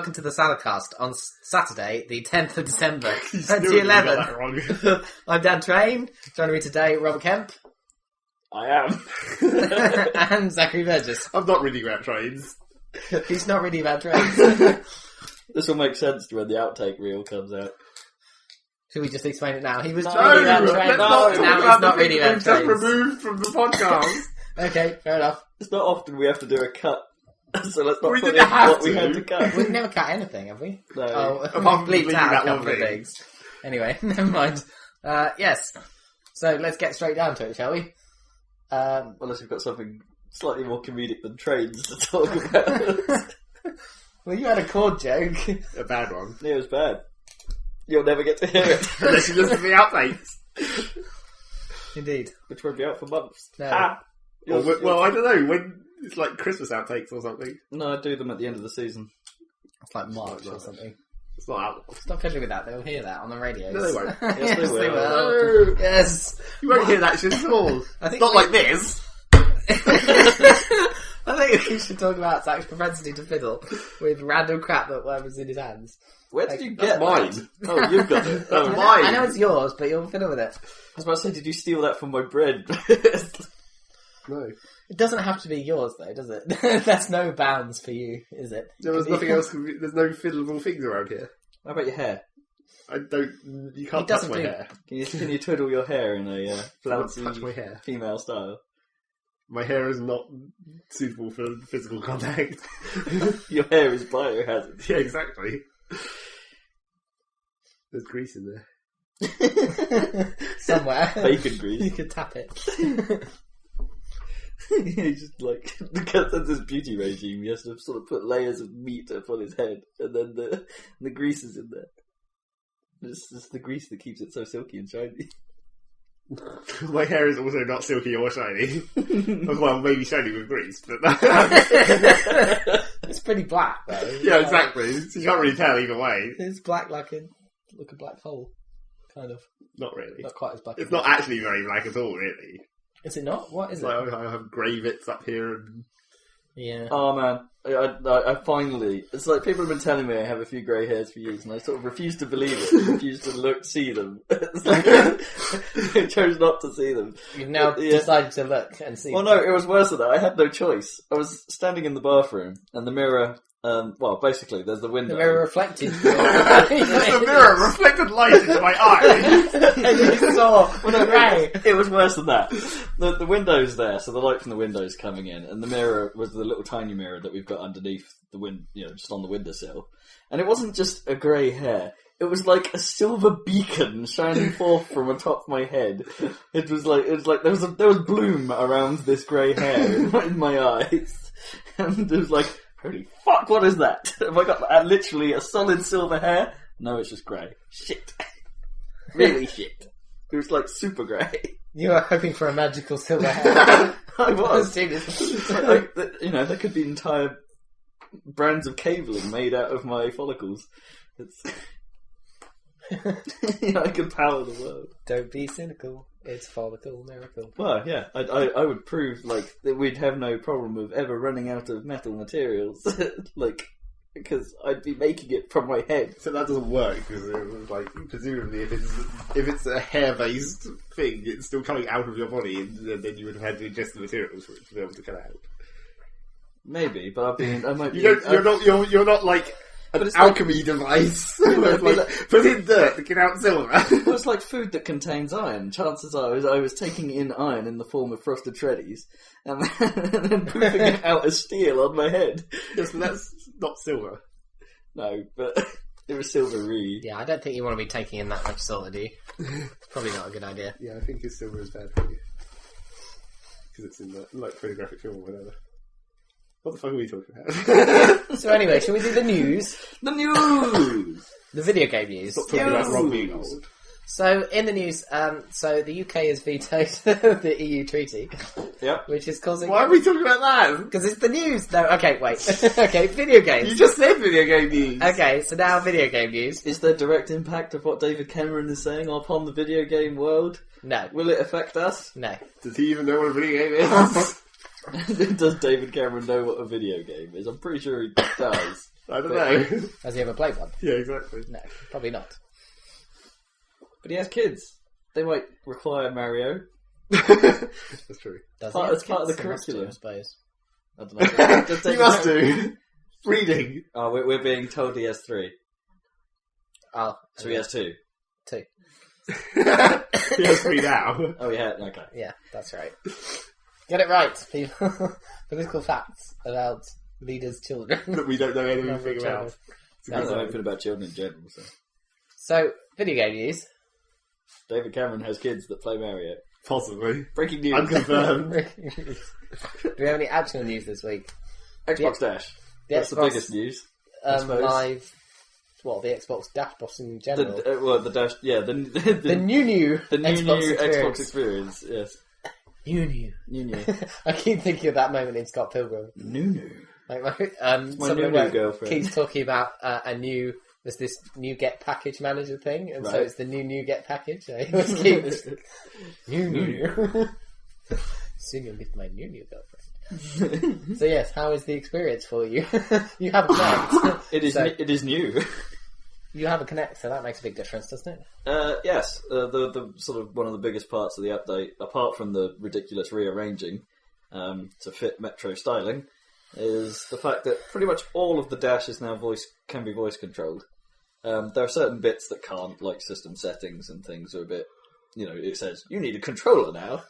welcome to the Saladcast on Saturday, the 10th of December, 2011. I'm Dan Train, joining me today, Robert Kemp. I am. And Zachary Burgess. I'm not reading about trains. He's not reading about trains. This will make sense when the outtake reel comes out. Should we just explain it now? He was No, reading about trains. now He's not reading about just trains. removed from the podcast. Okay, fair enough. It's not often we have to do a cut, so let's not We put didn't in have what we to. had to cut. We've never cut anything, have we? No. Oh, Apart from bleeped bleeping out a that couple one of thing. things. Anyway, never mind. Yes. So let's get straight down to it, shall we? Unless we've got something slightly more comedic than trains to talk about. Well, you had a chord joke. A bad one. Yeah, it was bad. You'll never get to hear it unless you listen to the outtakes. Indeed. Which won't be out for months. No. Well, I don't know, when it's like Christmas outtakes or something. No, I do them at the end of the season. It's like March or something. It's not out. Stop fiddling with that. They'll hear that on the radio. No, they won't. Yes, Yes, they they will. will. Yes. You won't hear that shit at all. I think Not like this. I think we should talk about Zach's propensity to fiddle with random crap that was in his hands. Where did you get That's mine? Oh, you've got it. That's I mine. know it's yours, but you'll fiddle with it. I was about to say, did you steal that from my bread? No. It doesn't have to be yours, though, does it? There's no bounds for you, is it? There's nothing else. There's no fiddleable things around here. How about your hair? I don't. You can't touch my hair. Can you twiddle your hair in a flouncy touch my hair. female style? My hair is not suitable for physical contact. Your hair is biohazard. Yeah, exactly. There's grease in there. Somewhere. Bacon grease. You could tap it. He just like, because that's his beauty regime, he has to sort of put layers of meat upon his head, and then the grease is in there. It's the grease that keeps it so silky and shiny. My hair is also not silky or shiny. Well, maybe shiny with grease, but It's pretty black, though. yeah, exactly. So you can't really tell either way. It's black like a black hole. Kind of. Not really. Not quite as black. It's as not black. actually very black at all, really. Is it not? What is it? Like, I have grey bits up here and... Yeah. Oh man, I finally, it's like people have been telling me I have a few grey hairs for years, and I sort of refuse to believe it, refuse to see them. It's like, I chose not to see them. You've now decided to look and see. Well, no, it was worse than that. I had no choice. I was standing in the bathroom, and the mirror, well, basically, there's the window. The mirror reflected. the mirror reflected light into my eye. And you saw the ray. It was worse than that. The window's there, so the light from the window's coming in, and the mirror was the little tiny mirror that we've got underneath the just on the windowsill. And it wasn't just a grey hair. It was like a silver beacon shining forth from atop my head. It was like there was bloom around this grey hair in my eyes, and it was like, holy fuck, what is that? Have I got literally a solid silver hair? No, it's just grey. Shit. Really shit. It was like super grey. You were hoping for a magical silver hair. I was. Like, there could be entire brands of cabling made out of my follicles. I could power the world. Don't be cynical. It's follicle miracle. Well, yeah, I would prove that we'd have no problem of ever running out of metal materials, because I'd be making it from my head. So that doesn't work, because it was like, presumably if it's a hair-based thing, it's still coming out of your body, and then you would have had to ingest the materials for it to be able to come out. Maybe, but I might be... You're not like an alchemy device. Put in dirt to get out silver. Well, it's like food that contains iron. Chances are I was taking in iron in the form of frosted shreddies, and then pooping it out as steel on my head. Yes, but that's not silver. No, but it was silvery. Yeah, I don't think you want to be taking in that much silver, do you? It's probably not a good idea. Yeah, I think his silver is bad for you. Because it's in the photographic film or whatever. What the fuck are we talking about? So anyway, shall we do the news? The news! The video game news. Stop talking about Rob being old. So, in the news, so the UK has vetoed the EU treaty. Yep. Which is causing... Why are we talking about that? Because it's the news. No, okay, wait. Okay, video games. You just said video game news. Okay, so now video game news. Is there direct impact of what David Cameron is saying upon the video game world? No. Will it affect us? No. Does he even know what a video game is? Does David Cameron know what a video game is? I'm pretty sure he does. I don't know. Has he ever played one? Yeah, exactly. No, probably not. But he has kids. They might require Mario. That's true. Does Part- he? it's part of the He must do, curriculum. I suppose. I don't know. You must do. Breeding. Oh, we're being told he has 3. Oh, So he has 2. 2. He has 3 now. Oh, yeah, okay. Yeah, that's right. Get it right, people. Political facts about leaders' children. That we don't know anything about. I don't know anything about children in general, so. So, video game news. David Cameron has kids that play Mario. Possibly. Breaking news. Unconfirmed. Do we have any actual news this week? Xbox Dash. The That's Xbox, the biggest news. I suppose. Live. Well, the Xbox Dash boss in general. The Dash, yeah, the new Xbox experience, yes. New. I keep thinking of that moment in Scott Pilgrim. New. Like my someone new girlfriend keeps talking about there's this new Get package manager thing, and so Right. it's the new Get package. I always keep new. Soon you'll meet my new girlfriend. So yes, how is the experience for you? You have a Connect. It is new. You have a Connect, so that makes a big difference, doesn't it? Yes, the sort of one of the biggest parts of the update, apart from the ridiculous rearranging to fit Metro styling, is the fact that pretty much all of the Dash is now can be voice controlled. There are certain bits that can't, like system settings and things are a bit, it says, you need a controller now.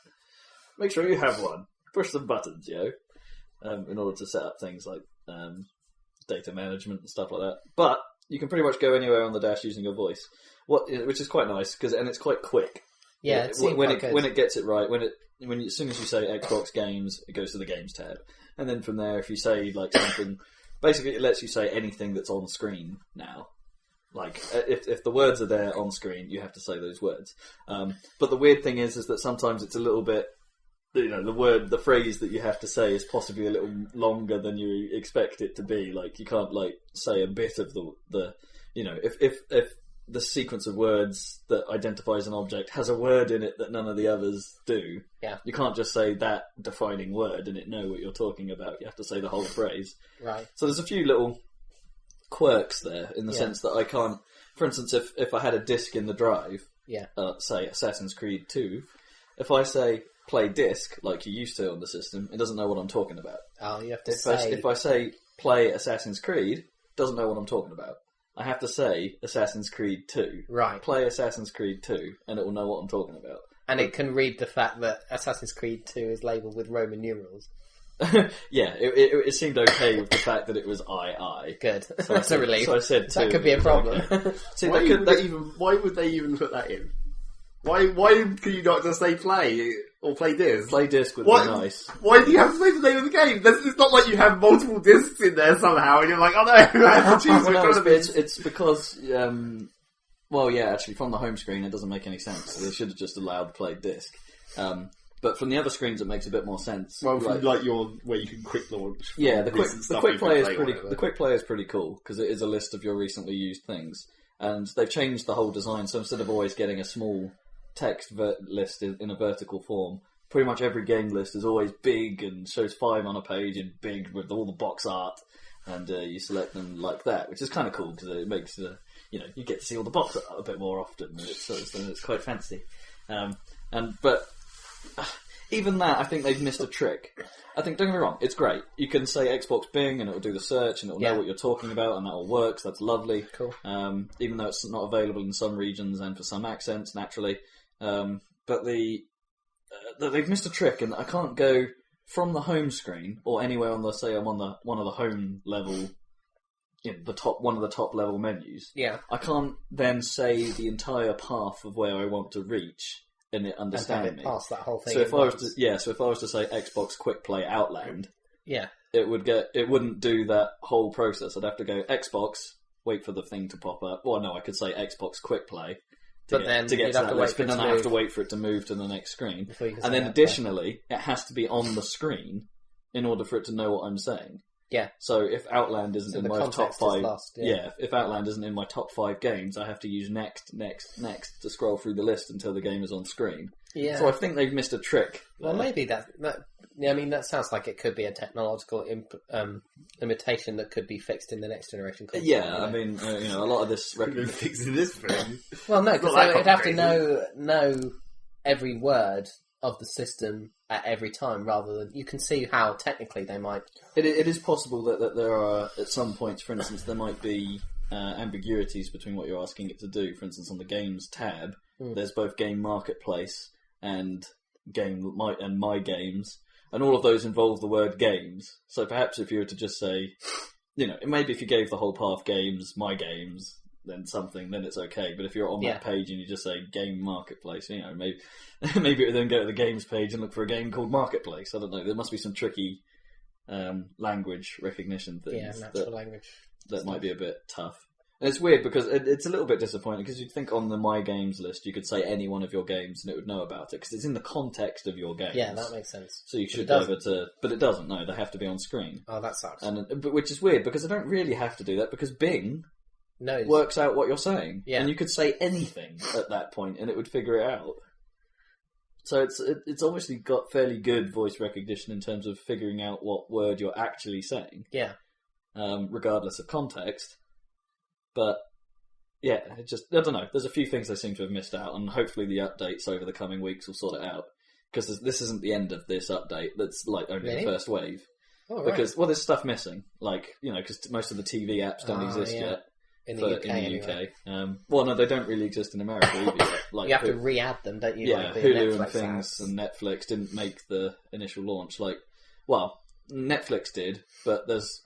Make sure you have one. Push some buttons, in order to set up things like data management and stuff like that. But you can pretty much go anywhere on the Dash using your voice, which is quite nice, and it's quite quick. Yeah, when it gets it right, as soon as you say Xbox games, it goes to the games tab, and then from there, if you say like something, basically it lets you say anything that's on screen now. Like if the words are there on screen, you have to say those words. But the weird thing is that sometimes it's a little bit, the phrase that you have to say is possibly a little longer than you expect it to be. Like you can't say a bit of the if the sequence of words that identifies an object has a word in it that none of the others do. Yeah. You can't just say that defining word and it know what you're talking about. You have to say the whole phrase. Right. So there's a few little quirks there in the sense that I can't, for instance, if I had a disc in the drive, say Assassin's Creed 2, if I say play disc like you used to on the system, it doesn't know what I'm talking about. Oh, you have to If I say play Assassin's Creed, it doesn't know what I'm talking about. I have to say Assassin's Creed 2. Right. Play Assassin's Creed 2, and it will know what I'm talking about. And it can read the fact that Assassin's Creed 2 is labelled with Roman numerals. Yeah, it seemed okay with the fact that it was I. Good. So That's a relief. So I said 2. That could be a problem. Okay. See, Why would they even put that in? Why can you not just say play or play disc? Play disc would be nice. Why do you have to say the name of the game? It's not like you have multiple discs in there somehow, and you're like, oh no, I have to choose which one of these. It's because, actually, from the home screen, it doesn't make any sense. They should have just allowed play disc. But from the other screens, it makes a bit more sense. Well, from where you can quick launch. Yeah, the quick play is pretty cool because it is a list of your recently used things, and they've changed the whole design. So instead of always getting a small text list in a vertical form, pretty much every game list is always big and shows 5 on a page and big with all the box art, and you select them like that, which is kind of cool because it makes you get to see all the box art a bit more often. It's quite fancy, but. Even that, I think they've missed a trick. I think, don't get me wrong, it's great. You can say Xbox Bing and it'll do the search and it'll know what you're talking about and that'll work, so that's lovely. Cool. Even though it's not available in some regions and for some accents, naturally. But they've missed a trick and I can't go from the home screen or anywhere on say I'm on one of the home level, one of the top level menus. Yeah. I can't then say the entire path of where I want to reach and it understand me. Past that whole thing. So if I was to say Xbox Quick Play Outland, it wouldn't do that whole process. I'd have to go Xbox, wait for the thing to pop up. Well, no, I could say Xbox Quick Play to get to that list, but then I have to wait for it to move to the next screen. And then additionally, it has to be on the screen in order for it to know what I'm saying. Yeah. So if Outland isn't in my top 5, lost, if Outland isn't in my top 5 games, I have to use next to scroll through the list until the game is on screen. Yeah. So I think they've missed a trick. Well, maybe Yeah, I mean, that sounds like it could be a technological limitation that could be fixed in the next generation console. Yeah, I mean, a lot of this... Fixing this thing. Well, no, because Not that they would have to complicated. know every word of the system at every time, rather than... You can see how technically they might... It is possible that there are, at some points, for instance, there might be ambiguities between what you're asking it to do. For instance, on the Games tab, there's both Game Marketplace and My Games, and all of those involve the word games. So perhaps if you were to just say, maybe if you gave the whole path games, my games, then it's okay. But if you're on that page and you just say Game Marketplace, maybe maybe it would then go to the games page and look for a game called Marketplace. I don't know. There must be some tricky language recognition things. Yeah, natural language. That might be a bit tough. And it's weird because it's a little bit disappointing because you'd think on the My Games list you could say any one of your games and it would know about it because it's in the context of your games. Yeah, that makes sense. So you should be able to... But it doesn't, no. They have to be on screen. Oh, that sucks. But which is weird because they don't really have to do that because Bing works out what you're saying. Yeah. And you could say anything at that point and it would figure it out. So it's obviously got fairly good voice recognition in terms of figuring out what word you're actually saying. Yeah. Regardless of context. But, yeah, I don't know. There's a few things they seem to have missed out, and hopefully the updates over the coming weeks will sort it out. Because this isn't the end of this update. That's, only the first wave. Oh, right. Because, there's stuff missing. Because most of the TV apps don't exist yet. In the UK, anyway. No, they don't really exist in America either yet. You have to re-add them, don't you? Yeah, the Hulu Netflix and things apps. and Netflix didn't make the initial launch. Netflix did, but there's...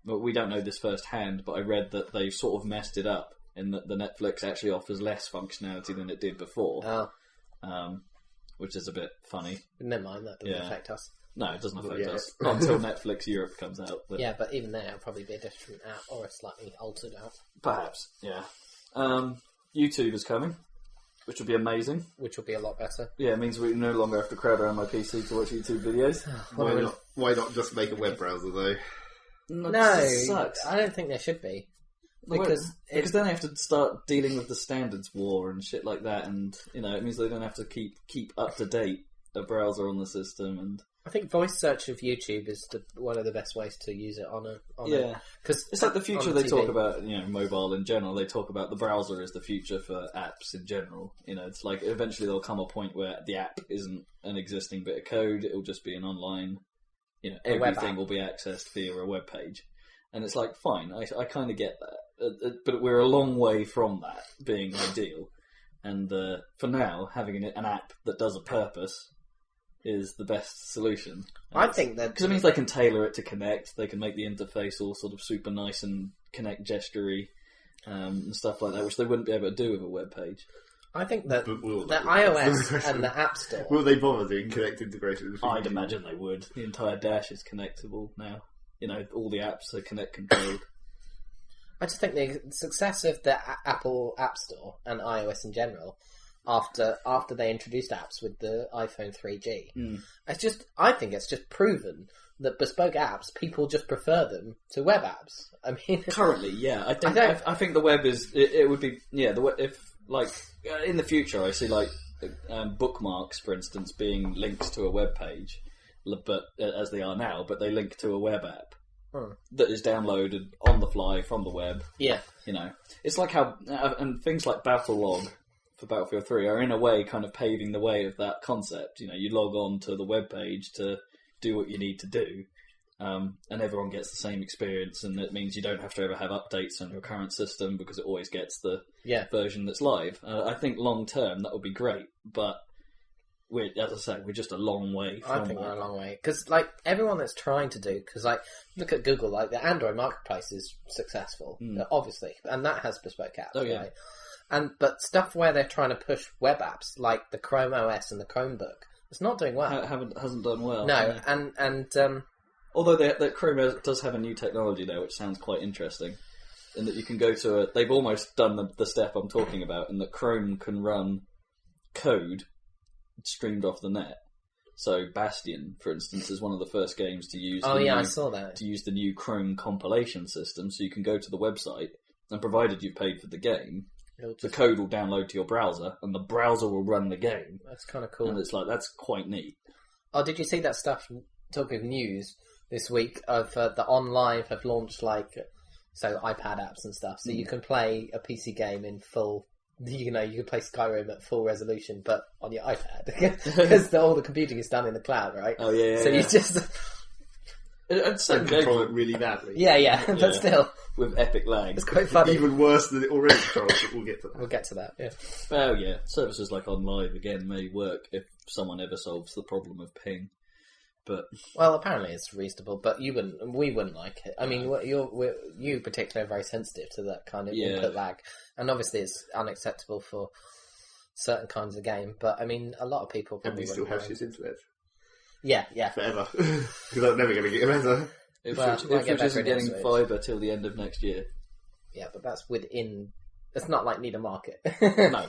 Well, we don't know this firsthand, but I read that they've sort of messed it up in that the Netflix actually offers less functionality than it did before. Oh. Which is a bit funny. Never mind, that doesn't affect us. No, it doesn't affect us. Not until Netflix Europe comes out. But yeah, but even there, it'll probably be a different app or a slightly altered app. Perhaps, yeah. YouTube is coming, which will be amazing. Which will be a lot better. Yeah, it means we no longer have to crowd around my PC to watch YouTube videos. Why not just make a web browser, though? No, sucks. I don't think there should be. Because then they have to start dealing with the standards war and shit like that, and it means they don't have to keep up to date a browser on the system. And I think voice search of YouTube is one of the best ways to use it on because it's like the future they talk about. Mobile in general. They talk about the browser is the future for apps in general. It's like eventually there'll come a point where the app isn't an existing bit of code; it'll just be an online. Everything will be accessed via a web page. And it's like, fine, I kind of get that. But we're a long way from that being ideal. And for now, having an app that does a purpose is the best solution. I think that... Because it means they can tailor it to Connect, they can make the interface all sort of super nice and Connect gestury and stuff like that, which they wouldn't be able to do with a web page. I think that the iOS and the App Store... Will they bother doing Connect integration? I'd imagine they would. The entire dash is connectable now. All the apps are Connect controlled. I just think the success of the Apple App Store and iOS in general, after they introduced apps with the iPhone 3G, I think it's just proven that bespoke apps, people just prefer them to web apps. I mean, currently, yeah, I think the web is. It would be in the future, I see bookmarks, for instance, being linked to a web page, but as they are now, but they link to a web app that is downloaded on the fly from the web. Yeah, it's like how and things like Battlelog for Battlefield 3 are in a way kind of paving the way of that concept. You log on to the web page to do what you need to do. And everyone gets the same experience, and it means you don't have to ever have updates on your current system because it always gets the version that's live. I think long term that would be great, but as I say, we're just a long way from I think we're a long way. Because, everyone that's trying to do... Because, look at Google, the Android marketplace is successful, obviously, and that has bespoke apps, right? But stuff where they're trying to push web apps, like the Chrome OS and the Chromebook, it's not doing well. Hasn't done well. No, and although that Chrome does have a new technology there, which sounds quite interesting, in that you can go to they've almost done the step I'm talking about, in that Chrome can run code streamed off the net. So Bastion, for instance, is one of the first games to use. I saw that. To use the new Chrome compilation system, so you can go to the website, and provided you've paid for the game, the code will download to your browser, and the browser will run the game. That's kind of cool. And it's that's quite neat. Oh, did you see that stuff? Talking of news this week of the OnLive have launched iPad apps and stuff, so you can play a PC game in full. You can play Skyrim at full resolution, but on your iPad because all the computing is done in the cloud, right? Oh yeah. So you just and control it really badly. yeah, but still with epic lag. it's quite funny. Even worse than it already controls, but we'll get to that. We'll get to that. Yeah. Well, yeah, services like OnLive again may work if someone ever solves the problem of ping. But Well, apparently it's reasonable, but we wouldn't like it. I mean, you particularly are very sensitive to that kind of input lag, and obviously it's unacceptable for certain kinds of game. But I mean, a lot of people And probably we still wouldn't have mind. shit internet Yeah. forever because I'm never going to get better. if Well, Ipswich might get better isn't in getting Ipswich. fibre till the end of next year. Yeah, but that's within. It's not like Need a Market. No.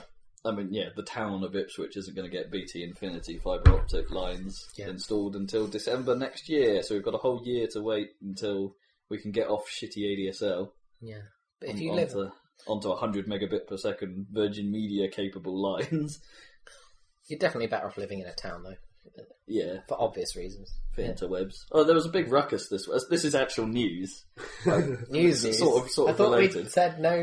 I mean, yeah, the town of Ipswich isn't going to get BT Infinity fibre optic lines installed until December next year, so we've got a whole year to wait until we can get off shitty ADSL. Yeah, but if you live onto 100 megabit per second Virgin Media capable lines. You're definitely better off living in a town, though. Yeah. For obvious reasons. For interwebs. Oh, there was a big ruckus this week. This is actual news. News. Sort I of thought related. we said no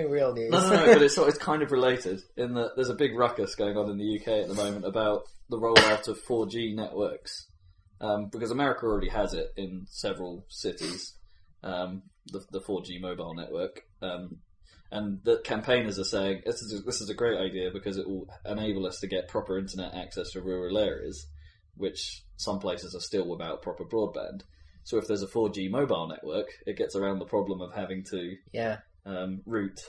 real news. No, but it's kind of related in that there's a big ruckus going on in the UK at the moment about the rollout of 4G networks. Because America already has it in several cities, the 4G mobile network. And the campaigners are saying this is a great idea because it will enable us to get proper internet access to rural areas, which some places are still without proper broadband. So if there's a 4G mobile network, it gets around the problem of having to route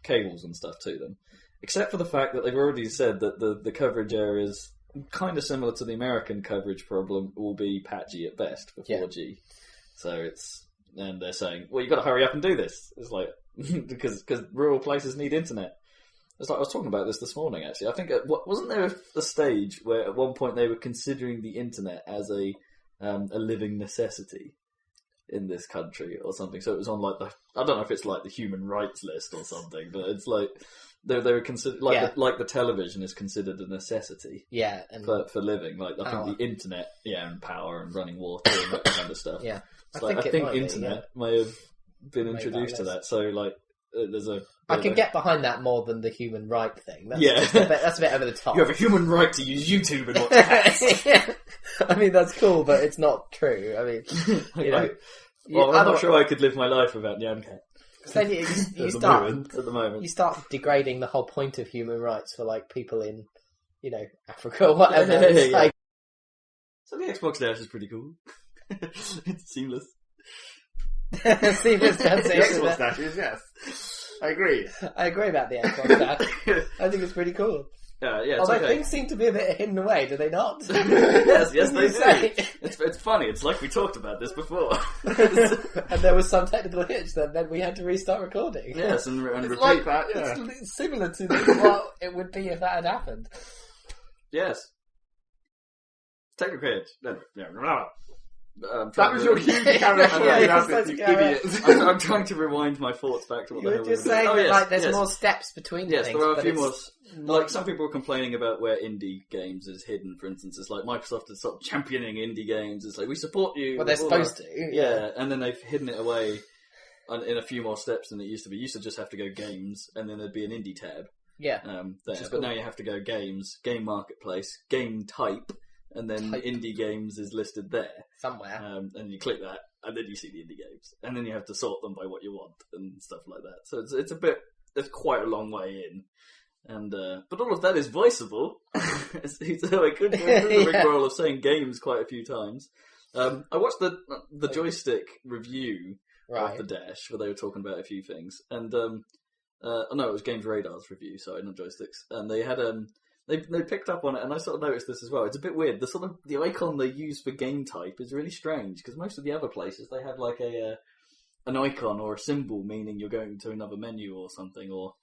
cables and stuff to them. Except for the fact that they've already said that the coverage areas, kind of similar to the American coverage problem, will be patchy at best for 4G. So and they're saying, well, you've got to hurry up and do this. It's like, because rural places need internet. It's like I was talking about this morning, actually. I think, wasn't there a stage where at one point they were considering the internet as a living necessity in this country or something? So it was on I don't know if it's like the human rights list or something, but it's like they were considered like the television is considered a necessity. Yeah, and for living. Like I think the internet, and power and running water and that kind of stuff. Yeah, I think internet may have been introduced to that. So there's a. I can get behind that more than the human right thing. That's that's a bit over the top. You have a human right to use YouTube and watch ads. I mean, that's cool, but it's not true. I mean, you know. I'm not sure I could live my life without Nyamcat. Then you start at the moment. You start degrading the whole point of human rights for people in, Africa or whatever. So the Xbox Dash is pretty cool. It's seamless. Seamless transition. The Xbox Dash is, yes. I agree. I agree about the Xbox Dash. I think it's pretty cool. Yeah, although okay. Things seem to be a bit hidden away, do they not? yes, they do. It's funny. It's like we talked about this before. And there was some technical hitch that then we had to restart recording. Yes, and repeat that. Yeah. It's similar to what it would be if that had happened. Yes. Technical hitch. That was your cue to carry on. You idiot. I'm trying to rewind my thoughts back to what the hell we were just saying that there's more steps between things. Yes, there are a few more. Like some people are complaining about where indie games is hidden. For instance, it's like Microsoft is sort of championing indie games. It's like we support you. Well, they're supposed to. Yeah, and then they've hidden it away in a few more steps than it used to be. You used to just have to go games, and then there'd be an indie tab. Yeah. But now you have to go games, game marketplace, game type. And then indie games is listed there. Somewhere. And you click that, and then you see the indie games. And then you have to sort them by what you want, and stuff like that. So it's quite a long way in. And but all of that is voiceable. So I could do the rigmarole of saying games quite a few times. I watched the joystick review of the Dash, where they were talking about a few things. And, no, it was Games Radar's review, sorry, not joysticks. And they had... They picked up on it, and I sort of noticed this as well. It's a bit weird. The icon they use for game type is really strange, because most of the other places they have like an icon or a symbol meaning you're going to another menu or something, or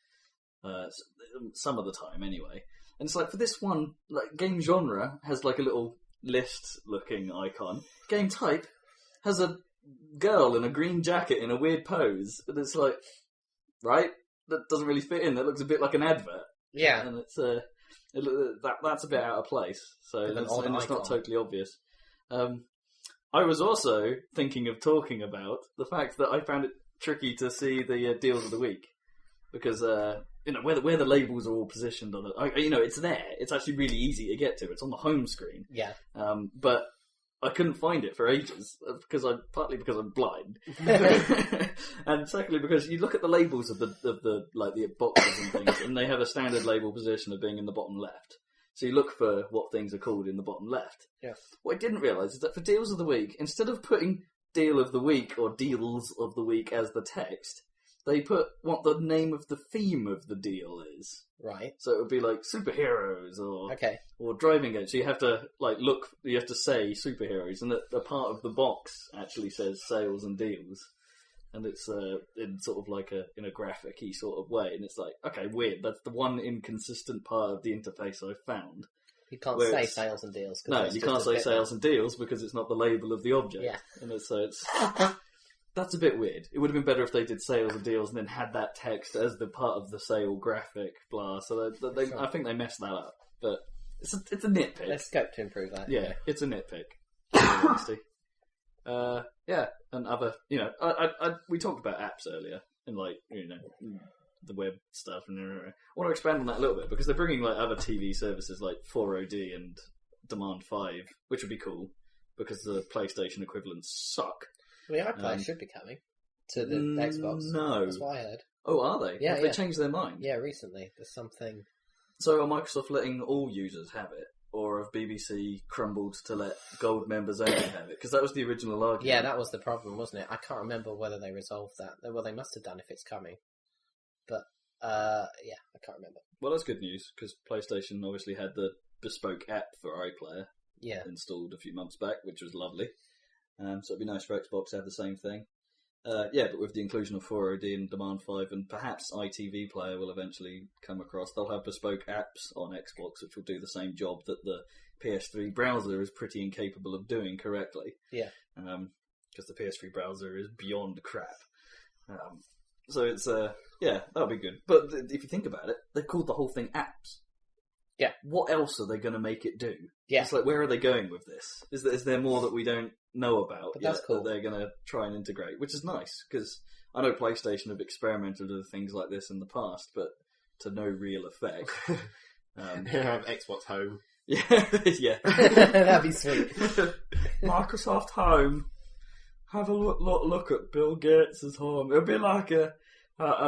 some of the time anyway. And it's like for this one, like game genre has like a little list-looking icon. Game type has a girl in a green jacket in a weird pose, and it's like, right, that doesn't really fit in. That looks a bit like an advert. Yeah, and it's That's a bit out of place. So With an it's odd not icon. totally obvious. I was also thinking of talking about the fact that I found it tricky to see the deals of the week because where the labels are all positioned on it. It's there. It's actually really easy to get to. It's on the home screen. Yeah. But I couldn't find it for ages partly because I'm blind, and secondly because you look at the labels of the boxes and things, and they have a standard label position of being in the bottom left. So you look for what things are called in the bottom left. Yeah. What I didn't realise is that for deals of the week, instead of putting deal of the week or deals of the week as the text, they put what the name of the theme of the deal is. Right. So it would be like superheroes or driving games. So you have to you have to say superheroes, and a part of the box actually says sales and deals. And it's in sort of like in a graphic-y sort of way, and it's like, okay, weird. That's the one inconsistent part of the interface I've found. You can't say sales and deals. No, you can't say sales and deals because it's not the label of the object. Yeah. And it's that's a bit weird. It would have been better if they did sales and deals and then had that text as the part of the sale graphic, blah. So Sure. I think they messed that up. But it's a nitpick. There's scope to improve that. Yeah, it's a nitpick. In all honesty. Yeah, and other, we talked about apps earlier, and the web stuff, and I want to expand on that a little bit, because they're bringing other TV services like 4OD and Demand 5, which would be cool, because the PlayStation equivalents suck. The iPlayer should be coming to the Xbox. No. That's what I heard. Oh, are they? Yeah, Have they changed their mind? Yeah, recently. There's something... So are Microsoft letting all users have it? Or have BBC crumbled to let gold members only have it? Because that was the original argument. Yeah, that was the problem, wasn't it? I can't remember whether they resolved that. Well, they must have done if it's coming. But, I can't remember. Well, that's good news, because PlayStation obviously had the bespoke app for iPlayer installed a few months back, which was lovely. So it'd be nice for Xbox to have the same thing. But with the inclusion of 4OD and Demand 5, and perhaps ITV Player will eventually come across, they'll have bespoke apps on Xbox which will do the same job that the PS3 browser is pretty incapable of doing correctly. Yeah. Because the PS3 browser is beyond crap. So it's, that'll be good. But if you think about it, they've called the whole thing apps. Yeah. What else are they going to make it do? Yeah. It's like, where are they going with this? Is there more that we don't know about But that's cool. that they're going to try and integrate? Which is nice, because I know PlayStation have experimented with things like this in the past, but to no real effect. Have Xbox Home. Yeah. Yeah. That'd be sweet. Microsoft Home. Have a look at Bill Gates' home. It'll be like a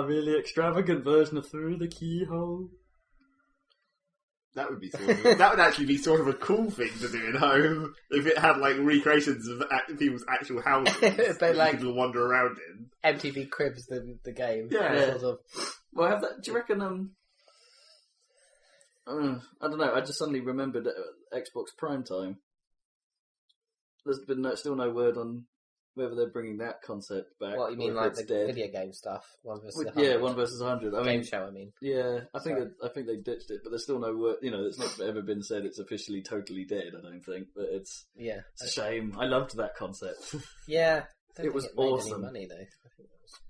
really extravagant version of Through the Keyhole. That would be that would actually be sort of a cool thing to do in home if it had recreations of people's actual houses But, that you could wander around in. MTV Cribs, the game. Yeah. Sort of. Well, have that. Do you reckon? I don't know. I just suddenly remembered Xbox Prime Time. There's been still no word on whether they're bringing that concept back. What, you mean or if the it's dead. video game stuff? 1 versus 100? Yeah, 1 versus 100. Game show, I mean. Yeah, I think they ditched it, but there's still no word. It's not ever been said it's officially totally dead. I don't think, but it's a shame. I loved that concept. Yeah, it was it made awesome. any money though. I think that was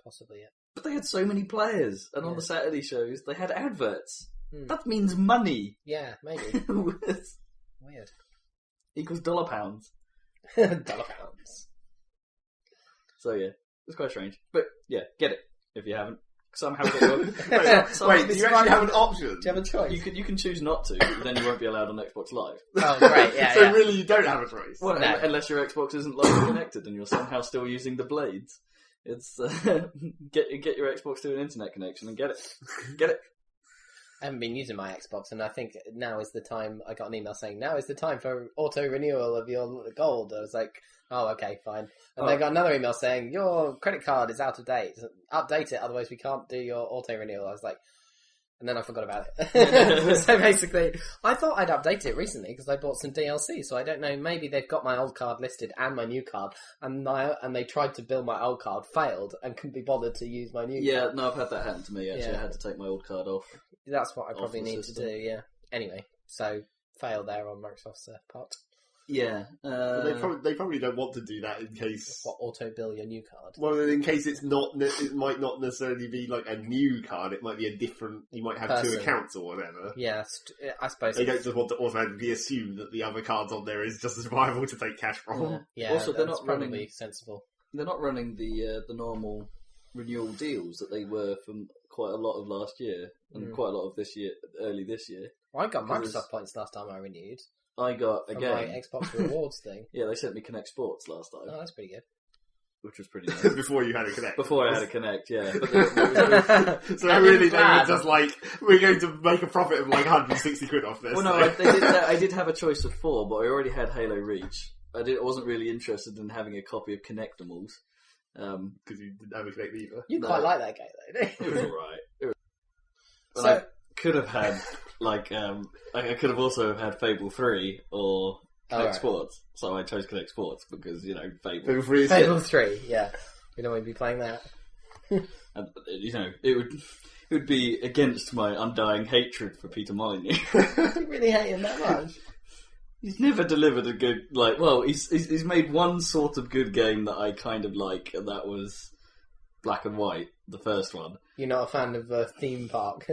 possibly it. But they had so many players, and on the Saturday shows they had adverts. That means money. Yeah, maybe. Weird. Equals $pounds. $pounds. So yeah, it's quite strange. But yeah, get it if you haven't. Somehow get Wait, do you actually have an option? Do you have a choice? You can choose not to, but then you won't be allowed on Xbox Live. Oh, right, yeah. So really, you don't have a choice. Well, No. unless your Xbox isn't live connected and you're somehow still using the blades. It's get your Xbox to an internet connection and get it. I haven't been using my Xbox, and I think now is the time. I got an email saying now is the time for auto renewal of your gold. I was like, oh, okay, fine. And I got another email saying your credit card is out of date. Update it, otherwise we can't do your auto renewal. I was like, and then I forgot about it. So basically, I thought I'd update it recently because I bought some DLC. So I don't know. Maybe they've got my old card listed and my new card, and they tried to build my old card, failed, and couldn't be bothered to use my new. Yeah, card. no, I've had that happen to me. Actually, Yeah. I had to take my old card off. That's what I probably the need system. to do. Yeah. Anyway, so fail there on Microsoft's part. Yeah. They probably don't want to do that in case... What, auto-bill your new card? Well, in case it might not necessarily be like a new card, it might be a different... You might have Person. 2 accounts or whatever. Yeah, I suppose. They don't just want to automatically assume that the other cards on there is just as viable to take cash from. Yeah, Also, they're that's not probably running- sensible. They're not running the normal renewal deals that they were from quite a lot of last year and quite a lot of this year, early this year. Well, I got 'Cause Microsoft points last time I renewed. I got, From again... my Xbox rewards thing. Yeah, they sent me Connect Sports last time, Oh, that's pretty good. which was pretty nice. Before you had a Connect. Before I had a Connect, yeah. But So really, they were just like, we're going to make a profit of like 160 quid off this. well, no, I did have a choice of 4, but I already had Halo Reach. I wasn't really interested in having a copy of Connectimals. Because you didn't have a Connect either. You No. quite like that game, though, don't It you? was alright. So- I could have had, I could have also had Fable 3 or Connect Alright. Sports. So I chose Connect Sports because, Fable. Feel free to Fable 3, yeah. We don't want to be playing that. And, it would be against my undying hatred for Peter Molyneux. You really hate him that much? He's never delivered a good, he's made one sort of good game that I kind of like, and that was Black and White, the first one. You're not a fan of Theme Park?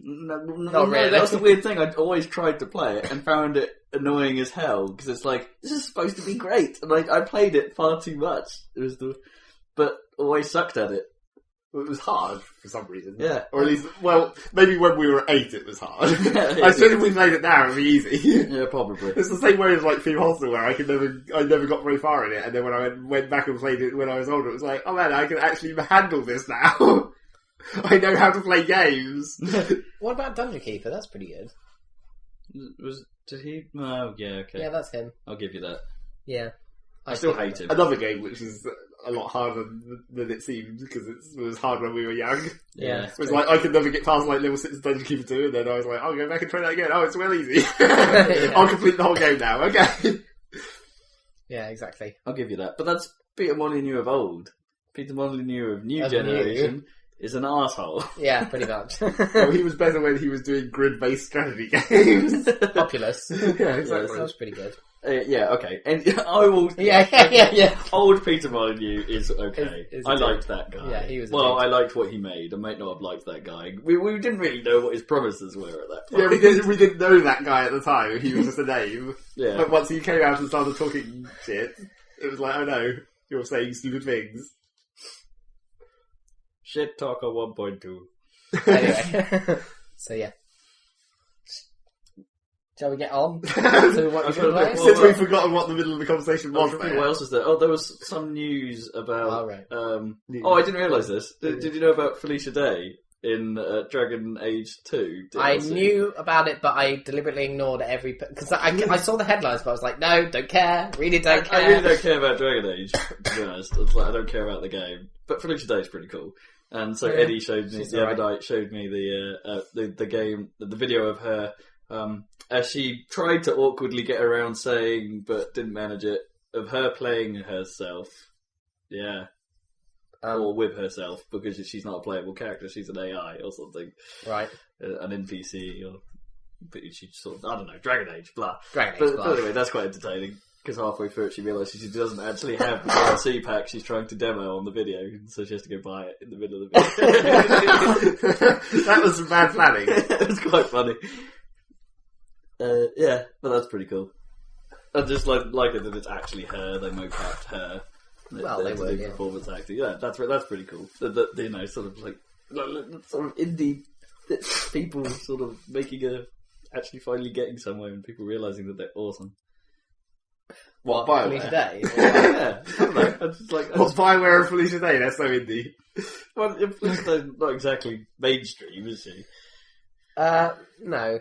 No, really. That's the weird thing. I'd always tried to play it and found it annoying as hell because it's like, this is supposed to be great, and I played it far too much. But always sucked at it. It was hard for some reason. Yeah. Or at least, well, maybe when we were 8 it was hard. Yeah, I suppose if we played it now it'd be easy. Yeah, probably. It's the same way as like Theme Hostel where I never got very far in it, and then when I went back and played it when I was older, it was like, oh man, I can actually handle this now. I know how to play games. What about Dungeon Keeper? That's pretty good. Did he? Oh, yeah, okay. Yeah, that's him. I'll give you that. Yeah. I still hate him. Another game which is a lot harder than it seemed because it was hard when we were young. Yeah. It was like I could never get past like level 6 Dungeon Keeper 2, and then I was like, I'll go back and try that again. Oh, it's well easy. Yeah. I'll complete the whole game now. Okay. Yeah, exactly. I'll give you that. But that's Peter Molyneux of old. Peter Molyneux of new Of generation is an arsehole. Yeah, pretty much. Well, he was better when he was doing grid-based strategy games. Populous. Yeah, exactly. That was pretty good. Yeah, okay. And I will... Yeah. Old Peter Molyneux is okay. Is I good. liked that guy. Yeah, he was a Well, dude. I liked what he made. I might not have liked that guy. We didn't really know what his promises were at that point. Yeah, we didn't know that guy at the time. He was just a name. Yeah. But once he came out and started talking shit, it was like, oh no, you're saying stupid things. Shit Talker 1.2. Anyway. So, yeah. Shall we get on to what you're playing? Since we've forgotten what the middle of the conversation was What there. else is there? Oh, there was some news about... Oh, right. I didn't realise this. Did you know about Felicia Day in Dragon Age 2? I DLC? knew about it, but I deliberately ignored every... Because I saw the headlines, but I was like, no, don't care. Really don't care. I really don't care about Dragon Age, to be honest. It's like, I don't care about the game. But Felicia Day is pretty cool. And so Yeah, Eddie showed me she's the other alright. night, showed me the game, the video of her, as she tried to awkwardly get around saying, but didn't manage it, of her playing herself. Yeah. Or with herself, because she's not a playable character, she's an AI or something. Right. An NPC, or but she sort of, I don't know, Dragon Age, blah. Dragon Age, But blah. anyway, that's quite entertaining. Because halfway through it, she realises she doesn't actually have the DLC pack she's trying to demo on the video, so she has to go buy it in the middle of the video. That was some bad planning. It was quite funny. Yeah, but that's pretty cool. I just like it that it's actually her. They mocapped her. Well, they to would, do yeah. performance acting. Yeah, that's pretty cool. Sort of like sort of indie people sort of actually finally getting somewhere, and people realising that they're awesome. What, Felicia Bioware? Day? Yeah, I don't know. I just like. What's Bioware and Felicia Day? They're so indie. Well, Felicia's not exactly mainstream, is she? No.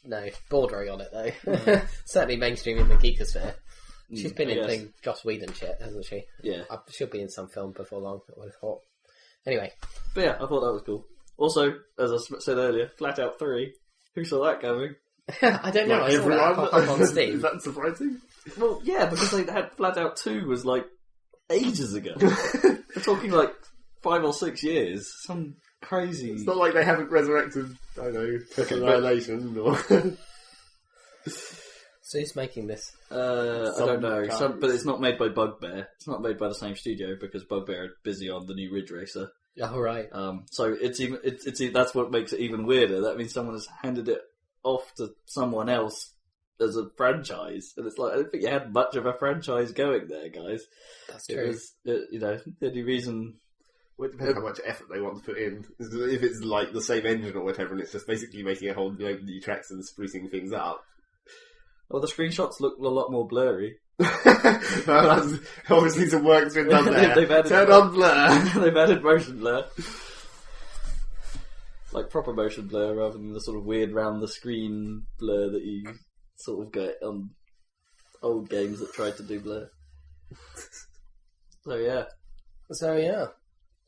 No. Bordering on it, though. Certainly mainstream in the geekosphere. She's been I in guess. thing Joss Whedon shit, hasn't she? Yeah. She'll be in some film before long, I would have thought. Anyway. But yeah, I thought that was cool. Also, as I said earlier, Flat Out 3. Who saw that coming? I don't know, Like I saw that pop up on Is Steam. that surprising? Well, yeah, because they had Flat Out 2 was like ages ago. We're talking like 5 or 6 years. Some crazy... It's not like they haven't resurrected, I don't know, Annihilation or... So who's making this? I don't know, but it's not made by Bugbear. It's not made by the same studio because Bugbear are busy on the new Ridge Racer. Oh, right. So that's what makes it even weirder. That means someone has handed it off to someone else as a franchise, and it's like I don't think you had much of a franchise going there, guys. That's true. The only reason. Well, it depends how much effort they want to put in. If it's like the same engine or whatever, and it's just basically making a whole load of new tracks and sprucing things up. Well, the screenshots look a lot more blurry. Well, obviously some work's been done there. Turn on blur. They've added motion blur. Like proper motion blur rather than the sort of weird round the screen blur that you sort of get on old games that tried to do blur. So yeah.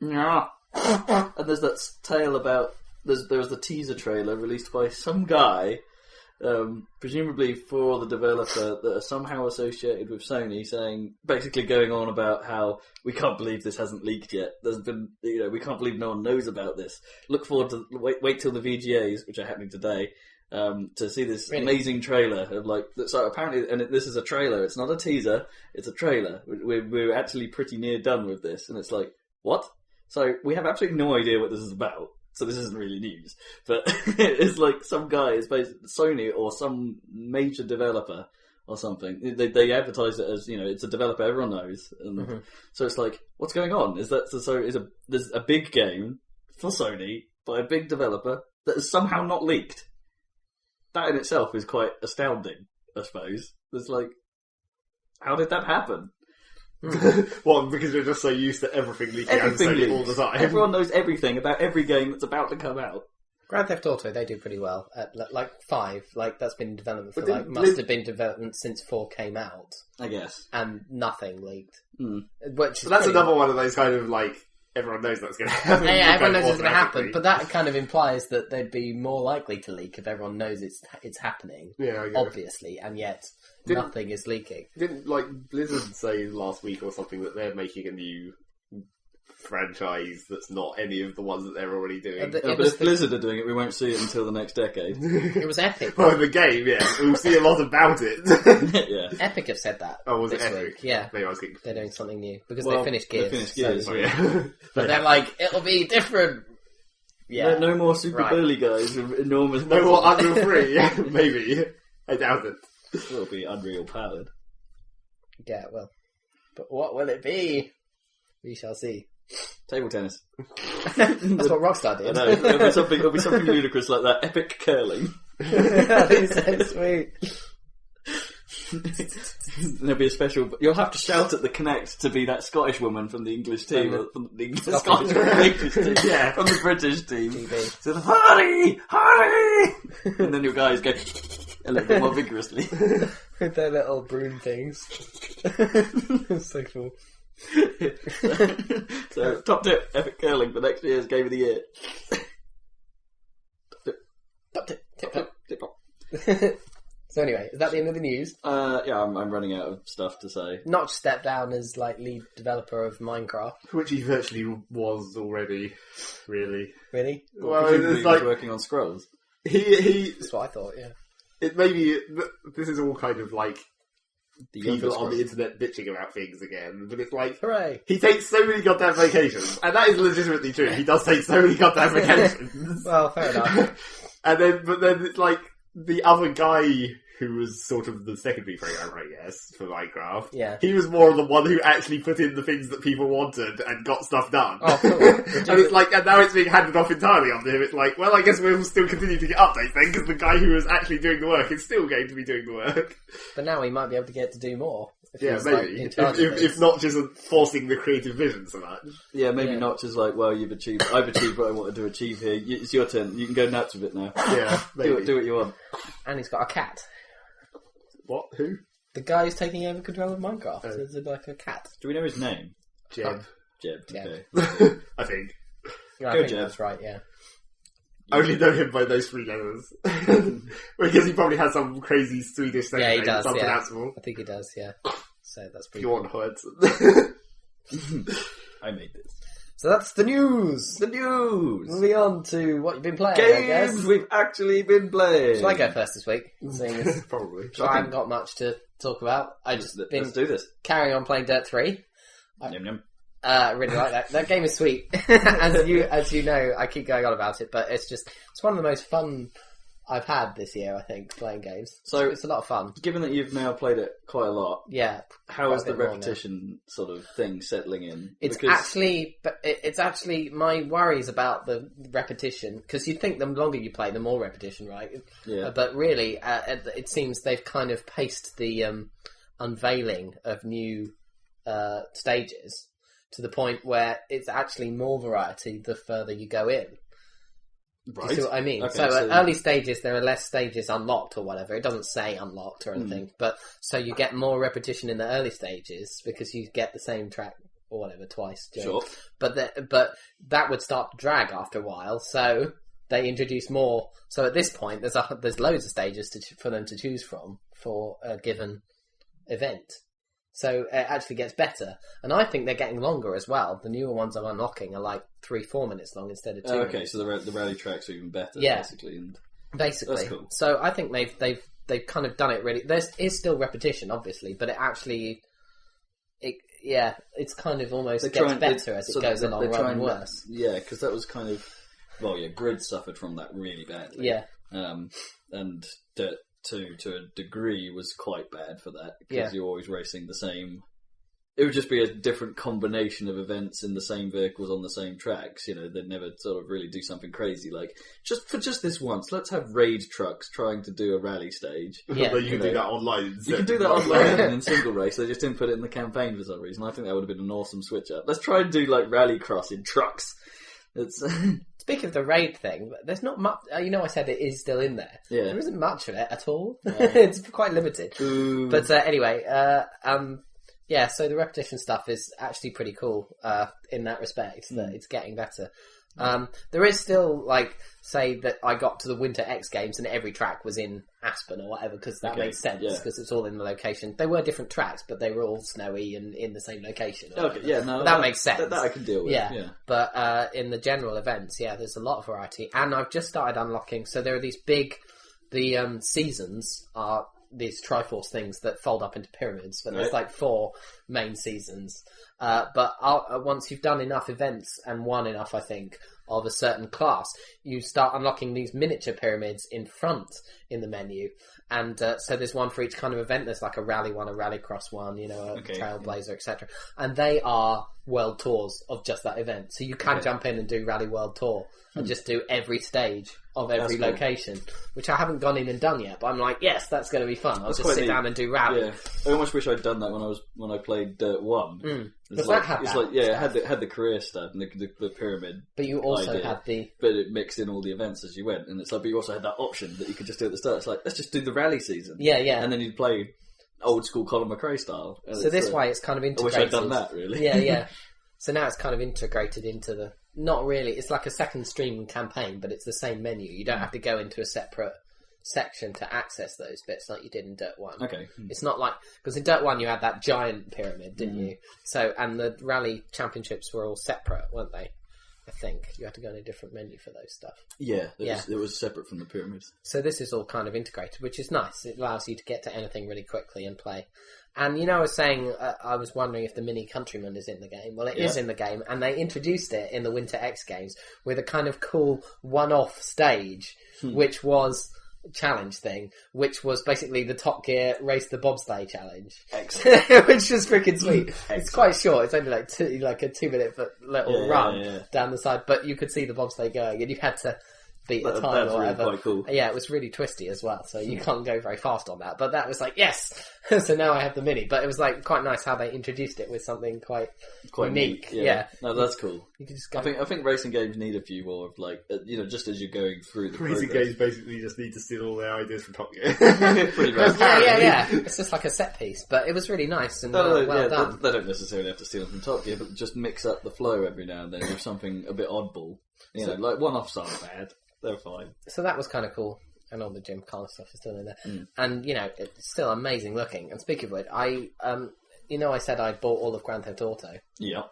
Yeah. And there's that tale about there was the teaser trailer released by some guy, presumably for the developer, that are somehow associated with Sony, basically going on about how we can't believe this hasn't leaked yet. There's been, we can't believe no one knows about this. Look forward to wait till the VGAs, which are happening today, to see this amazing trailer of so apparently, and this is a trailer. It's not a teaser. It's a trailer. We're actually pretty near done with this, and it's like, what? So we have absolutely no idea what this is about. So this isn't really news, but it's like some guy is basically Sony or some major developer or something. They advertise it as it's a developer everyone knows, and so it's like, what's going on? There's a big game for Sony by a big developer that is somehow not leaked. That in itself is quite astounding, I suppose. It's like, how did that happen? Well, because we're just so used to everything leaking out all the time. Everyone knows everything about every game that's about to come out. Grand Theft Auto, they do pretty well. At 5, that's been in development for must have been development since 4 came out. I guess. And nothing leaked. But that's another one of those kind of everyone knows that's going to happen. Yeah, everyone knows it's going to happen, but that kind of implies that they'd be more likely to leak if everyone knows it's happening. Yeah, obviously, and yet nothing is leaking. Didn't Blizzard say last week or something that they're making a new franchise that's not any of the ones that they're already doing? But if Blizzard are doing it, we won't see it until the next decade. It was Epic. Well, the game, yeah, we'll see a lot about it. Yeah. Epic have said that. Oh, was it this Epic? Week. Yeah, maybe I was getting... They're doing something new because they finished Gears. They finished Gears, yeah. But they're like, it'll be different. Yeah, no more super burly guys with enormous. No more Unreal 3. Maybe. I doubt it. It'll be Unreal powered. Yeah, well, but what will it be? We shall see. Table tennis. That's what Rockstar did. I know. It'll be something ludicrous like that. Epic curling. That'd be so sweet. There'll be a special. You'll have to shout at the Connect to be that Scottish woman from the English team, from the Scottish from the English team, yeah, from the British team. So hurry, hurry! And then your guys go a little bit more vigorously with their little broom things. It's so cool. So top tip, epic curling for next year's game of the year. Top tip. So anyway, is that the end of the news? Yeah, I'm running out of stuff to say. Notch stepped down as lead developer of Minecraft, which he virtually was already. Really? Well, it's like working on Scrolls. He. That's what I thought. Yeah. It maybe this is all kind of people on the internet bitching about things again, but it's like, hooray! He takes so many goddamn vacations, and that is legitimately true. He does take so many goddamn vacations. Well, fair enough. But then it's like the other guy who was sort of the secondary programmer, I guess, for Minecraft. Yeah. He was more of the one who actually put in the things that people wanted and got stuff done. Oh, cool. And it's like, and now it's being handed off entirely onto him. It's like, well, I guess we'll still continue to get updates then, because the guy who was actually doing the work is still going to be doing the work. But now he might be able to get to do more. Yeah, maybe. If Notch isn't forcing the creative vision so much. Yeah, maybe Notch is like, well, I've achieved what I wanted to achieve here. It's your turn. You can go nuts with it now. Yeah, maybe. Do what you want. And he's got a cat. What? Who? The guy who's taking over control of Minecraft. Is like a cat. Do we know his name? Jeb. Okay. I think. Yeah, I think that's right, yeah. I only know him by those 3 letters. Because he probably has some crazy Swedish name. Yeah, he does, unpronounceable. I think he does, yeah. So that's pretty Bjorn Hudson. I made this. So that's the news. The news. Moving on to what you've been playing, I guess. Games we've actually been playing. Shall I go first this week? Seeing as Probably. I haven't got much to talk about. Let's do this. Carrying on playing Dirt 3. Yum, yum. Really like that. That game is sweet. as you know, I keep going on about it, but it's one of the most fun I've had this year, I think, playing games. So it's a lot of fun. Given that you've now played it quite a lot, yeah. how is the repetition sort of thing settling in? It's actually my worries about the repetition, because you think the longer you play, the more repetition, right? Yeah. But really, it seems they've kind of paced the unveiling of new stages to the point where it's actually more variety the further you go in. Right. Do you see what I mean? Okay, so at early stages, there are less stages unlocked or whatever. It doesn't say unlocked or anything. But so you get more repetition in the early stages because you get the same track or whatever twice. Sure. But that would start to drag after a while. So they introduce more. So at this point, there's loads of stages for them to choose from for a given event. So it actually gets better. And I think they're getting longer as well. The newer ones I'm unlocking are like 3-4 minutes long instead of 2 okay, minutes. so the rally tracks are even better, basically. And basically. That's cool. So I think they've kind of done it really. There is still repetition, obviously, but it actually... it's kind of almost gets better as it goes along rather than worse. Yeah, because that was kind of... Well, yeah, Grid suffered from that really badly. Yeah. And Dirt 2, to a degree, was quite bad for that, because you're always racing the same... It would just be a different combination of events in the same vehicles on the same tracks. You know, they'd never sort of really do something crazy like, just this once, let's have raid trucks trying to do a rally stage. Yeah. But you can do that online. You can do that online and in single race. They just didn't put it in the campaign for some reason. I think that would have been an awesome switch up. Let's try and do like rallycross in trucks. It's... Speaking of the raid thing, there's not much... I said it is still in there. Yeah. There isn't much of it at all. It's quite limited. Ooh. But anyway, yeah, so the repetition stuff is actually pretty cool in that respect, that it's getting better. There is still, like, say that I got to the Winter X Games and every track was in Aspen or whatever, because that makes sense, because it's all in the location. They were different tracks, but they were all snowy and in the same location. Okay, yeah, no, that makes sense. That I can deal with, yeah. But in the general events, there's a lot of variety. And I've just started unlocking, so there are these big... The seasons are... these Triforce things that fold up into pyramids, but there's like 4 main seasons. But once you've done enough events and won enough, I think, of a certain class, you start unlocking these miniature pyramids in front in the menu. And so there's one for each kind of event. There's like a rally one, a rallycross one, a trailblazer, etc. And they are world tours of just that event. So you can jump in and do Rally World Tour and just do every stage of every location, which I haven't gone in and done yet. But I'm like, yes, that's going to be fun. I'll just sit down and do rally. Yeah. I almost wish I'd done that when I played Dirt 1. Does that have that? It had the career stuff and the pyramid. But you also idea, had the... But it mixed in all the events as you went, and it's like, but you also had that option that you could just do at the start. It's like, let's just do the rally season. Yeah. And then you'd play old school Colin McRae style. So this way it's kind of integrated. I wish I'd done that, really. Yeah. So now it's kind of integrated into the... Not really. It's like a second stream campaign, but it's the same menu. You don't have to go into a separate section to access those bits like you did in Dirt 1. Okay. It's not like... Because in Dirt 1 you had that giant pyramid, didn't you? So, and the rally championships were all separate, weren't they? I think. You had to go in a different menu for those stuff. Yeah, it was separate from the pyramids. So this is all kind of integrated, which is nice. It allows you to get to anything really quickly and play. And I was saying, I was wondering if the Mini Countryman is in the game. Well, it is in the game, and they introduced it in the Winter X Games with a kind of cool one-off stage, which was a challenge thing, which was basically the Top Gear Race the Bobsleigh challenge. Excellent. Which was freaking sweet. It's quite short. It's only like a 2-minute little run down the side, but you could see the bobsleigh going, and you had to beat the time or whatever. Really quite cool. Yeah, it was really twisty as well, so you can't go very fast on that. But that was like, yes! So now I have the Mini. But it was like quite nice how they introduced it with something quite unique. Yeah. No, that's cool. You can just go... I think racing games need a few more of like, just as you're going through the racing games basically just need to steal all their ideas from Top Gear. Pretty much. Yeah. It's just like a set piece, but it was really nice and well done. They don't necessarily have to steal them from Top Gear, but just mix up the flow every now and then with something a bit oddball. Like one-offs aren't bad. They're fine. So that was kind of cool. And all the Jim Collins stuff is still in there. And, it's still amazing looking. And speaking of it, I said I bought all of Grand Theft Auto. Yeah.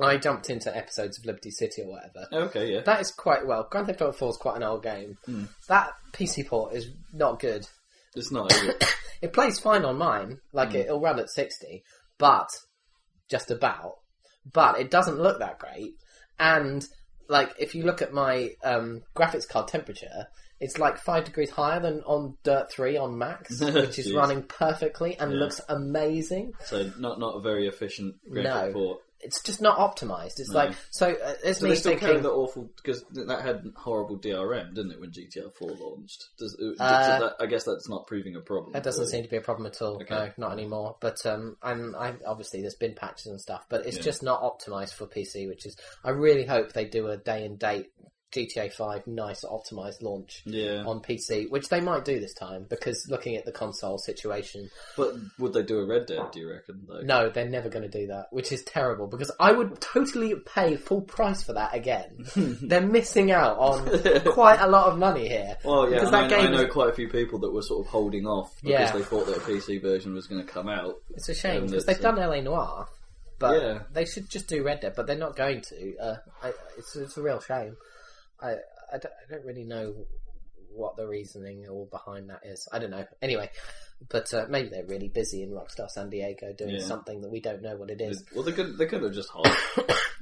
I jumped into episodes of Liberty City or whatever. Okay, yeah. That is quite well. Grand Theft Auto 4 is quite an old game. That PC port is not good. It's not, is it? It plays fine on mine. Like, it'll run at 60, but just about. But it doesn't look that great. And, like, if you look at my graphics card temperature, it's like 5 degrees higher than on Dirt 3 on Max, which is running perfectly and looks amazing. So, not a very efficient graphic port. It's just not optimized. It's like it's me they still thinking carry the awful because that had horrible DRM, didn't it, when GTA 4 launched? I guess that's not proving a problem. That doesn't seem to be a problem at all. Okay. No, not anymore. But I obviously there's been patches and stuff, but it's just not optimized for PC. Which is, I really hope they do a day and date GTA 5 nice optimized launch on PC, which they might do this time, because looking at the console situation. But would they do a Red Dead, do you reckon, though? No, they're never going to do that, which is terrible, because I would totally pay full price for that again. They're missing out on quite a lot of money here. Well, yeah, I know quite a few people that were sort of holding off because they thought that a PC version was going to come out. It's a shame, because they've done LA Noire, but they should just do Red Dead, but they're not going to. It's a real shame. I don't really know what the reasoning or behind that is. I don't know. Anyway, but maybe they're really busy in Rockstar San Diego doing something that we don't know what it is. Well, they could have just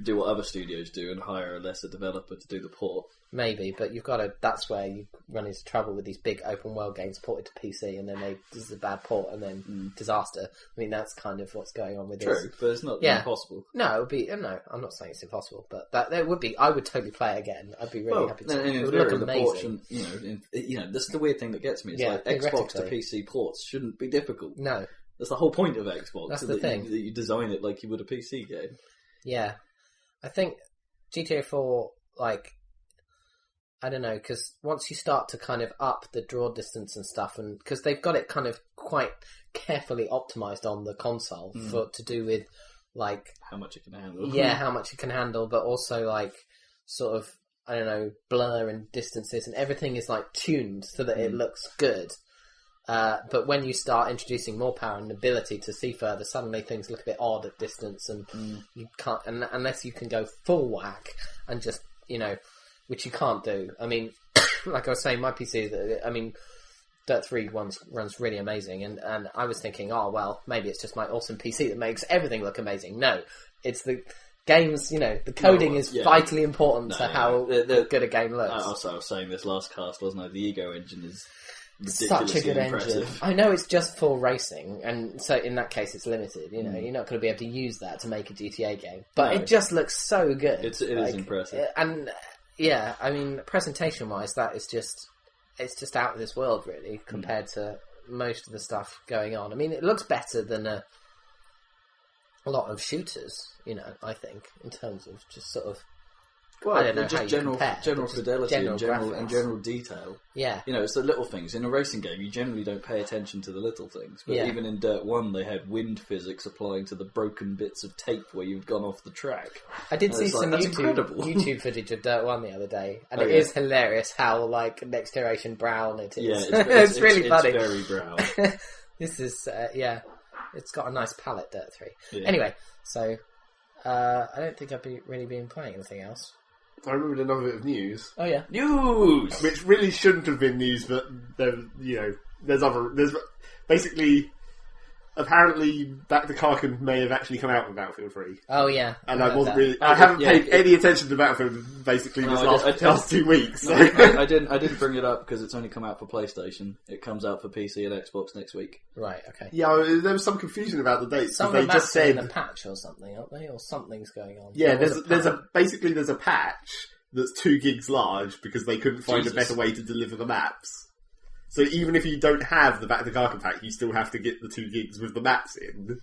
do what other studios do and hire a lesser developer to do the port. Maybe, but you've got to. That's where you run into trouble with these big open world games ported to PC, and then this is a bad port, and then disaster. I mean, that's kind of what's going on with this. True, but it's not impossible. No, it would be. No, I'm not saying it's impossible, but that would be. I would totally play it again. I'd be really happy to. It would look amazing. This is the weird thing that gets me. It's like Xbox to PC ports shouldn't be difficult. No, that's the whole point of Xbox. That's the thing. That you design it like you would a PC game. Yeah, I think GTA 4, like, I don't know, because once you start to kind of up the draw distance and stuff, and because they've got it kind of quite carefully optimized on the console to do with, like, how much it can handle. Yeah, how much it can handle, but also, like, sort of, I don't know, blur and distances, and everything is, like, tuned so that it looks good. But when you start introducing more power and ability to see further, suddenly things look a bit odd at distance, and you can't, unless you can go full whack and just, which you can't do. I mean, like I was saying, my PC, Dirt 3 runs really amazing, and I was thinking, oh, well, maybe it's just my awesome PC that makes everything look amazing. No, it's the games, the coding is vitally important to how good a game looks. I was saying this last cast, wasn't I? The Ego engine is such a good impressive. engine. I know it's just for racing, and so in that case it's limited. You're not going to be able to use that to make a GTA game, but it just looks so good. It is impressive, and presentation-wise, that is it's just out of this world, really, compared to most of the stuff going on. I mean, it looks better than a lot of shooters, I think, in terms of just sort of. Well, I don't know just general fidelity and general detail. Yeah. It's the little things. In a racing game, you generally don't pay attention to the little things. But even in Dirt 1, they had wind physics applying to the broken bits of tape where you'd gone off the track. I did see some YouTube footage of Dirt 1 the other day, and it is hilarious how, like, next generation brown it is. Yeah, it's really funny. It's very brown. This is, it's got a nice palette, Dirt 3. Yeah. Anyway, so, I don't think I've really been playing anything else. I remembered another bit of news. Oh yeah, news, which really shouldn't have been news, but there's basically apparently Back to Karkin may have actually come out with Battlefield 3. Oh yeah, and I haven't paid any attention to Battlefield basically this last 2 weeks. So. I didn't bring it up because it's only come out for PlayStation. It comes out for PC and Xbox next week. Right. Okay. Yeah, there was some confusion about the dates. Some they just said in a patch or something, aren't they? Or something's going on. Yeah, there's a patch that's 2 gigs large because they couldn't find a better way to deliver the maps. So even if you don't have the Back to Karkin pack, you still have to get the 2 gigs with the maps in.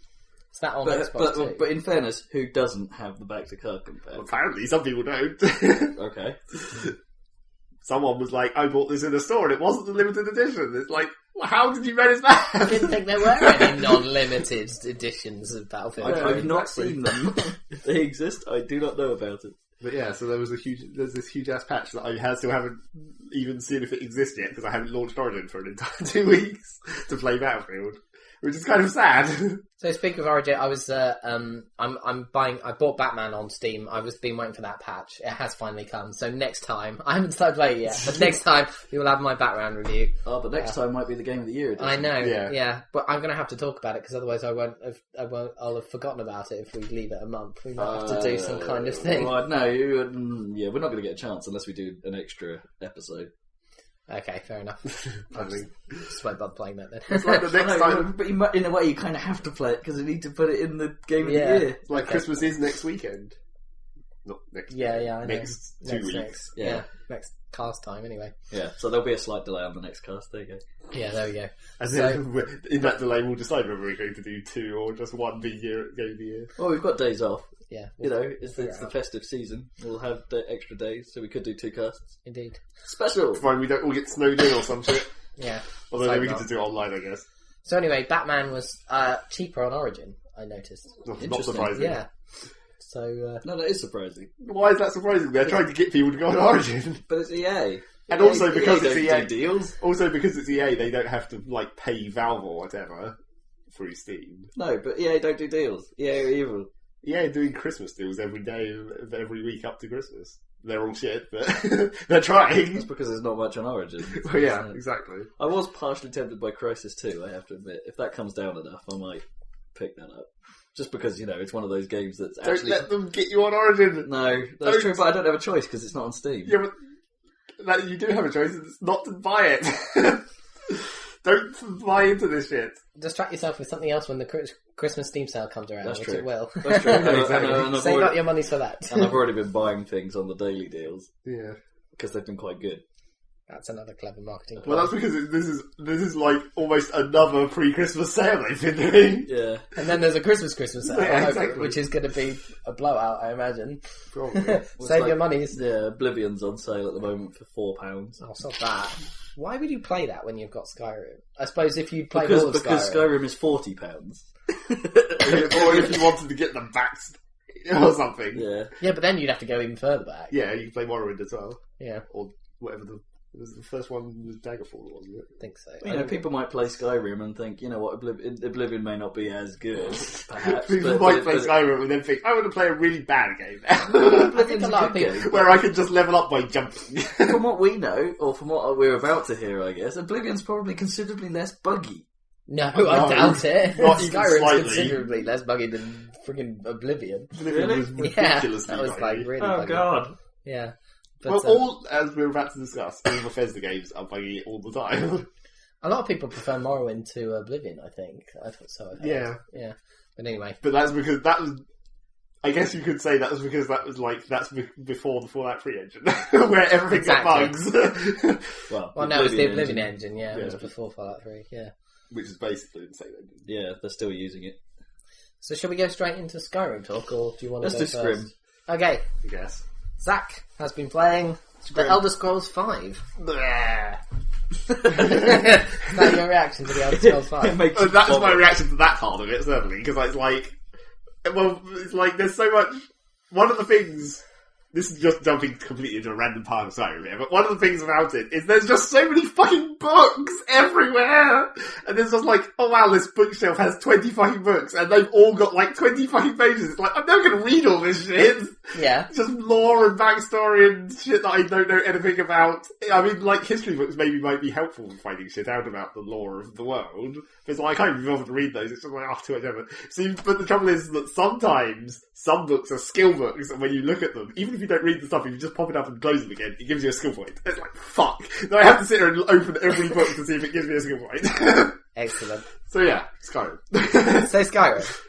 Is that on Xbox too? But in fairness, who doesn't have the Back to Karkin pack? Well, apparently, some people don't. Okay. Someone was like, I bought this in a store and it wasn't a limited edition. It's like, well, how did you manage that? I didn't think there were any non-limited editions of Battlefield. I've not seen them. If they exist, I do not know about it. But yeah, so there's this huge ass patch that I still haven't even seen if it exists yet because I haven't launched Origin for an entire 2 weeks to play Battlefield. which is kind of sad. So speaking of Origin, I was I bought Batman on Steam. I was been waiting for that patch. It has finally come. So next time, I haven't started playing it yet, but next time we will have my Batman review. Oh, but next time might be the game of the year edition. I know, yeah. But I'm going to have to talk about it because otherwise I'll have forgotten about it if we leave it a month. We might have to do some kind of thing. Well, no, we're not going to get a chance unless we do an extra episode. Okay, fair enough. I just won't bother playing that then. It's like the next time, but in a way, you kind of have to play it because you need to put it in the game of the year. It's like Christmas is next weekend. Not next. Yeah, I know. Next 2 weeks. Next cast time anyway. Yeah, so there'll be a slight delay on the next cast. There you go. Yeah, there we go. And then in that delay, we'll decide whether we're going to do 2 or just 1 big game of the year. Well, we've got days off. Yeah, It's the festive season. We'll have the extra days, so we could do 2 casts. Indeed. Special. Fine, we don't all get snowed in or some shit. Yeah. Although then we could just do it online, I guess. So anyway, Batman was cheaper on Origin, I noticed. Not surprising. Yeah. So No, that is surprising. why is that surprising? They're trying to get people to go on Origin. But it's EA. And also because it's EA do deals. Also because it's EA, they don't have to like pay Valve or whatever through Steam. No, but EA don't do deals. EA are evil. EA are doing Christmas deals every day of every week up to Christmas. They're all shit, but they're trying. That's because there's not much on Origin. Well, yeah, exactly. I was partially tempted by Crysis 2, I have to admit. If that comes down enough, I might pick that up. Just because, it's one of those games that's actually... Don't let them get you on Origin! No, that's true, but I don't have a choice because it's not on Steam. Yeah, but you do have a choice, it's not to buy it. Don't buy into this shit. distract yourself with something else when the Christmas Steam sale comes around, That's which true. it will. That's true. And Save up your money for that. And I've already been buying things on the daily deals. Yeah. Because they've been quite good. That's another clever marketing plan. Well, that's because this is like almost another pre-Christmas sale they've been doing. Yeah. And then there's a Christmas sale, Yeah, exactly. which is going to be a blowout, I imagine. Probably. Save your monies. Yeah, Oblivion's on sale at the moment for £4. Oh, stop that. Why would you play that when you've got Skyrim? I suppose if you played because all of Skyrim is £40. Or if you wanted to get them back or something. Yeah. Yeah, but then you'd have to go even further back. Yeah, you can play Morrowind as well. Yeah. Or whatever it was the first one was Daggerfall, wasn't it? I think so. People might play Skyrim and think, you know what, Oblivion may not be as good, perhaps. People might play Skyrim and then think, I want to play a really bad game now. I think a lot of people... Where I can just level up by jumping. From what we know, or from what we're about to hear, I guess, Oblivion's probably considerably less buggy. No, I doubt it. Not even Skyrim's slightly. considerably less buggy than friggin' Oblivion. Oblivion was Yeah, ridiculously that was like buggy. really Oh buggy. god. Yeah. But, Well, all, as we're about to discuss, all Bethesda games are buggy all the time. a lot of people prefer Morrowind to Oblivion, I think. I thought so. I've heard. Yeah. But anyway. But that's because that was... I guess you could say that was because that was like, that's before the Fallout 3 engine, where everything got bugs. Well, No, it was the Oblivion engine, yeah. It was Yeah. before Fallout 3, yeah. Which is basically the same engine. Yeah, they're still using it. So shall we go straight into Skyrim talk, or do you want to Let's go do first? Scrim. Okay. I guess. Zach has been playing The Elder Scrolls 5. Bleh. Is that your reaction to The Elder Scrolls 5? That's my reaction to that part of it, certainly, because it's like... Well, it's like, there's so much... One of the things... This is just jumping completely into a random part of Skyrim here, but one of the things about it is there's just so many fucking books everywhere! And there's just like, oh wow, this bookshelf has 20 fucking books, and they've all got like 20 fucking pages. It's like, I'm never gonna read all this shit! Yeah. Just lore and backstory and shit that I don't know anything about. I mean, like, history books maybe might be helpful in finding shit out about the lore of the world. But it's like, I can't even bother to read those. It's just like, oh, too much effort. See, but the trouble is that sometimes some books are skill books, and when you look at them, even if you don't read the stuff, if you just pop it up and close them again, it gives you a skill point. It's like, fuck. Then I have to sit here and open every book to see if it gives me a skill point. Excellent. So yeah, Skyrim. So Skyrim.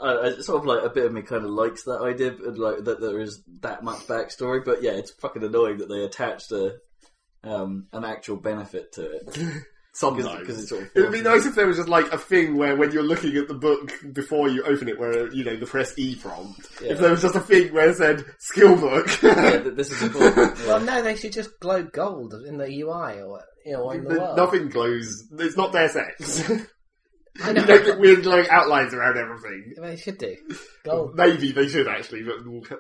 It's sort of like a bit of me kind of likes that idea, and like that there is that much backstory. But yeah, it's fucking annoying that they attached an actual benefit to it. Sometimes. Because it's sort of It would be nice if there was just like a thing where when you're looking at the book before you open it, where, you know, the press E prompt, Yeah. if there was just a thing where it said skill book. Yeah, this is important. Yeah. Well, no, they should just glow gold in the UI or, you know, or in the world. Nothing glows. It's not Deus Ex. I know. You don't get weird glowing outlines around everything. They should do. Gold. Maybe they should actually, but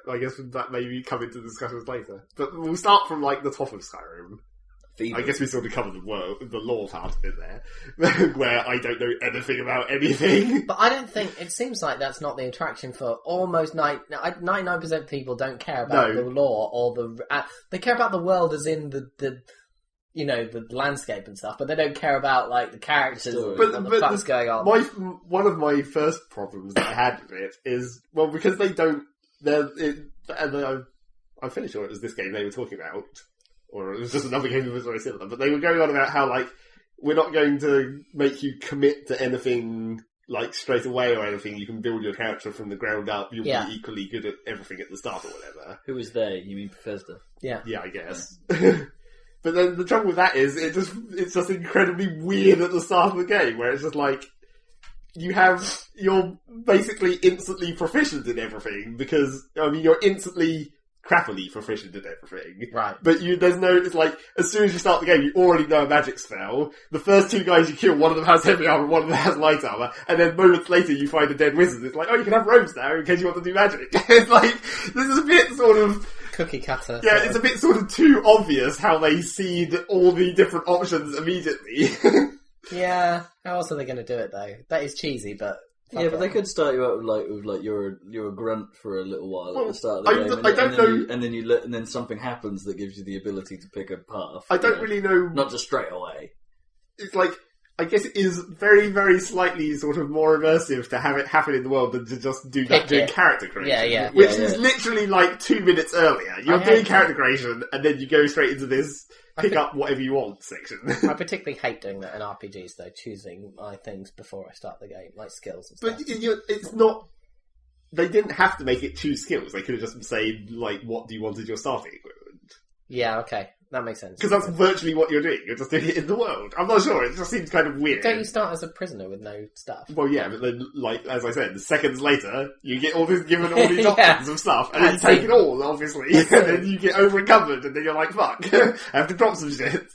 I guess that maybe come into discussions later. But we'll start from like the top of Skyrim. I guess we sort of covered the lore part of it there, where I don't know anything about anything. But I don't think, it seems like that's not the attraction for almost 99% of people don't care about the lore or they care about the world as in the landscape and stuff, but they don't care about, like, the characters and what the fuck's going on. One of my first problems that I had with it is, well, because they don't, I'm fairly sure it was this game they were talking about, or it was just another game that was very similar, but they were going on about how, like, we're not going to make you commit to anything, like, straight away or anything. You can build your character from the ground up. You'll be equally good at everything at the start or whatever. Who was there? You mean Bethesda? Yeah, I guess. Yeah. But then the trouble with that is, it's just incredibly weird at the start of the game, where it's just like, you're basically instantly proficient in everything, because, I mean, you're instantly crappily proficient in everything. Right. But it's like, as soon as you start the game, you already know a magic spell. The first two guys you kill, one of them has heavy armor, one of them has light armor, and then moments later you find a dead wizard. It's like, oh, you can have robes now in case you want to do magic. It's like, this is a bit sort of cookie cutter. Yeah, it's a bit sort of too obvious how they seed all the different options immediately. Yeah, how else are they going to do it though? That is cheesy, but but they could start you out with you're a grunt for a little while at the start of the game, and then something happens that gives you the ability to pick a path. I don't really know. Not just straight away. It's like, I guess it is very, very slightly sort of more immersive to have it happen in the world than to just do that doing character creation. Which is literally like 2 minutes earlier. You're doing character creation, and then you go straight into this pick up whatever you want section. I particularly hate doing that in RPGs, though, choosing my things before I start the game, like skills and stuff. But it's not... They didn't have to make it choose skills. They could have just said, like, what do you want as your starting equipment? Yeah, okay. That makes sense. Because that's virtually what you're doing. You're just doing it in the world. I'm not sure. It just seems kind of weird. Don't you start as a prisoner with no stuff? Well, yeah, but then, like, as I said, seconds later, you get given all these options of stuff, and then you take it all, obviously, and then you get over-encumbered, and then you're like, fuck, I have to drop some shit.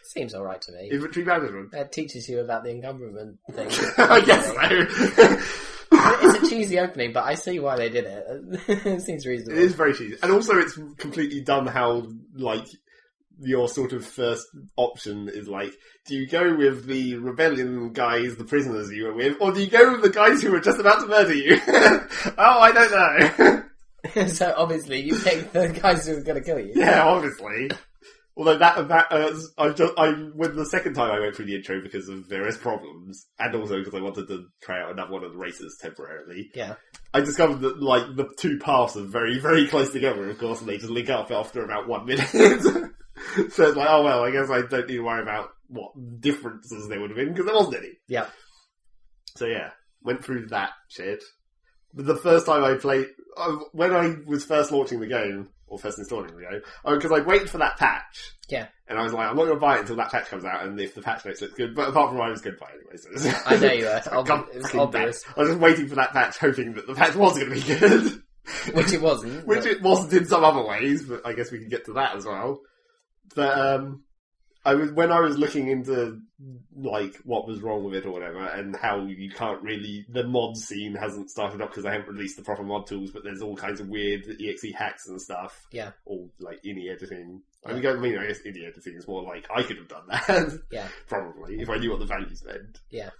Seems alright to me. Inventory management. It teaches you about the encumberment thing. I guess so. It's a cheesy opening, but I see why they did it. It seems reasonable. It is very cheesy. And also it's completely dumb how, like, your sort of first option is like, do you go with the rebellion guys, the prisoners you were with, or do you go with the guys who were just about to murder you? Oh, I don't know. So obviously you pick the guys who are going to kill you. Yeah, obviously. Although when the second time I went through the intro because of various problems, and also because I wanted to try out another one of the races temporarily, I discovered that, like, the two paths are very, very close together, of course, and they just link up after about 1 minute. So it's like, oh well, I guess I don't need to worry about what differences there would have been, because there wasn't any. Yeah. So yeah, went through that shit. But the first time I played, when I was first launching the game, or first installing the game, because I waited for that patch. Yeah. And I was like, I'm not going to buy it until that patch comes out, and if the patch notes look good, but apart from I was going to buy it anyway. So I know you were. It's obvious. I was just waiting for that patch, hoping that the patch was going to be good. Which it wasn't. It wasn't in some other ways, but I guess we can get to that as well. But when I was looking into, like, what was wrong with it or whatever, and how you can't really, the mod scene hasn't started up because they haven't released the proper mod tools, but there's all kinds of weird exe hacks and stuff. Yeah. All, like, INI editing. I guess INI editing is more like, I could have done that. Yeah. Probably, if I knew what the values meant. Yeah.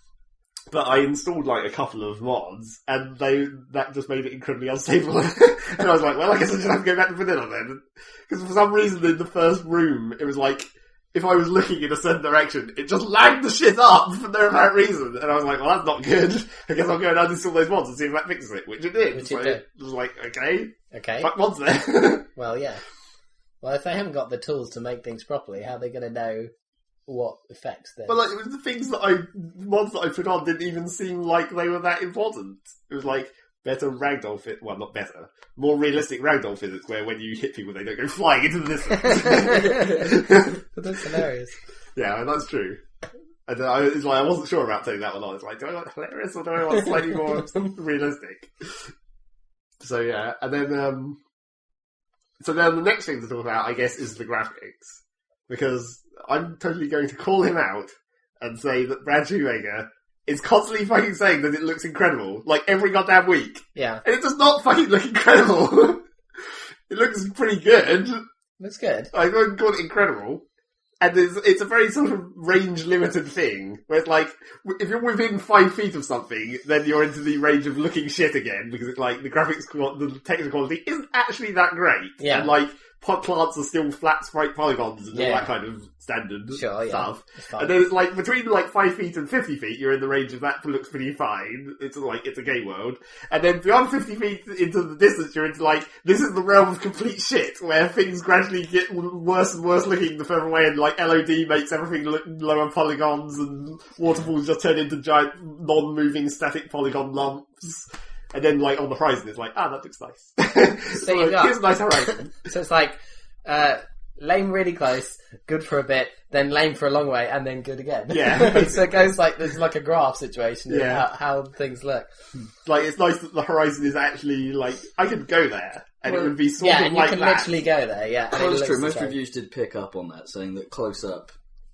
But I installed, like, a couple of mods, and that just made it incredibly unstable. And I was like, well, I guess I just have to go back to vanilla then. Because for some reason in the first room, it was like, if I was looking in a certain direction, it just lagged the shit up for no apparent reason. And I was like, well, that's not good. I guess I'll go and uninstall those mods and see if that fixes it. Which it did. It was like, okay. Fuck mods then. Well, yeah. Well, if they haven't got the tools to make things properly, how are they going to know what effects then? But, like, it was the things mods that I put on didn't even seem like they were that important. It was like, better ragdoll fit, well, not better, more realistic ragdoll physics where when you hit people they don't go flying into the distance. But that's hilarious. Yeah, that's true. And it's like, I wasn't sure about taking that one on. It's like, do I want hilarious or do I want slightly more realistic? So yeah, and then, so then the next thing to talk about, I guess, is the graphics. Because I'm totally going to call him out and say that Brad Shoemaker is constantly fucking saying that it looks incredible, like every goddamn week. Yeah. And it does not fucking look incredible. It looks pretty good. Looks good. I wouldn't call it incredible. And it's a very sort of range-limited thing, where it's like, if you're within 5 feet of something, then you're into the range of looking shit again, because it's like, the the technical quality isn't actually that great. Yeah. And like, pot plants are still flat sprite polygons and all that kind of standard stuff. And then it's like, between like 5 feet and 50 feet, you're in the range of that looks pretty fine. It's like, it's a game world. And then beyond 50 feet into the distance, you're into like, this is the realm of complete shit, where things gradually get worse and worse looking the further away, and like LOD makes everything look lower polygons, and waterfalls just turn into giant non-moving static polygon lumps. And then, like, on the horizon, it's like, that looks nice. So you got... Here's a nice horizon. So it's like, lame really close, good for a bit, then lame for a long way, and then good again. Yeah. So it goes like, there's like a graph situation of how things look. Like, it's nice that the horizon is actually, like, I could go there, and it would be sort of like that. Yeah, you can literally go there, yeah. Well, that's true. Most reviews did pick up on that, saying that close up,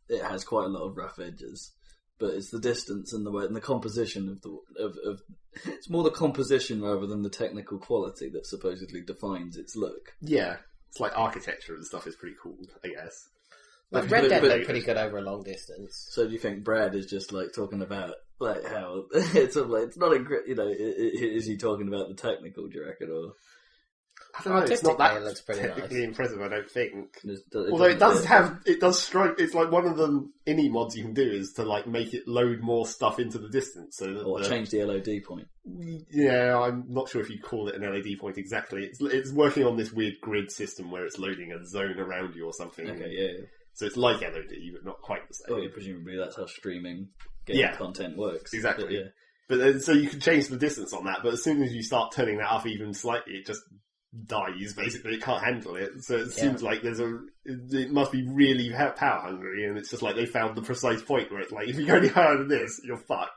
it has quite a lot of rough edges. But it's the distance and the way and the composition of it's more the composition rather than the technical quality that supposedly defines its look. Yeah, it's like architecture and stuff is pretty cool, I guess. But Red Dead looked pretty good over a long distance. So do you think Brad is just like talking about like how it's sort of like it's not is he talking about the technical? Do you reckon, or? I don't know, it's not that looks pretty technically impressive, I don't think. Although it does strike, it's like one of the INI mods you can do is to like make it load more stuff into the distance. So that or change the LOD point. Yeah, I'm not sure if you call it an LOD point exactly. It's working on this weird grid system where it's loading a zone around you or something. Okay, yeah. So it's like LOD, but not quite the same. Oh, yeah, presumably that's how streaming game content works. Exactly. But, yeah. But then, so you can change the distance on that, but as soon as you start turning that up even slightly, it just dies, basically. It can't handle it. So it seems like it must be really power hungry, and it's just like they found the precise point where it's like, if you go any higher than this, you're fucked.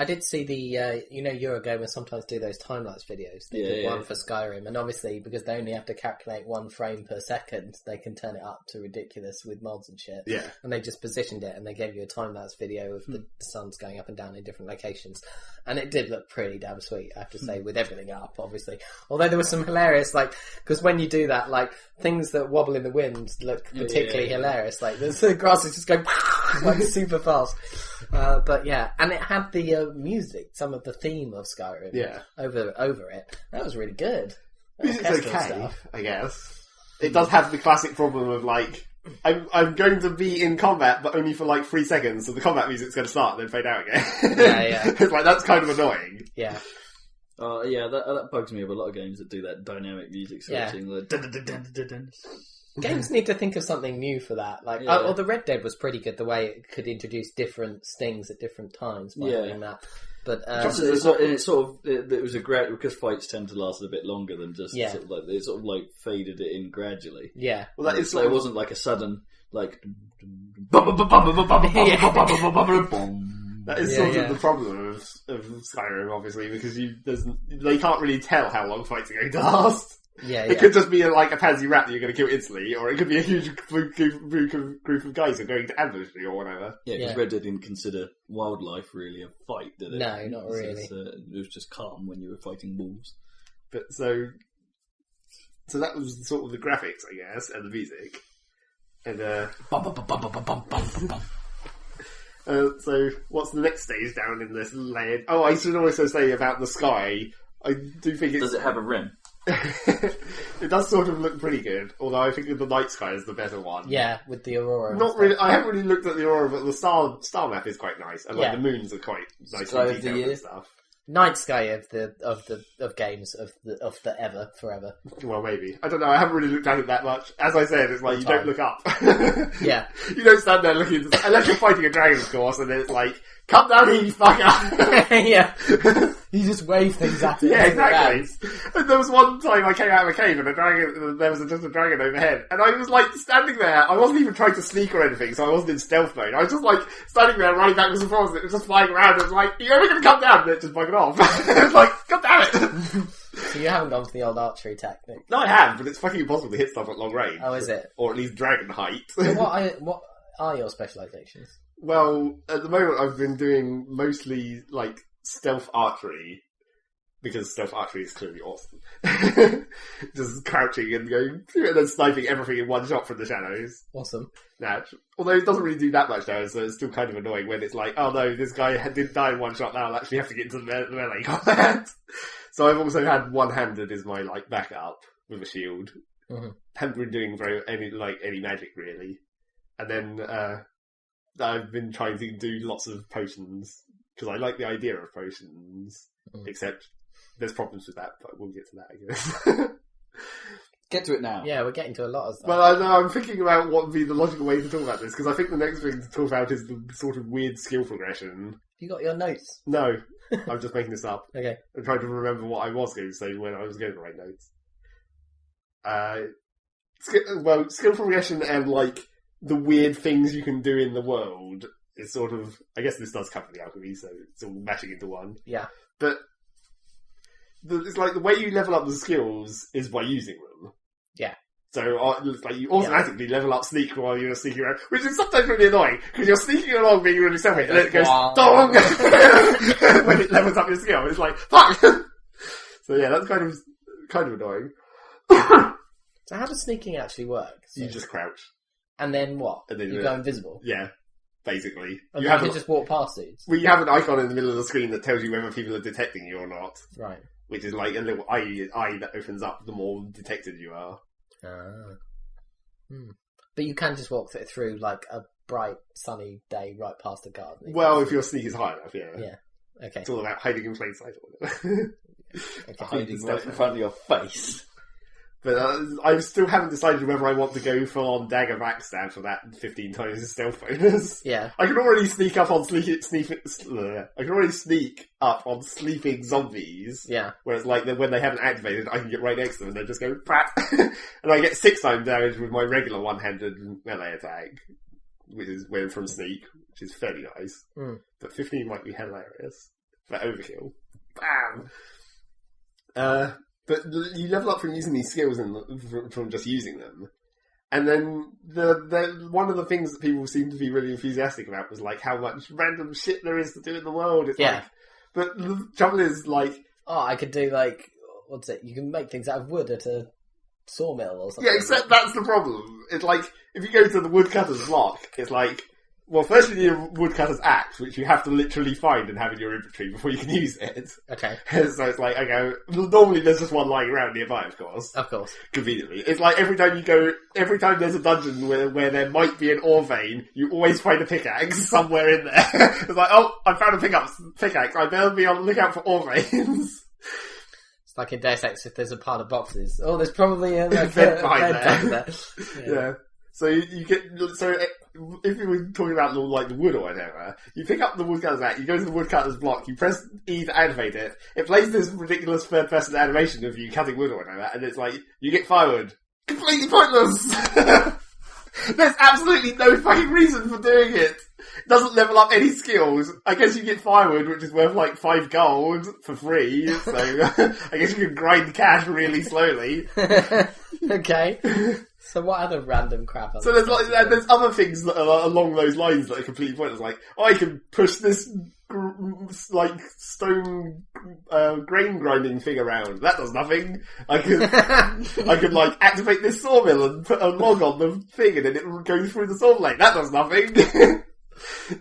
I did see the, Eurogamer sometimes do those time-lapse videos. They did one for Skyrim, and obviously, because they only have to calculate 1 frame per second, they can turn it up to ridiculous with mods and shit. Yeah. And they just positioned it, and they gave you a time-lapse video of the suns going up and down in different locations. And it did look pretty damn sweet, I have to say, with everything up, obviously. Although there was some hilarious, like, because when you do that, like, things that wobble in the wind look particularly hilarious. Like, the grass is just going, like, super fast. But yeah, and it had the music, some of the theme of Skyrim over it. That was really good. It's okay, I guess. It does have the classic problem of like, I'm going to be in combat, but only for like 3 seconds, so the combat music's going to start and then fade out again. Yeah. It's like, that's kind of annoying. Yeah. That bugs me with a lot of games that do that dynamic music switching. Games need to think of something new for that. Like, or the Red Dead was pretty good, the way it could introduce different stings at different times by doing that. But it was a great, because fights tend to last a bit longer than just sort of like they sort of like faded it in gradually. Yeah. Well, that is so it wasn't like a sudden like. That is sort of the problem of Skyrim, obviously, because they can't really tell how long fights are going to last. It could just be like a pansy rat that you're going to kill instantly, or it could be a huge group of guys who are going to ambush you or whatever. Yeah, because Red Dead didn't consider wildlife really a fight, did it? No, not really. It was just calm when you were fighting wolves. But so that was sort of the graphics, I guess, and the music. And so what's the next stage down in this layered? Oh, I should also say about the sky. I do think Does it have a rim? It does sort of look pretty good, although I think the night sky is the better one. Yeah, with the aurora. Not really. I haven't really looked at the aurora, but the star map is quite nice, and like the moons are quite nice and detailed and stuff. Night sky of games of the ever forever. Well, maybe I don't know. I haven't really looked at it that much. As I said, it's like you don't look up. Yeah, you don't stand there looking unless you're fighting a dragon, of course, and then it's like, come down here, you fucker. Yeah. You just wave things at it. Yeah, exactly. And there was one time I came out of a cave and there was just a dragon overhead. And I was like standing there. I wasn't even trying to sneak or anything, so I wasn't in stealth mode. I was just like standing there running backwards and forwards and it was just flying around. And it was like, you're ever going to come down? And it just bugged off. It was like, God damn it. So you haven't gone for the old archery tactic? No, I have, but it's fucking impossible to hit stuff at long range. Oh, is it? Or at least dragon height. So what are your specialisations? Well, at the moment I've been doing mostly like stealth archery, because stealth archery is clearly awesome. Just crouching and going, and then sniping everything in one shot from the shadows. Awesome. Nah, although it doesn't really do that much damage, so it's still kind of annoying when it's like, oh no, this guy didn't die in one shot, now I'll actually have to get into the melee combat. So I've also had one-handed as my, like, backup with a shield. Mm-hmm. Haven't been doing any magic, really. And then, I've been trying to do lots of potions, because I like the idea of potions, except there's problems with that, but we'll get to that, I guess. Get to it now. Yeah, we're getting to a lot of stuff. Well, I know, I'm thinking about what would be the logical way to talk about this, because I think the next thing to talk about is the sort of weird skill progression. You got your notes? No, I'm just making this up. Okay. I'm trying to remember what I was going to say when I was going to write notes. Skill progression and, like, the weird things you can do in the world is sort of... I guess this does cover the alchemy, so it's all mashing into one. Yeah. But it's like the way you level up the skills is by using them. Yeah. So it's like you automatically level up sneak while you're sneaking around, which is sometimes really annoying, because you're sneaking along being really stealthy, and then it goes, dong! When it levels up your skill, it's like, fuck! So yeah, that's kind of annoying. So how does sneaking actually work? So You just crouch. And then what? And then you go invisible? Yeah, basically. And you can just walk past dudes? Well, you have an icon in the middle of the screen that tells you whether people are detecting you or not. Right. Which is like a little eye that opens up the more detected you are. But you can just walk through like a bright sunny day right past the garden. Well, if your sneak is high enough, yeah. Yeah. Okay. It's all about hiding in plain sight or whatever. Okay. Hiding right in front of your face. But I still haven't decided whether I want to go full on dagger backstab for that 15 times stealth bonus. Yeah. I can already sneak up on I can already sneak up on sleeping zombies. Yeah. Whereas like when they haven't activated, I can get right next to them and they just go prat, and I get 6 times damage with my regular one-handed melee attack, which is when from sneak, which is fairly nice. But 15 might be hilarious for overkill. Bam. But you level up from using these skills and from just using them. And then one of the things that people seem to be really enthusiastic about was like how much random shit there is to do in the world. It's like, but the trouble is like... Oh, I could do like... What's it? You can make things out of wood at a sawmill or something. Yeah, except that's the problem. It's like, if you go to the woodcutter's block, it's like... Well, first you need a woodcutter's axe, which you have to literally find and have in your inventory before you can use it. Okay. So it's like, okay, normally there's just one lying around nearby, of course. Of course. Conveniently. It's like every time there's a dungeon where there might be an ore vein, you always find a pickaxe somewhere in there. It's like, oh, I found a pickaxe, I better be on the lookout for ore veins. It's like in Deus Ex, if there's a pile of boxes. Oh, there's probably a bed behind there. Yeah. So you get, if you were talking about like the wood or whatever, you pick up the woodcutter's axe, you go to the woodcutter's block, you press E to activate it, it plays this ridiculous third person animation of you cutting wood or whatever, and it's like, you get firewood. Completely pointless! There's absolutely no fucking reason for doing it. It doesn't level up any skills. I guess you get firewood, which is worth like 5 gold for free, so I guess you can grind cash really slowly. Okay. So what other random crap? So there's other things that are along those lines that are completely pointless. Like, I can push this like stone grain grinding thing around. That does nothing. I could like activate this sawmill and put a log on the thing, and then it will go through the saw blade. That does nothing.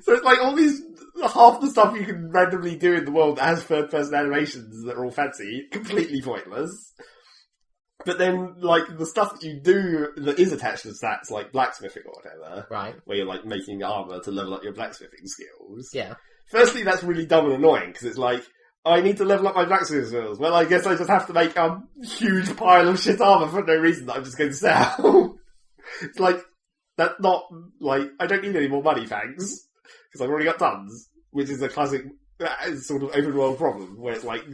So it's like all these half the stuff you can randomly do in the world that has third person animations that are all fancy, completely pointless. But then, like, the stuff that you do that is attached to stats, like blacksmithing or whatever, right? Where you're, like, making armour to level up your blacksmithing skills. Yeah. Firstly, that's really dumb and annoying, because it's like, I need to level up my blacksmithing skills. Well, I guess I just have to make a huge pile of shit armour for no reason that I'm just going to sell. It's like, that's not, like, I don't need any more money, thanks. Because I've already got tons. Which is a classic sort of open world problem, where it's like,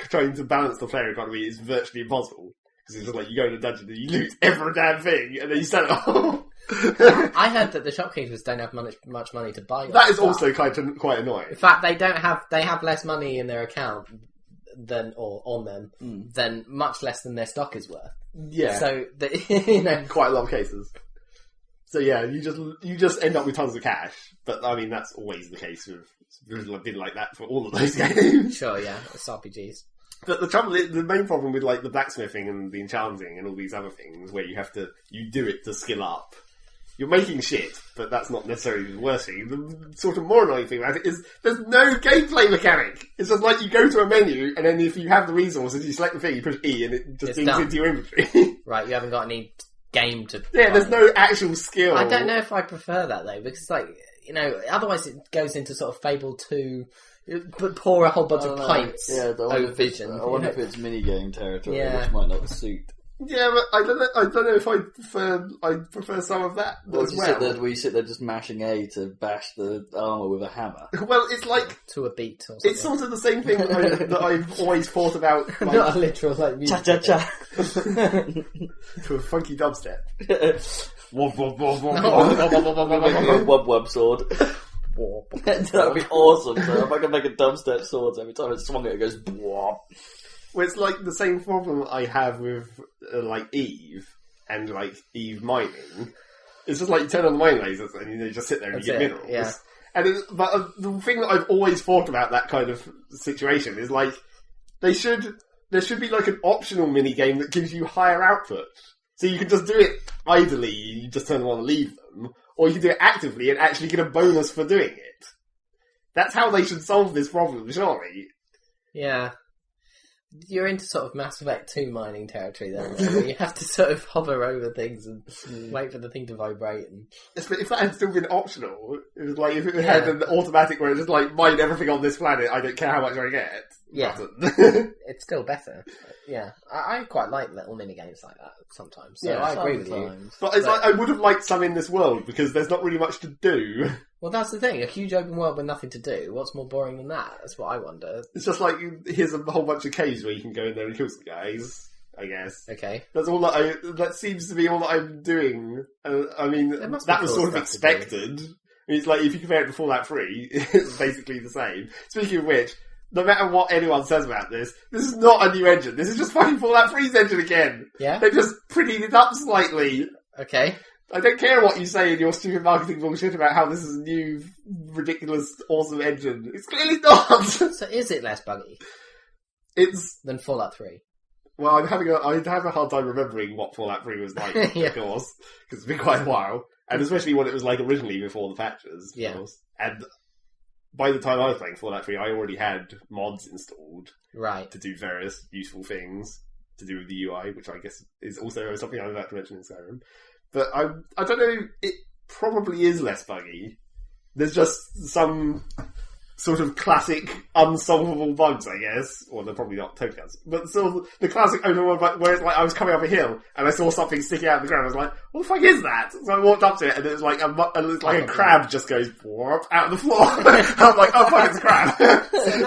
trying to balance the player economy is virtually impossible. Because it's just like, you go in a dungeon and you loot every damn thing, and then you sell it all. I heard that the shopkeepers don't have much money to buy that is stuff. also quite annoying. In fact, they have less money in their account than much less than their stock is worth. Yeah. So, you know. Quite a lot of cases. So yeah, you just end up with tons of cash. But I mean, that's always the case with, it's been like that for all of those games. Sure, yeah. It's RPGs. But the trouble is, the main problem with like the blacksmithing and the enchanting and all these other things, where you do it to skill up. You're making shit, but that's not necessarily the worst thing. The sort of more annoying thing about it is there's no gameplay mechanic. It's just like you go to a menu, and then if you have the resources, you select the thing, you push E, and it just digs into your inventory. Right, you haven't got any game to... Yeah, there's no actual skill. I don't know if I prefer that, though, because, like, otherwise it goes into sort of Fable 2... But pour a whole bunch of pints over vision. I wonder if it's minigame territory, which might not suit. Yeah, but I don't know if I prefer some of that as well. You sit there just mashing A to bash the armour with a hammer. Well, it's like... To a beat or something. It's sort of the same thing that I've always thought about. Like, not a literal, like, music. Cha-cha-cha. To a funky dubstep. Wob, wob, wob, wob, wob, wob, wob sword. That would be awesome. So if I could make a dubstep sword, every time it swung it goes bwop. Well, it's like the same problem I have with like Eve and like Eve mining. It's just like you turn on the mining lasers and you just sit there and you get minerals. Yeah. And but the thing that I've always thought about that kind of situation is like there should be like an optional mini game that gives you higher output, so you can just do it idly. You just turn them on and leave them. Or you can do it actively and actually get a bonus for doing it. That's how they should solve this problem, surely. Yeah. You're into sort of Mass Effect 2 mining territory then, where you have to sort of hover over things and wait for the thing to vibrate. And... Yes, but if that had still been optional, it was like if it had an automatic where it's just like, mine everything on this planet, I don't care how much I get. Yeah. It's still better. Yeah. I quite like little mini games like that sometimes. So I agree with you. But it's like, I would have liked some in this world because there's not really much to do. Well, that's the thing. A huge open world with nothing to do. What's more boring than that? That's what I wonder. It's just like, here's a whole bunch of caves where you can go in there and kill some guys, I guess. Okay. That's all that seems to be all that I'm doing. I mean, that was sort of expected. It's like, if you compare it to Fallout 3, it's basically the same. Speaking of which, no matter what anyone says about this is not a new engine. This is just fucking Fallout 3's engine again. Yeah? They just prettied it up slightly. Okay. I don't care what you say in your stupid marketing bullshit about how this is a new, ridiculous, awesome engine. It's clearly not! So is it less buggy? Than Fallout 3? Well, I'd have a hard time remembering what Fallout 3 was like, of course, because it's been quite a while. And especially what it was like originally before the patches, of course. And by the time I was playing Fallout 3, I already had mods installed. Right. To do various useful things to do with the UI, which I guess is also something I'm about to mention in Skyrim. But I don't know, it probably is less buggy. There's just some sort of classic unsolvable bugs, I guess. Or they're probably not totally unsolvable. But still, the classic open world bug where it's like I was coming up a hill and I saw something sticking out of the ground. I was like, what the fuck is that? So I walked up to it and it was like a crab just goes out of the floor. I was like, oh fuck, it's a crab. So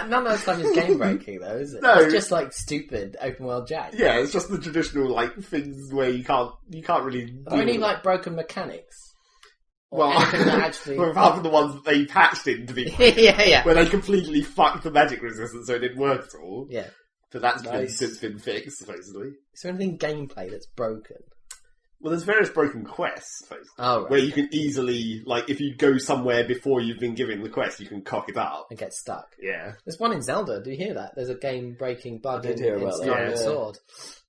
none of that stuff is game breaking though, is it? No. It's just like stupid open world jack. Yeah, it's just the traditional like things where you can't really... Are any like broken mechanics? Well, actually... apart from the ones that they patched in to be yeah. where they completely fucked the magic resistance so it didn't work at all. Yeah. But that's since been fixed, supposedly. Is there anything gameplay that's broken? Well, there's various broken quests, supposedly. Oh, right. Where you can easily, like, if you go somewhere before you've been given the quest, you can cock it up. And get stuck. Yeah. There's one in Zelda, do you hear that? There's a game-breaking bug in that. Sword.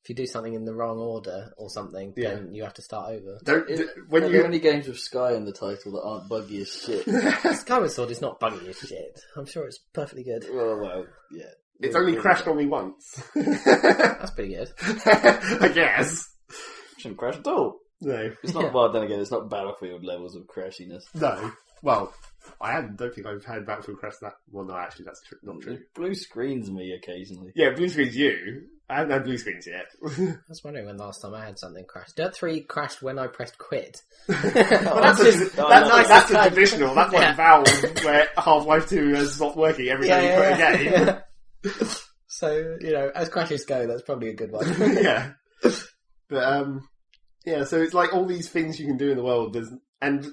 If you do something in the wrong order or something, then you have to start over. Are there any games with Sky in the title that aren't buggy as shit? Skyward Sword is not buggy as shit. I'm sure it's perfectly good. Well, yeah. It's only crashed on me once. That's pretty good. I guess. Shouldn't crash at all. No. It's not, well, then again, it's not Battlefield levels of crashiness. No. Well, don't think I've had Battlefield crash that. Well, no, actually, that's not true. Blue screens me occasionally. Yeah, blue screens you. I haven't had blue screens yet. I was wondering when last time I had something crash. Dirt 3 crashed when I pressed quit. That's a traditional. That's like Valve, where Half-Life 2 has stopped working every time you quit a game. Yeah. So, as crashes go, that's probably a good one. Yeah. But, so it's like all these things you can do in the world, and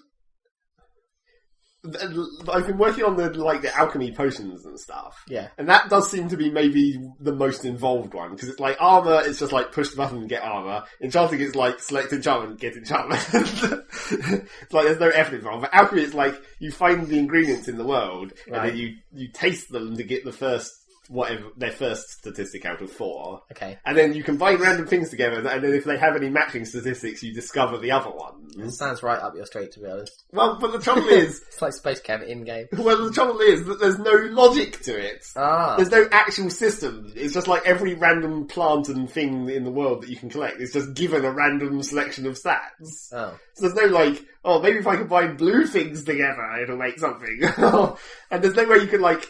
I've been working on the alchemy potions and stuff. Yeah. And that does seem to be maybe the most involved one, because it's like armor, it's just like push the button and get armor. Enchanting is like select enchantment, get enchantment. It's like there's no effort involved. But alchemy is like you find the ingredients in the world, and then you taste them to get the first whatever their first statistic out of 4. Okay. And then you combine random things together, and then if they have any matching statistics, you discover the other It ones. sounds right up your street, to be honest. Well, but the trouble is... It's like Space Camp in-game. Well, the trouble is that there's no logic to it. Ah. There's no actual system. It's just like every random plant and thing in the world that you can collect is just given a random selection of stats. Oh. So there's no like, oh, maybe if I combine blue things together, it'll make something. And there's no way you can like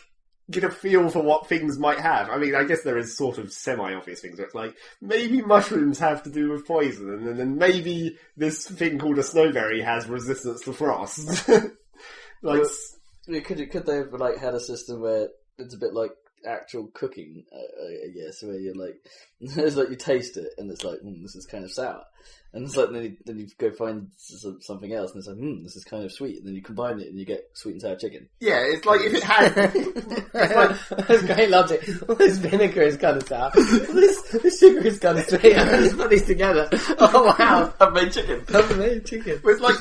get a feel for what things might have. I mean, I guess there is sort of semi-obvious things where it's like, maybe mushrooms have to do with poison, and then maybe this thing called a snowberry has resistance to frost. Like, could they have like had a system where it's a bit like actual cooking, I guess, where you're like, it's like you taste it and it's like, this is kind of sour, and it's like then you go find something else and it's like, this is kind of sweet, and then you combine it and you get sweet and sour chicken. Yeah, it's like if it had, it's like, that's great logic. All this vinegar is kind of sour. This sugar is kind of sweet. I'm going to put these together. Oh wow! I've made chicken. I've made chicken. It's like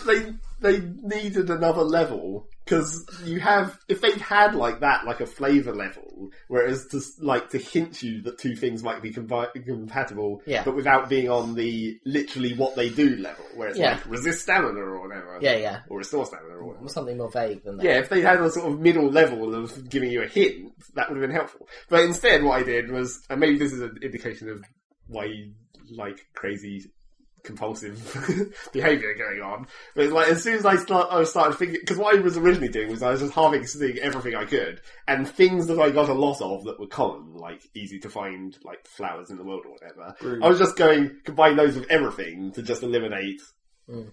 they needed another level, because you have, if they'd had like that, like a flavour level, whereas to hint you that two things might be compatible, yeah, but without being on the literally what they do level, where it's like resist stamina or whatever. Yeah. Or restore stamina or whatever. Something more vague than that. Yeah, if they had a sort of middle level of giving you a hint, that would have been helpful. But instead what I did was, and maybe this is an indication of why you like crazy compulsive behaviour going on. But it's like, as soon as I started thinking, because what I was originally doing was I was just harvesting everything I could, and things that I got a lot of that were common, like easy to find, like flowers in the world or whatever. I was just combine those with everything to just eliminate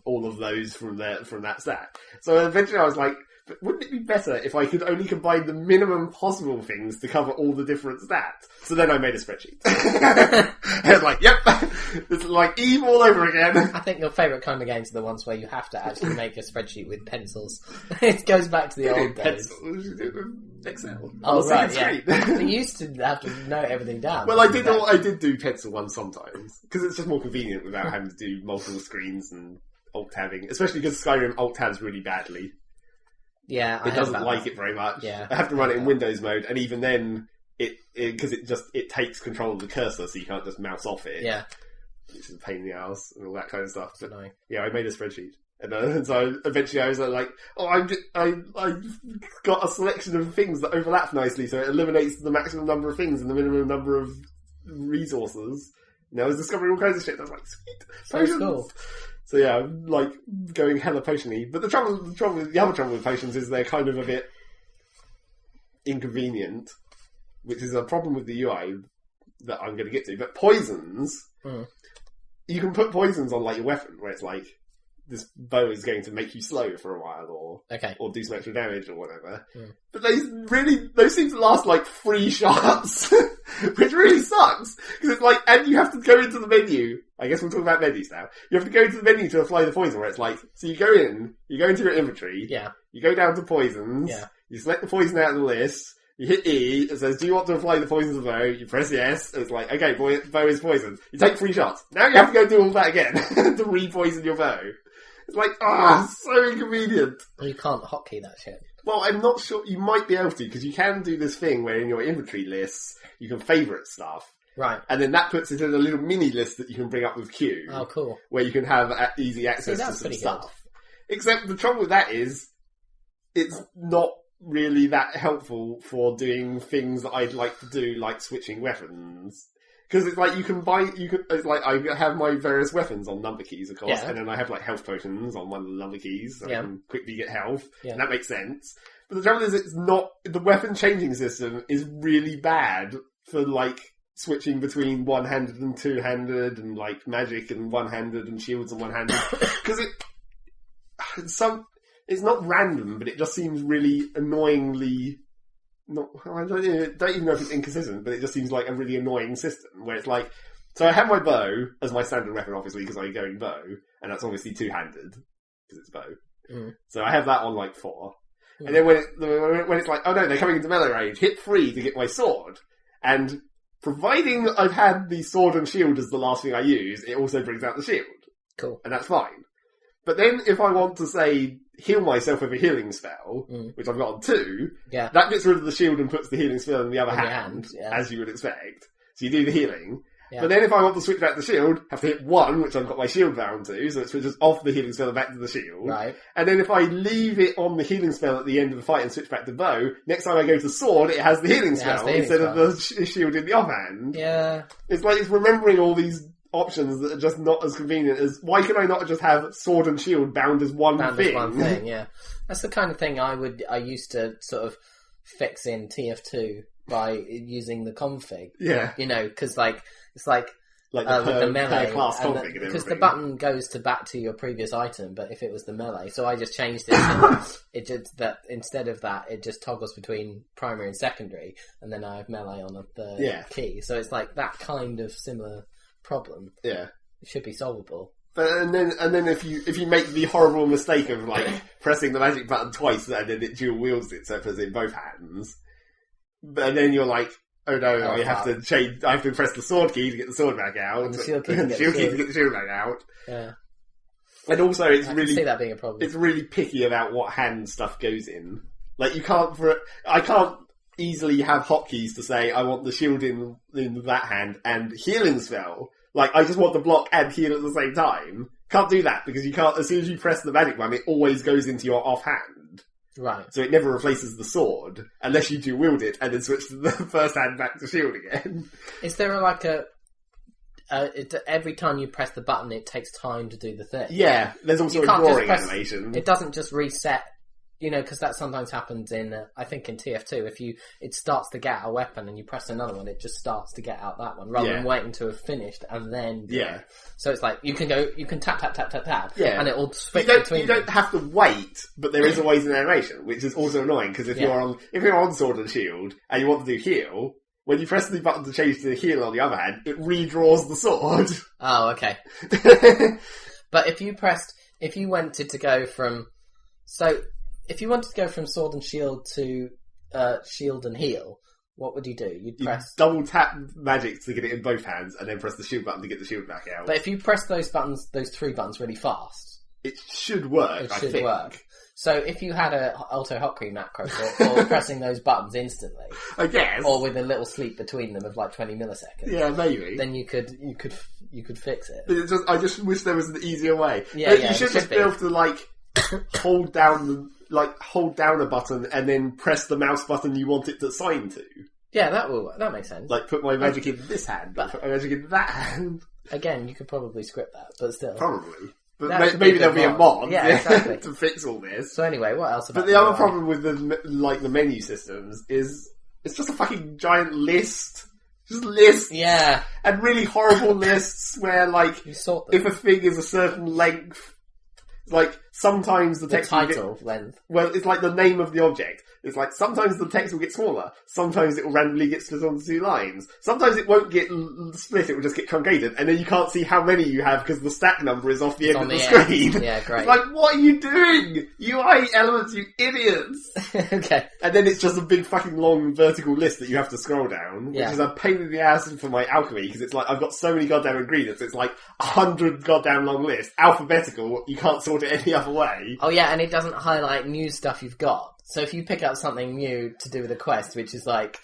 all of those from that stat. So eventually I was like, but wouldn't it be better if I could only combine the minimum possible things to cover all the different stats? So then I made a spreadsheet. I was like, yep, it's like Eve all over again. I think your favourite kind of games are the ones where you have to actually make a spreadsheet with pencils. It goes back to the old days. Excel. Oh, right, yeah. You used to have to note everything down. Well, I did do pencil ones sometimes, because it's just more convenient without having to do multiple screens and alt-tabbing, especially because Skyrim alt-tabs really badly. Yeah, it doesn't like it very much. Yeah, I have to run it in Windows mode, and even then, because it takes control of the cursor, so you can't just mouse off it. Yeah, which is a pain in the ass and all that kind of stuff. But annoying. Yeah, I made a spreadsheet, and so eventually I was like, I got a selection of things that overlap nicely, so it eliminates the maximum number of things and the minimum number of resources. And I was discovering all kinds of shit. I was like, sweet, potions. Cool. So yeah, I'm like going hella potion-y. But the other trouble with potions is they're kind of a bit inconvenient, which is a problem with the UI that I'm going to get to. But poisons, you can put poisons on like your weapon, where it's like, this bow is going to make you slow for a while, or do some extra damage or whatever. But those seem to last like 3 shots, which really sucks. Because it's like, and you have to go into the menu. I guess we're talking about menus now. You have to go into the menu to apply the poison, where it's like, so you go into your inventory, you go down to poisons, you select the poison out of the list, you hit E, it says, do you want to apply the poison to the bow? You press yes, and it's like, okay, bow is poisoned. You take 3 shots. Now you have to go do all that again to re-poison your bow. It's like, so inconvenient. You can't hotkey that shit. Well, I'm not sure. You might be able to, because you can do this thing where in your inventory lists, you can favourite stuff. Right. And then that puts it in a little mini list that you can bring up with Q. Oh, cool. Where you can have easy access to some stuff. Good. Except the trouble with that is, it's not really that helpful for doing things that I'd like to do, like switching weapons. Because it's like it's like I have my various weapons on number keys, of course, and then I have like health potions on one of the number keys, so I can quickly get health, and that makes sense. But the trouble is, the weapon changing system is really bad for like switching between one-handed and two-handed, and like magic and one-handed and shields and one-handed. Because it's not random, but it just seems really annoyingly. I don't even know if it's inconsistent, but it just seems like a really annoying system where it's like, so I have my bow as my standard weapon, obviously, because I'm going bow, and that's obviously two-handed because it's bow. So I have that on like 4, and then when it's like, oh no, they're coming into melee range, hit 3 to get my sword, and providing I've had the sword and shield as the last thing I use, it also brings out the shield. Cool, and that's fine. But then if I want to, say, heal myself with a healing spell, which I've got on 2, that gets rid of the shield and puts the healing spell in the other hand, as you would expect. So you do the healing. Yeah. But then if I want to switch back to the shield, I have to hit 1, which I've got my shield bound to, so it switches off the healing spell and back to the shield. Right. And then if I leave it on the healing spell at the end of the fight and switch back to bow, next time I go to sword, it has the healing spell instead of the shield in the offhand. Yeah. It's like it's remembering all these options that are just not as convenient as... Why can I not just have sword and shield bound as one thing? Bound as one thing, yeah. That's the kind of thing I used to sort of fix in TF2 by using the config. Yeah. You know, because it's like with the melee, class config and because the button goes back to your previous item, but if it was the melee, so I just changed it. It just that instead of that, it just toggles between primary and secondary, and then I have melee on a third key. So it's like that kind of similar problem. Yeah, it should be solvable. But and then if you make the horrible mistake of like pressing the magic button twice and then it dual wields it, so it puts it in both hands, and then you're like, oh no, I have to change. I have to press the sword key to get the sword back out, and the shield key to get the shield back out. Yeah, and also I can see that being a problem. It's really picky about what hand stuff goes in. Like I can't easily have hotkeys to say I want the shield in that hand and healing spell. Like, I just want to block and heal at the same time. Can't do that, because you can't, as soon as you press the magic one, it always goes into your offhand. Right. So it never replaces the sword, unless you do wield it, and then switch to the first hand back to shield again. Is there every time you press the button, it takes time to do the thing? Yeah, there's also a drawing animation. It doesn't just reset, you know, because that sometimes happens in, I think in TF2, if it starts to get out a weapon and you press another one, it just starts to get out that one, rather than waiting to have finished and then do it. So it's like, you can tap, and it will switch between You don't have to wait, but there is always an animation, which is also annoying, because if you're on sword and shield, and you want to do heal, when you press the button to change to heal on the other hand, it redraws the sword. Oh, okay. But if you wanted to go from, if you wanted to go from sword and shield to shield and heal, what would you do? You'd double tap magic to get it in both hands, and then press the shield button to get the shield back out. But if you press those 3 buttons really fast, it should work. I think. Work. So if you had a auto hotkey macro for pressing those buttons instantly, I guess, or with a little sleep between them of like 20 milliseconds, yeah, maybe, then you could fix it. I just wish there was an easier way. Yeah, you should just be able to like hold down a button and then press the mouse button you want it to assign to. Yeah, that makes sense. Like, put my magic in this hand, but put my magic in that hand. Again, you could probably script that, but still. Probably. But maybe there'll be a mod exactly. to fix all this. So anyway, what else about But the other problem with the menu systems is it's just a fucking giant list. Just lists. Yeah. And really horrible lists where, like, you sort them. If a thing is a certain length, like, sometimes the text title length. Well, it's like the name of the object. It's like, sometimes the text will get smaller. Sometimes it will randomly get split onto 2 lines. Sometimes it won't get split, it will just get truncated. And then you can't see how many you have because the stack number is off the end of the screen. Yeah, great. It's like, what are you doing? UI elements, you idiots! Okay. And then it's just a big fucking long vertical list that you have to scroll down, which is a pain in the ass for my alchemy, because it's like, I've got so many goddamn ingredients, it's like 100 goddamn long list, alphabetical, you can't sort it any other way. Oh yeah, and it doesn't highlight new stuff you've got. So if you pick up something new to do with a quest, which is like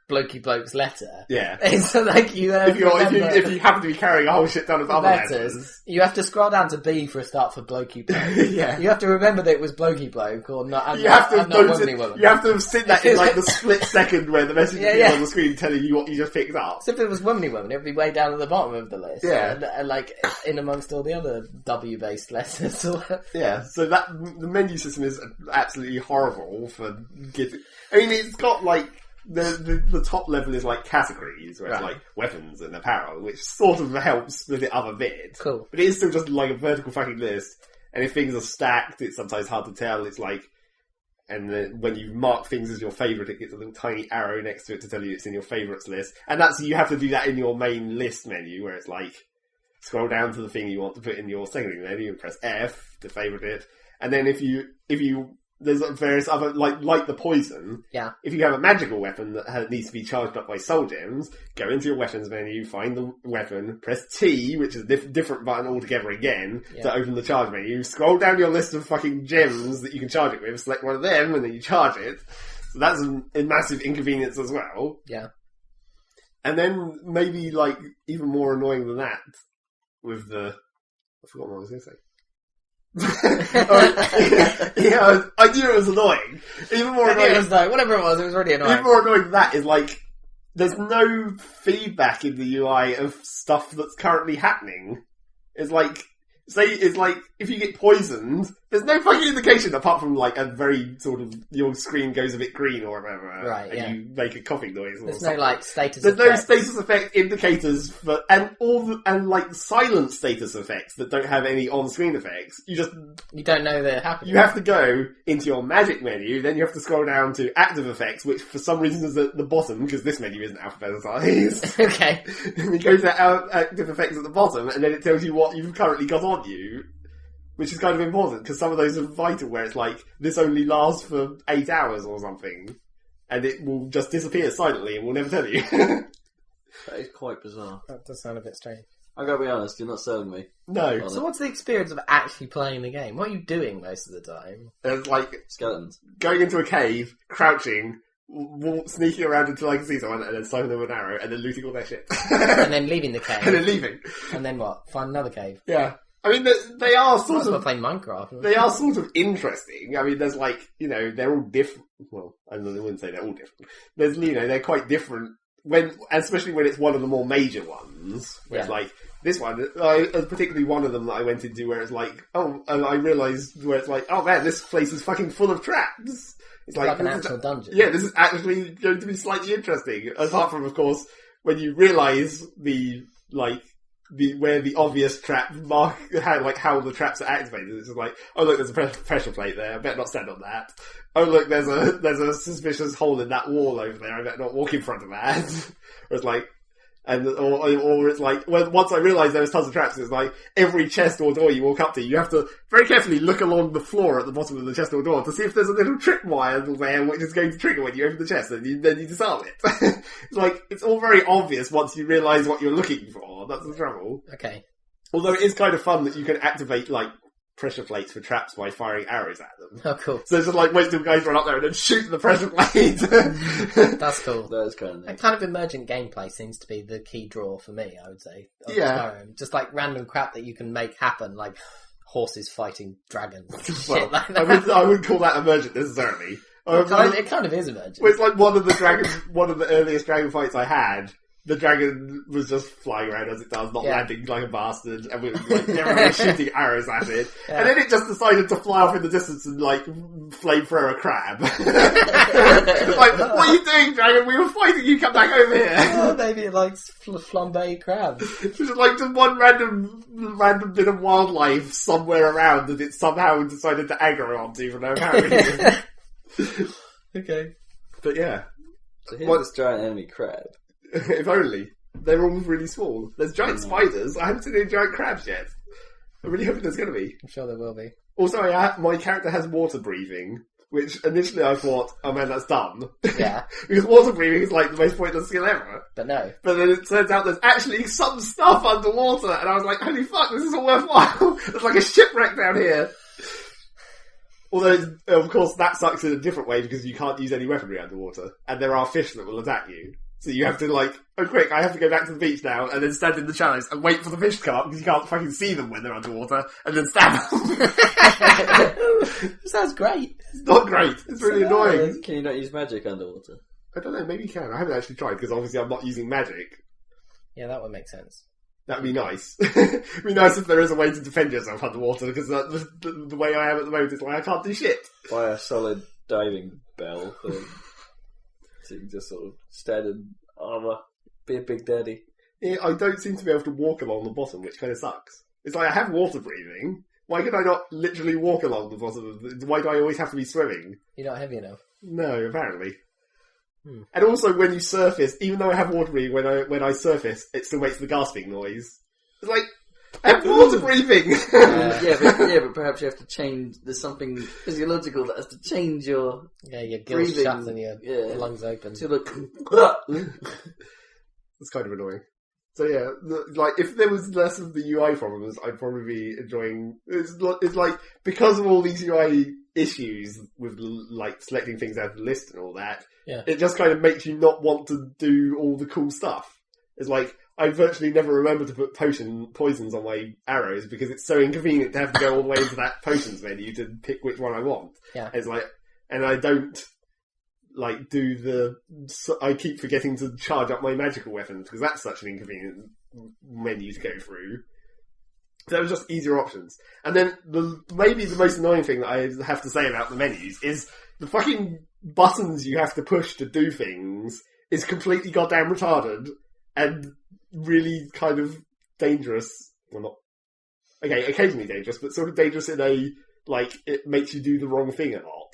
Blokey Bloke's letter, it's like you if you happen to be carrying a whole shit ton of other letters, you have to scroll down to B for a start for Blokey Bloke. You have to remember that it was Blokey Bloke or not. You have to have seen that in like the split second where the message is on the screen telling you what you just picked up. So if it was Woman, it would be way down at the bottom of the list. Yeah, and like in amongst all the other W-based letters. Yeah, so the menu system is absolutely horrible for getting. I mean, it's got like. The top level is like categories, where it's like weapons and apparel, which sort of helps split it up a bit. Cool. But it is still just like a vertical fucking list, and if things are stacked, it's sometimes hard to tell. It's like, and then when you mark things as your favourite, it gets a little tiny arrow next to it to tell you it's in your favourites list. And you have to do that in your main list menu, where it's like, scroll down to the thing you want to put in your secondary menu and press F to favourite it. And then if you there's various other, like the poison. Yeah. If you have a magical weapon that needs to be charged up by soul gems, go into your weapons menu, find the weapon, press T, which is a different button altogether again, to open the charge menu. Scroll down your list of fucking gems that you can charge it with, select one of them, and then you charge it. So that's a massive inconvenience as well. Yeah. And then maybe, like, even more annoying than that, with the... I forgot what I was going to say. I knew it was annoying. Even more annoying. It was like, whatever it was really annoying. Even more annoying than that is like, there's no feedback in the UI of stuff that's currently happening. It's like, if you get poisoned, there's no fucking indication apart from like a very sort of, your screen goes a bit green or whatever. Right, and you make a coughing noise. There's no like status There's effects. no status effect indicators for, and like silent status effects that don't have any on-screen effects. You don't know they're happening. You have to go into your magic menu, then you have to scroll down to active effects, which for some reason is at the bottom, because this menu isn't alphabetized. Okay. And you go to active effects at the bottom, and then it tells you what you've currently got on you, which is kind of important, because some of those are vital, where it's like, this only lasts for 8 hours or something, and it will just disappear silently and will never tell you. That is quite bizarre. That does sound a bit strange. I gotta be honest, you're not selling me. No. So what's the experience of actually playing the game? What are you doing most of the time? It's like, Skeletons. going into a cave, crouching, sneaking around until I can see someone, and then sniping them with an arrow, and then looting all their shit. And then leaving the cave. And then leaving. And then what? Find another cave. Yeah. I mean, they are Might sort as well of... play Minecraft. They are sort of interesting. I mean, there's like, they're all different. Well, I wouldn't say they're all different. There's, they're quite different especially when it's one of the more major ones. Where it's like, this one, particularly one of them that I went into where it's like, and I realised where it's like, oh man, this place is fucking full of traps. It's like an actual dungeon. Yeah, this is actually going to be slightly interesting. Apart from, of course, when you realise where the obvious trap mark, how the traps are activated. It's just like, oh look, there's a pressure plate there. I better not stand on that. Oh look, there's a suspicious hole in that wall over there. I better not walk in front of that. Or it's like, or it's like, once I realised there was tons of traps, it's like, every chest or door you walk up to, you have to very carefully look along the floor at the bottom of the chest or door to see if there's a little tripwire there which is going to trigger when you open the chest, and then you disarm it. It's like, it's all very obvious once you realise what you're looking for. That's the trouble. Okay. Although it is kind of fun that you can activate, like, pressure plates for traps by firing arrows at them. Oh, cool. So it's just like, wait till guys run up there and then shoot the pressure plate. That's cool. That is kind of nice. That kind of emergent gameplay seems to be the key draw for me, I would say. Yeah. Skyrim. Just like random crap that you can make happen, like horses fighting dragons. Well, Shit like that. I wouldn't call that emergent necessarily. It kind of is emergent. Well, it's like one of the earliest dragon fights I had. The dragon was just flying around as it does, not landing like a bastard, and we were like, everyone was shooting arrows at it. Yeah. And then it just decided to fly off in the distance and like flamethrower a crab. Like, what are you doing, dragon? We were fighting, you come back over here. Oh, maybe it likes flambe crabs. It's just like just one random bit of wildlife somewhere around that it somehow decided to aggro onto for no apparent reason. Okay. But yeah. So here's this giant enemy crab. If only. They're all really small. There's giant spiders. I haven't seen any giant crabs yet. I'm really hoping there's going to be. I'm sure there will be. Also, my character has water breathing, which initially I thought, oh man, that's dumb. Yeah. Because water breathing is like the most pointless skill ever. But no. But then it turns out there's actually some stuff underwater, and I was like, holy fuck, this is all worthwhile. There's like a shipwreck down here. Although, of course, that sucks in a different way because you can't use any weaponry underwater, and there are fish that will attack you. So you have to like, oh quick, I have to go back to the beach now, and then stand in the shallows and wait for the fish to come up because you can't fucking see them when they're underwater, and then stab them. Sounds great. It's not great. It's really annoying. Can you not use magic underwater? I don't know, maybe you can. I haven't actually tried because obviously I'm not using magic. Yeah, that would make sense. That'd be nice. It'd be nice if there is a way to defend yourself underwater because the way I am at the moment is like I can't do shit. Buy a solid diving bell so you can just sort of stand in armour, be a big daddy. Yeah, I don't seem to be able to walk along the bottom, which kind of sucks. It's like I have water breathing. Why can I not literally walk along the bottom? Why do I always have to be swimming? You're not heavy enough. No, apparently. And also, when you surface, even though I have water breathing, when I surface, it still makes the gasping noise. It's like, And water breathing! but perhaps you have to change, there's something physiological that has to change your your gills breathing. shut and your lungs open. To look... It's kind of annoying. So yeah, if there was less of the UI problems, I'd probably be enjoying... It's like, because of all these UI issues with like selecting things out of the list and all that, it just kind of makes you not want to do all the cool stuff. It's like, I virtually never remember to put poisons on my arrows because it's so inconvenient to have to go all the way into that potions menu to pick which one I want. Yeah. It's like, and I don't like I keep forgetting to charge up my magical weapons because that's such an inconvenient menu to go through. There were just easier options. And then maybe the most annoying thing that I have to say about the menus is the fucking buttons you have to push to do things is completely goddamn retarded and really kind of dangerous. Well, not... Okay, occasionally dangerous, but sort of dangerous in a, like, it makes you do the wrong thing a lot.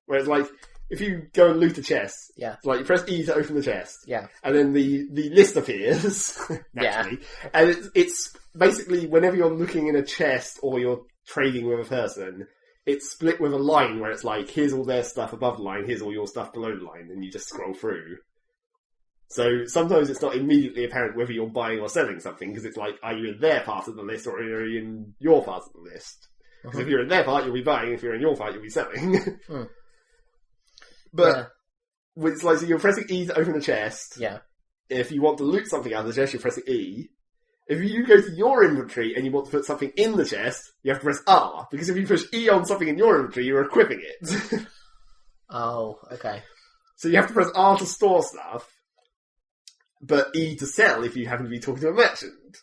Whereas, like, if you go and loot a chest, like, you press E to open the chest, and then the list appears, naturally, and it's basically, whenever you're looking in a chest or you're trading with a person, it's split with a line where it's like, here's all their stuff above the line, here's all your stuff below the line, and you just scroll through. So sometimes it's not immediately apparent whether you're buying or selling something, because it's like, are you in their part of the list or are you in your part of the list? Because if you're in their part, you'll be buying, if you're in your part, you'll be selling. But it's like, so you're pressing E to open the chest. Yeah. If you want to loot something out of the chest, you're pressing E. If you go to your inventory and you want to put something in the chest, you have to press R. Because if you push E on something in your inventory, you're equipping it. Oh, okay. So you have to press R to store stuff, but E to sell if you happen to be talking to a merchant.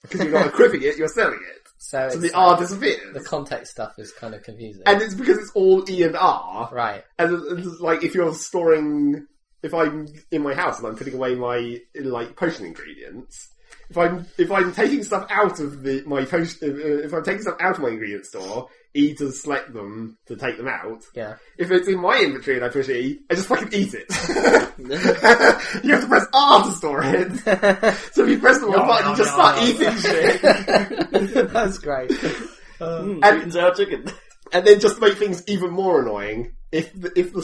Because you're not equipping it, you're selling it. So the R disappears. The context stuff is kind of confusing. And it's because it's all E and R. Right. And it's like, if you're storing... If I'm in my house and I'm putting away my, like, potion ingredients... If I'm taking stuff out of my potion... If I'm taking stuff out of my ingredient store, E to select them to take them out. Yeah. If it's in my inventory and I push E, I just fucking eat it. You have to press R to store it. So if you press the wrong button, you just start eating shit. That's great. Chickens out chicken. And then just to make things even more annoying, if the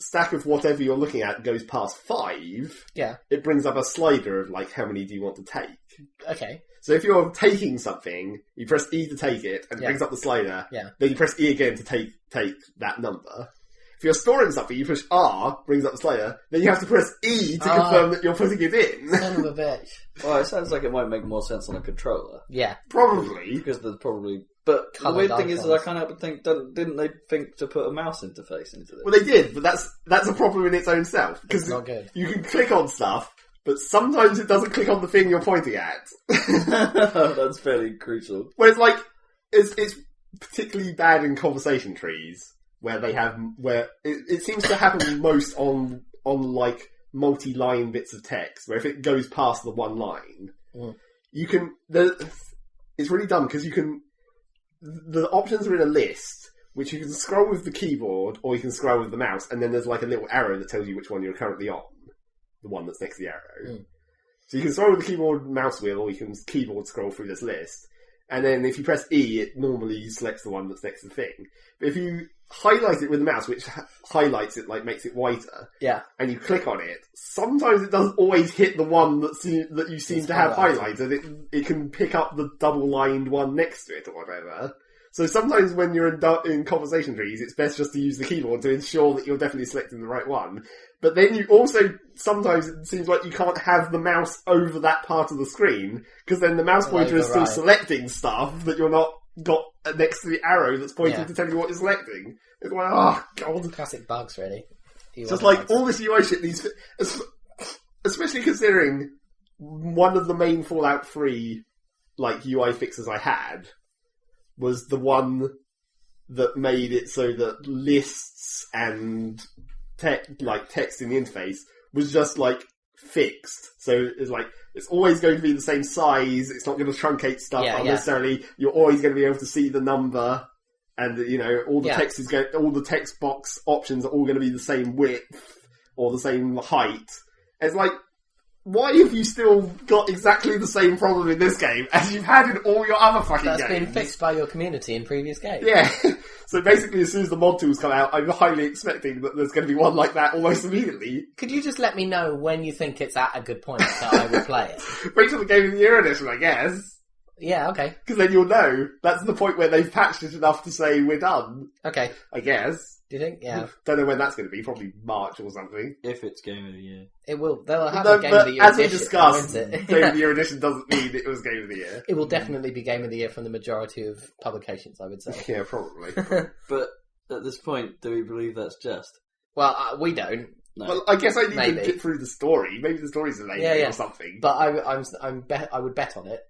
stack of whatever you're looking at goes past 5, it brings up a slider of like, how many do you want to take? Okay. So if you're taking something, you press E to take it, and it brings up the slider. Yeah. Then you press E again to take that number. If you're storing something, you push R, brings up the slider. Then you have to press E to confirm that you're putting it in. Son of a bitch. Well, it sounds like it might make more sense on a controller. Yeah. Probably. Because there's probably... But the weird thing is that I can't help but think, didn't they think to put a mouse interface into this? Well, they did, but that's a problem in its own self. It's not good. You can click on stuff, but sometimes it doesn't click on the thing you're pointing at. That's fairly crucial. Where it's like, it's particularly bad in conversation trees, where it seems to happen most on like multi-line bits of text, where if it goes past the one line, it's really dumb because the options are in a list, which you can scroll with the keyboard or you can scroll with the mouse, and then there's like a little arrow that tells you which one you're currently on, the one that's next to the arrow. So you can scroll with the keyboard mouse wheel, or you can keyboard scroll through this list, and then if you press E, it normally selects the one that's next to the thing. But if you highlight it with the mouse, which highlights it, like makes it whiter, and you click on it, sometimes it doesn't always hit the one that you seem to have highlighted. It can pick up the double-lined one next to it or whatever. So sometimes when you're in conversation trees, it's best just to use the keyboard to ensure that you're definitely selecting the right one. But then you also, sometimes it seems like you can't have the mouse over that part of the screen, because then the mouse pointer is still selecting stuff that you're not got next to the arrow that's pointing to tell you what you're selecting. It's like, oh god. Classic bugs, really. Just like, all this UI shit, especially considering one of the main Fallout 3, like, UI fixes I had was the one that made it so that lists and text in the interface was just like fixed. So it's like, it's always going to be the same size. It's not going to truncate stuff unnecessarily. You're always going to be able to see the number, and all the text all the text box options are all going to be the same width or the same height. It's like, why have you still got exactly the same problem in this game as you've had in all your other fucking games? That's been fixed by your community in previous games. Yeah. So basically, as soon as the mod tools come out, I'm highly expecting that there's going to be one like that almost immediately. Could you just let me know when you think it's at a good point that I will play it? Wait till the Game of the Year edition, I guess. Yeah, okay. Because then you'll know. That's the point where they've patched it enough to say we're done. Okay. I guess. Do you think? Yeah. Don't know when that's going to be. Probably March or something. If it's Game of the Year. It will. They'll have No, a Game of the Year as we edition, discussed, won't it? Game of the Year edition doesn't mean it was Game of the Year. It will definitely be Game of the Year from the majority of publications, I would say. Yeah, probably. But at this point, do we believe that's just? Well, we don't. No. Well, I guess I need Maybe. to get through the story. Maybe the story's delayed or something. But I would bet on it.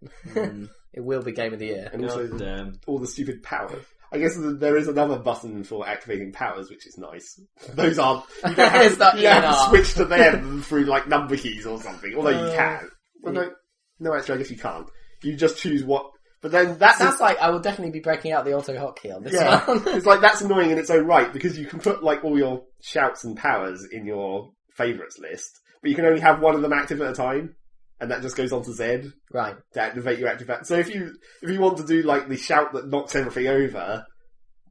It will be Game of the Year. And also damn. all the stupid powers. I guess there is another button for activating powers, which is nice. Those aren't... You don't have, you have to switch to them through, like, number keys or something. Although you can. Well, no, actually, I guess you can't. You just choose what... But then that sounds like I will definitely be breaking out the auto hotkey on this one. It's like, that's annoying in its own right, because you can put, like, all your shouts and powers in your favourites list, but you can only have one of them active at a time. And that just goes on to Z. Right. To activate your active power. So if you want to do, like, the shout that knocks everything over,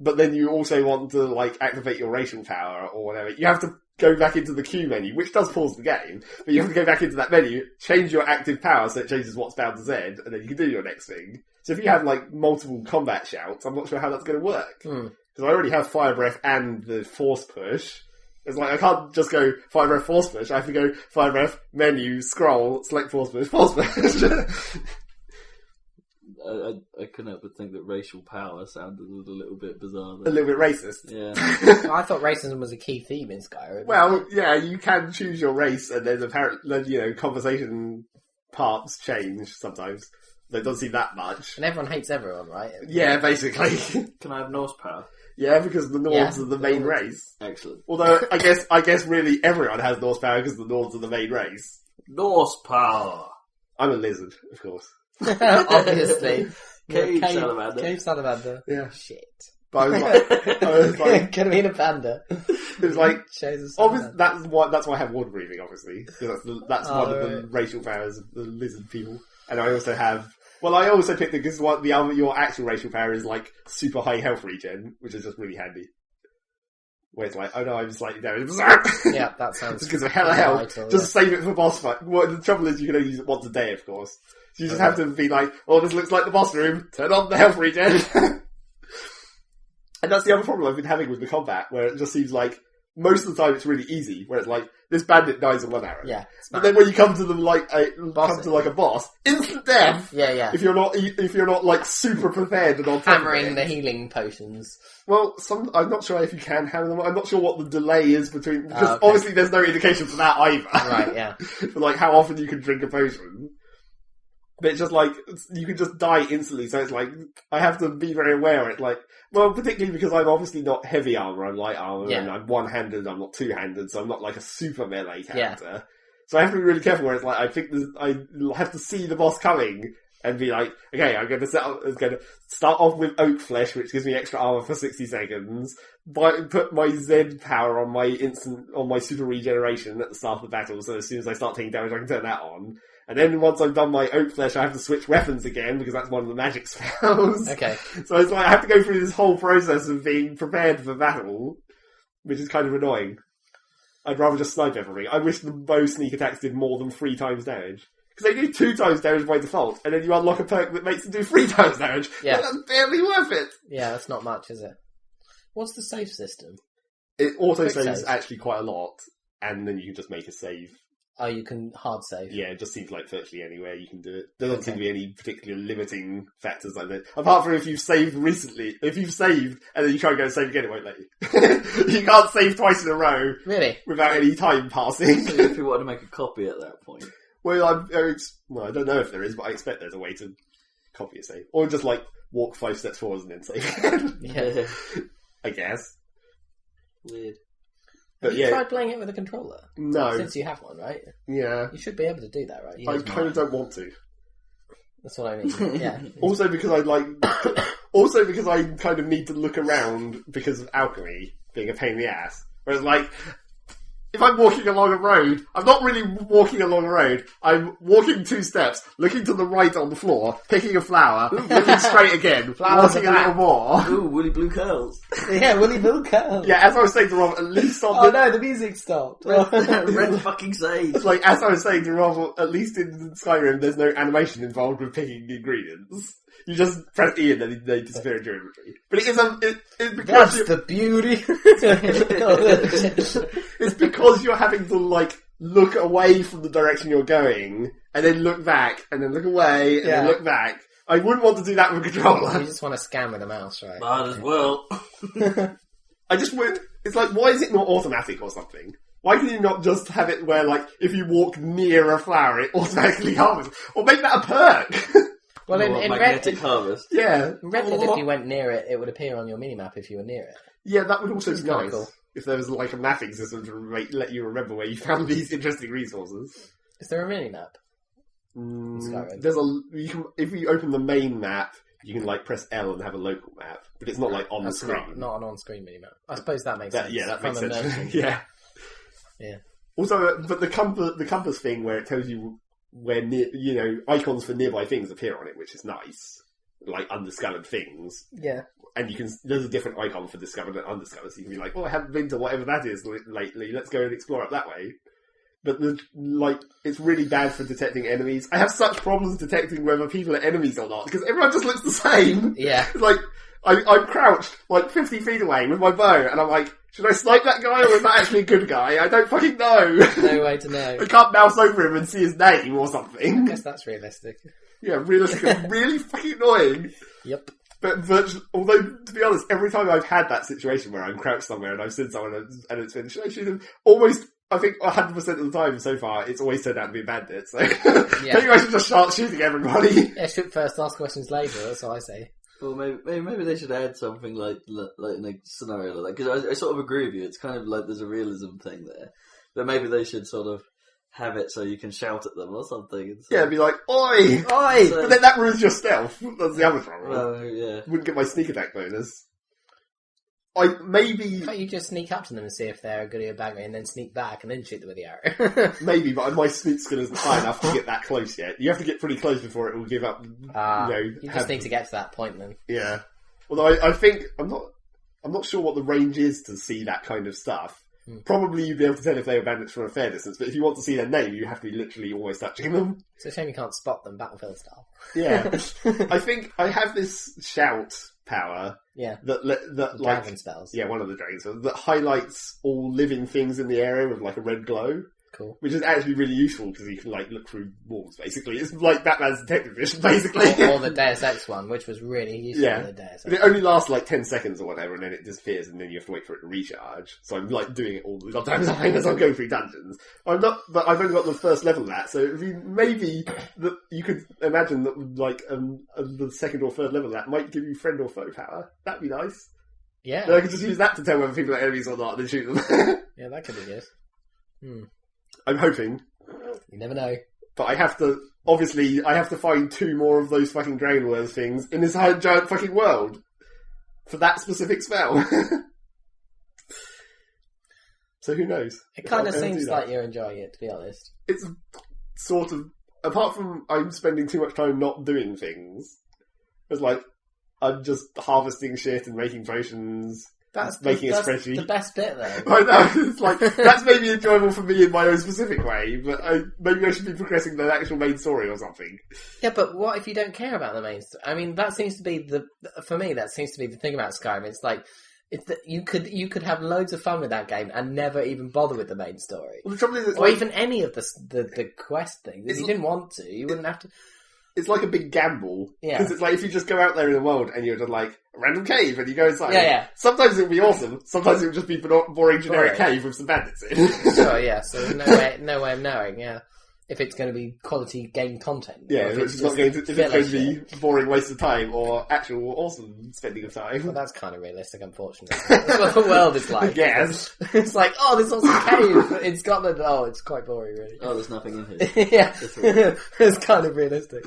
but then you also want to, like, activate your racial power or whatever, you have to go back into the queue menu, which does pause the game, but you have to go back into that menu, change your active power so it changes what's bound to Z, and then you can do your next thing. So if you have, like, multiple combat shouts, I'm not sure how that's going to work. Because I already have Fire Breath and the Force Push. It's like, I can't just go Fire Breath, Force Push. I have to go Fire Breath, menu, scroll, select Force Push, Force Push. I couldn't help but think that racial power sounded a little bit bizarre. A little bit racist. Yeah. I thought racism was a key theme in Skyrim. Well, yeah, you can choose your race, and then apparently, conversation parts change sometimes. It doesn't seem that much. And everyone hates everyone, right? Yeah, basically. Can I have Norse power? Yeah, because the Nords are the main race. Excellent. Although, I guess really everyone has Norse power because the Nords are the main race. Norse power! I'm a lizard, of course. Obviously. Cave salamander. Cave salamander. Yeah. Shit. But I was like... Could have been a panda. It was like... Obviously, that's why I have water breathing, obviously. Because that's one of the racial powers of the lizard people. And I also have... Well, I also picked it because your actual racial power is like super high health regen, which is just really handy. Where it's like, oh no, I'm slightly damaged. Yeah, that sounds... Just because of hella health. Just save it for boss fight. Well, the trouble is you can only use it once a day, of course. So you just have to be like, oh, this looks like the boss room. Turn on the health regen. And that's the other problem I've been having with the combat, where it just seems like most of the time it's really easy, where it's like, this bandit dies in one arrow. Yeah. But then when you come to them like a boss, instant death. Yeah. If you're not like super prepared and on top hammering the healing potions. Well, I'm not sure if you can hammer them. I'm not sure what the delay is between, because obviously there's no indication for that either. Right, yeah. For like how often you can drink a potion. But it's just like, you can just die instantly, so it's like, I have to be very aware. It's like, well, particularly because I'm obviously not heavy armor, I'm light armor, and I'm one-handed, I'm not two-handed, so I'm not like a super melee character. Yeah. So I have to be really careful where it's like, I think I have to see the boss coming, and be like, okay, I'm going to start off with oak flesh, which gives me extra armor for 60 seconds, put my Z power on my super regeneration at the start of the battle, so as soon as I start taking damage, I can turn that on. And then once I've done my oak flesh, I have to switch weapons again, because that's one of the magic spells. Okay. So it's like, I have to go through this whole process of being prepared for battle, which is kind of annoying. I'd rather just snipe everything. I wish the bow sneak attacks did more than 3 times damage. Because they do 2 times damage by default, and then you unlock a perk that makes them do 3 times damage. Yeah. Well, that's barely worth it. Yeah, that's not much, is it? What's the save system? It auto-saves actually quite a lot, and then you can just make a save. Oh, you can hard save. Yeah, it just seems like virtually anywhere you can do it. There doesn't seem to be any particular limiting factors like that. Apart from if you've saved recently. If you've saved, and then you try and go and save again, it won't let you. You can't save twice in a row. Really? Without any time passing. So if you want to make a copy at that point. Well, I don't know if there is, but I expect there's a way to copy a save. Or just, like, walk 5 steps forward and then save again. Yeah. I guess. Weird. Have you tried playing it with a controller? No. Since you have one, right? Yeah. You should be able to do that, right? I kind of don't want to. That's what I mean. Yeah. Also because I kind of need to look around because of alchemy being a pain in the ass. Whereas, like, if I'm walking along a road, I'm not really walking along a road. I'm walking 2 steps, looking to the right on the floor, picking a flower, looking straight again, walking a little more. Ooh, woolly blue curls. Yeah, Willy Bill curls. Yeah, as I was saying to Rob, at least on Oh no, the music stopped. Red fucking sage. like, as I was saying to Rob, at least in Skyrim, there's no animation involved with picking ingredients. You just press E and then they disappear into your inventory. But it is it's because That's the beauty. it's because you're having to like look away from the direction you're going and then look back and then look away and then look back. I wouldn't want to do that with a controller. You just want to scan with a mouse, right? Might as well. I just would. It's like, why is it not automatic or something? Why can you not just have it where, like, if you walk near a flower, it automatically harvests? Or make that a perk? Well, in magnetic Red, harvest. Yeah. Red Dead, if you went near it, it would appear on your minimap if you were near it. Yeah, that would also be kinda nice. cool. If there was, like, a mapping system to let you remember where you found these interesting resources. Is there a minimap? Skyrim. If you open the main map, you can, like, press L and have a local map. But it's not, like, on the screen. Not an on-screen minimap. I suppose that makes sense. Yeah, that From makes a sense. merchant. Yeah. Yeah. Also, but the compass thing where it tells you where icons for nearby things appear on it, which is nice, like undiscovered things. Yeah. And there's a different icon for discovered and undiscovered, so you can be like, oh, I haven't been to whatever that is lately. Let's go and explore it that way. But it's really bad for detecting enemies. I have such problems detecting whether people are enemies or not because everyone just looks the same. Yeah. It's like I'm crouched like 50 feet away with my bow, and I'm like, should I snipe that guy or is that actually a good guy? I don't fucking know. No way to know. I can't mouse over him and see his name or something. I guess that's realistic. Yeah, realistic and really fucking annoying. Yep. But although, to be honest, every time I've had that situation where I'm crouched somewhere and I've seen someone and it's been, should I shoot them? Almost, I think 100% of the time so far, it's always turned out to be a bandit. So maybe I should just start shooting everybody. Yeah, shoot first, ask questions later. That's what I say. Well, maybe they should add something like in a scenario like that. Because I sort of agree with you. It's kind of like there's a realism thing there. But maybe they should sort of have it so you can shout at them or something. Yeah, be like, oi! Oi! So, But then that ruins your stealth. That's the other problem. well, yeah. Wouldn't get my sneak attack bonus. Maybe, Can't you just sneak up to them and see if they're a goodie or bagger and then sneak back and then shoot them with the arrow? maybe, but my sneak skill isn't high enough to get that close yet. You have to get pretty close before it will give up. You just need to get to that point then. Yeah. Although I think I'm not sure what the range is to see that kind of stuff. Probably you'd be able to tell if they were bandits from a fair distance, but if you want to see their name, you have to be literally always touching them. It's a shame you can't spot them Battlefield style. Yeah. I think I have this shout power. Yeah. That like Dragon spells. Yeah, one of the dragons that highlights all living things in the area with like a red glow. Cool. Which is actually really useful because you can like look through walls basically. It's like Batman's detective vision basically. Or the Deus Ex one, which was really useful in the Deus Ex. But it only lasts like 10 seconds or whatever and then it disappears and then you have to wait for it to recharge. So I'm like doing it all the goddamn time as I'm going through dungeons. But I've only got the first level of that, so maybe that you could imagine that like the second or third level of that might give you friend or foe power. That'd be nice. Yeah. Then I could just use that to tell whether people are enemies or not and then shoot them. Yeah, that could be good. I'm hoping. You never know. But I have to find 2 more of those fucking Dragon Wars things in this giant fucking world. For that specific spell. So who knows? It kind of seems like you're enjoying it, to be honest. It's sort of, apart from I'm spending too much time not doing things, it's like, I'm just harvesting shit and making potions. That's making a spreadsheet. The best bit, though. I know. It's like that's maybe enjoyable for me in my own specific way, but maybe I should be progressing the actual main story or something. Yeah, but what if you don't care about the main story? I mean, that seems to be for me. That seems to be the thing about Skyrim. It's like it's that you could have loads of fun with that game and never even bother with the main story, Well, the trouble is, or even any of the quest things. If you didn't want to, you wouldn't have to. It's like a big gamble. Yeah. Because it's like if you just go out there in the world and you're just like, a random cave, and you go inside. Yeah. Sometimes it'll be awesome. Sometimes it'll just be boring generic cave with some bandits in. Sure, yeah. So no way of knowing, yeah, if it's going to be quality game content. Yeah, if it's going to be boring waste of time or actual awesome spending of time. Well, that's kind of realistic, unfortunately. That's what the world is like. Yes. It's like, oh, this awesome cave in Scotland. Oh, it's quite boring, really. Oh, there's nothing in here. Yeah. It's kind of realistic.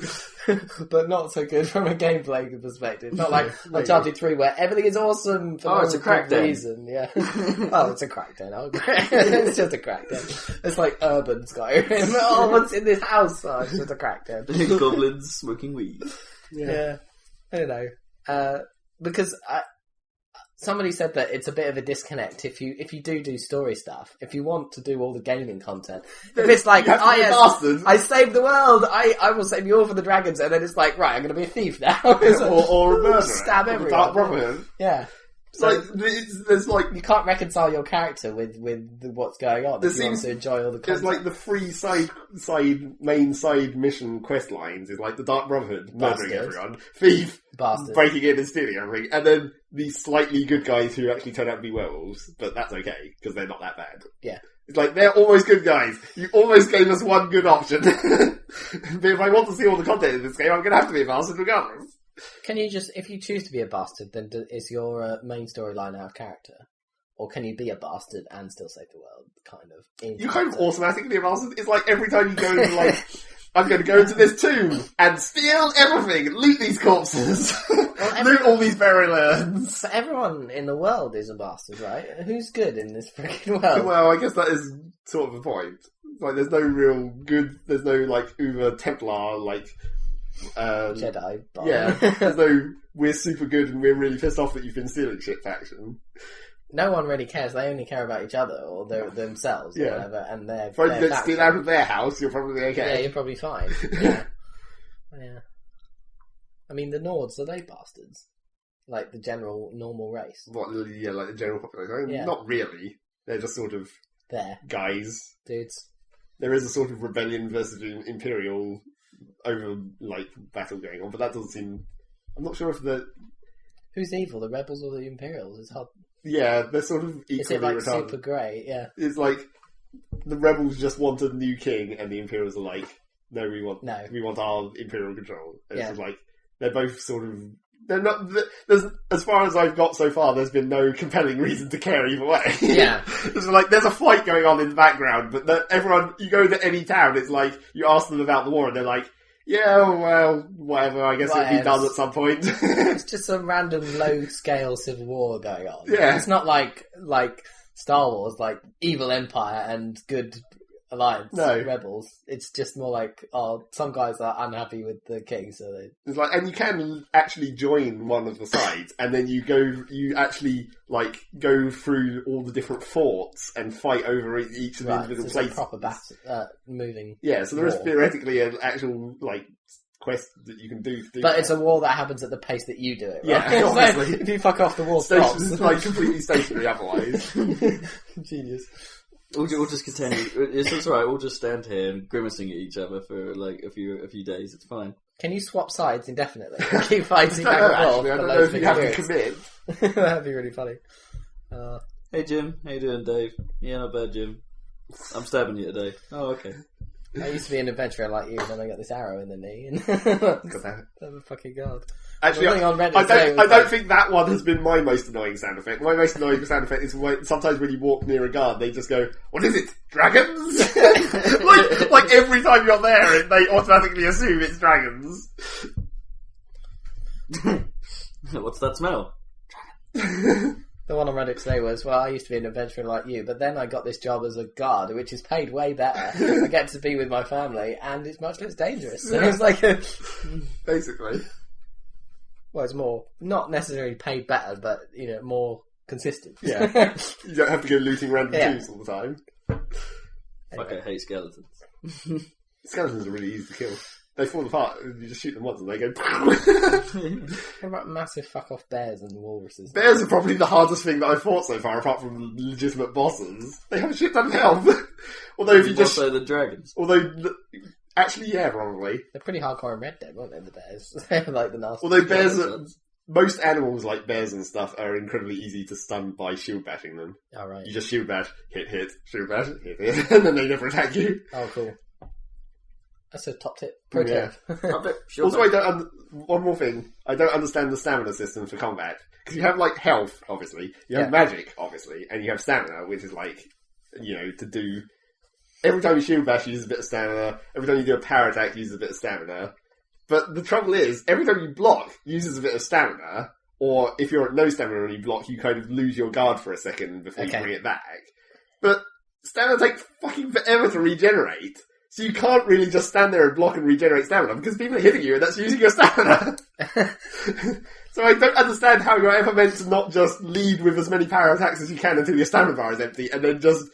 but not so good from a gameplay perspective. Not like Uncharted 3 where everything is awesome for no it's a crack den. reason. Yeah. Oh, it's a crack den. Okay. It's just a crack den. It's like urban Skyrim. Oh, what's in this house? Oh, it's just a crack den. Goblins smoking weed. Yeah. I don't know. Because somebody said that it's a bit of a disconnect if you do story stuff. If you want to do all the gaming content, if it's like, I saved the world, I will save you all for the dragons, and then it's like, right, I'm going to be a thief now, or a murderer, stab everyone. Dark Brotherhood. Yeah. So, there's like you can't reconcile your character with what's going on. If you want to enjoy all the content. There's like the three main side mission quest lines is like the Dark Brotherhood murdering everyone, thief, bastard, breaking in and stealing everything, and then the slightly good guys who actually turn out to be werewolves, but that's okay because they're not that bad. Yeah, it's like they're almost good guys. You almost gave us one good option, but if I want to see all the content in this game, I'm going to have to be a bastard regardless. Can you just, if you choose to be a bastard, then is your main storyline out of character? Or can you be a bastard and still save the world, kind of? You kind of automatically a bastard. It's like every time you go into like, I'm going to go into this tomb and steal everything, loot these corpses, loot all these burial urns. But everyone in the world is a bastard, right? Who's good in this freaking world? Well, I guess that is sort of the point. Like, there's no real good, there's no like Uber Templar, like, Jedi. Yeah, there's no we're super good and we're really pissed off that you've been stealing shit faction. No one really cares. They only care about each other or themselves or whatever. And if you don't steal out of their house, you're probably okay. Yeah, you're probably fine. Yeah. Yeah. I mean, the Nords, are they bastards? Like the general normal race? What? Yeah, like the general population. I mean, not really. They're just sort of guys, dudes. There is a sort of rebellion versus imperial over like battle going on, but that doesn't seem. I'm not sure if who's evil, the rebels or the Imperials? It's hard. Yeah, they're sort of equally Is it like retarded. super grey? Yeah, it's like the rebels just want a new king, and the Imperials are like, no, we want our imperial control. And it's just like they're both sort of. They're not. There's, as far as I've got so far, there's been no compelling reason to care either way. Yeah, it's like there's a fight going on in the background, but everyone you go to any town, it's like you ask them about the war, and they're like, "Yeah, well, whatever. I guess it'll be done at some point." It's just some random low-scale civil war going on. Yeah, it's not like Star Wars, like evil empire and good alliance rebels. It's just more like, some guys are unhappy with the king, so they... It's like, and you can actually join one of the sides, and then you actually like go through all the different forts and fight over each of the individual places. Like proper moving. Yeah, so there is theoretically an actual like quest that you can do. But it's a war that happens at the pace that you do it. Right? Yeah, obviously. If you fuck off, the war stops. It's like completely stationary otherwise. Genius. We'll just continue. It's alright. We'll just stand here and grimacing at each other for like a few days. It's fine. Can you swap sides indefinitely? Keep fighting back and forth. I don't know if you have to commit. That'd be really funny. Hey Jim, how you doing, Dave? Yeah, not bad, Jim. I'm stabbing you today. Oh, okay. I used to be an adventurer like you, and then I got this arrow in the knee. And oh fucking god! Actually, I don't think that one has been my most annoying sound effect. My most annoying sound effect is sometimes when you walk near a guard, they just go, "What is it? Dragons?" like every time you're there, they automatically assume it's dragons. What's that smell? The one on Reddit today was, well, I used to be an adventurer like you, but then I got this job as a guard, which is paid way better. I get to be with my family, and it's much less dangerous. So it's like basically. Well, it's more, not necessarily paid better, but, more consistent. Yeah. You don't have to go looting random tombs all the time. Fuck, I hate skeletons. Skeletons are really easy to kill. They fall apart, you just shoot them once and they go... What about massive fuck-off bears and walruses? Bears are probably the hardest thing that I've fought so far, apart from legitimate bosses. They have a shit ton of health. Although if you just... Also the dragons. Although... Actually, yeah, probably. They're pretty hardcore in Red Dead, weren't they, the bears? They're like the nasty... Although bears most animals like bears and stuff are incredibly easy to stun by shield bashing them. Oh, right. You just shield bash, hit, shield bash, hit, and then they never attack you. Oh, cool. That's a top tip. Pro tip. Also, one more thing. I don't understand the stamina system for combat. Because you have, like, health, obviously. You have magic, obviously. And you have stamina, which is, like, to do... Every time you shield bash, you use a bit of stamina. Every time you do a power attack, you use a bit of stamina. But the trouble is, every time you block, uses a bit of stamina, or if you're at no stamina and you block, you kind of lose your guard for a second before you bring it back. But stamina takes fucking forever to regenerate. So you can't really just stand there and block and regenerate stamina, because people are hitting you and that's using your stamina. So I don't understand how you're ever meant to not just lead with as many power attacks as you can until your stamina bar is empty, and then just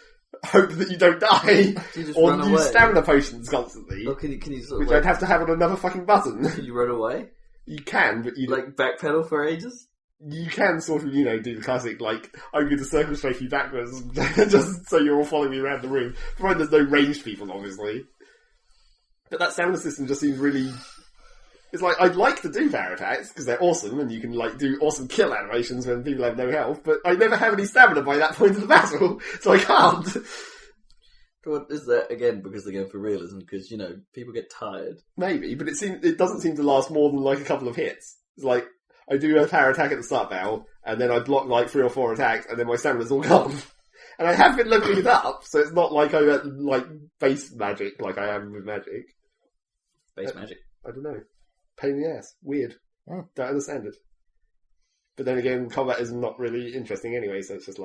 hope that you don't die, or use stamina potions constantly. Or can you sort which of I'd have to have on another fucking button. Can you run away? You can, but you like backpedal for ages. You can sort of, do the classic, I'm going to circle strafe you backwards, just so you're all following me around the room. Provided there's no ranged people, obviously. But that stamina system just seems really... It's like, I'd like to do power attacks, because they're awesome, and you can, do awesome kill animations when people have no health, but I never have any stamina by that point of the battle, so I can't. Well, is that, again, because they're going for realism, because, people get tired. Maybe, but it doesn't seem to last more than, a couple of hits. It's like, I do a power attack at the start now, and then I block 3 or 4 attacks, and then my stamina's all gone. And I have been leveling it up, so it's not like I'm at, base magic, like I am with magic. Base magic? I don't know. Pain in the ass. Weird. Oh. Don't understand it. But then again, combat is not really interesting anyway, so it's just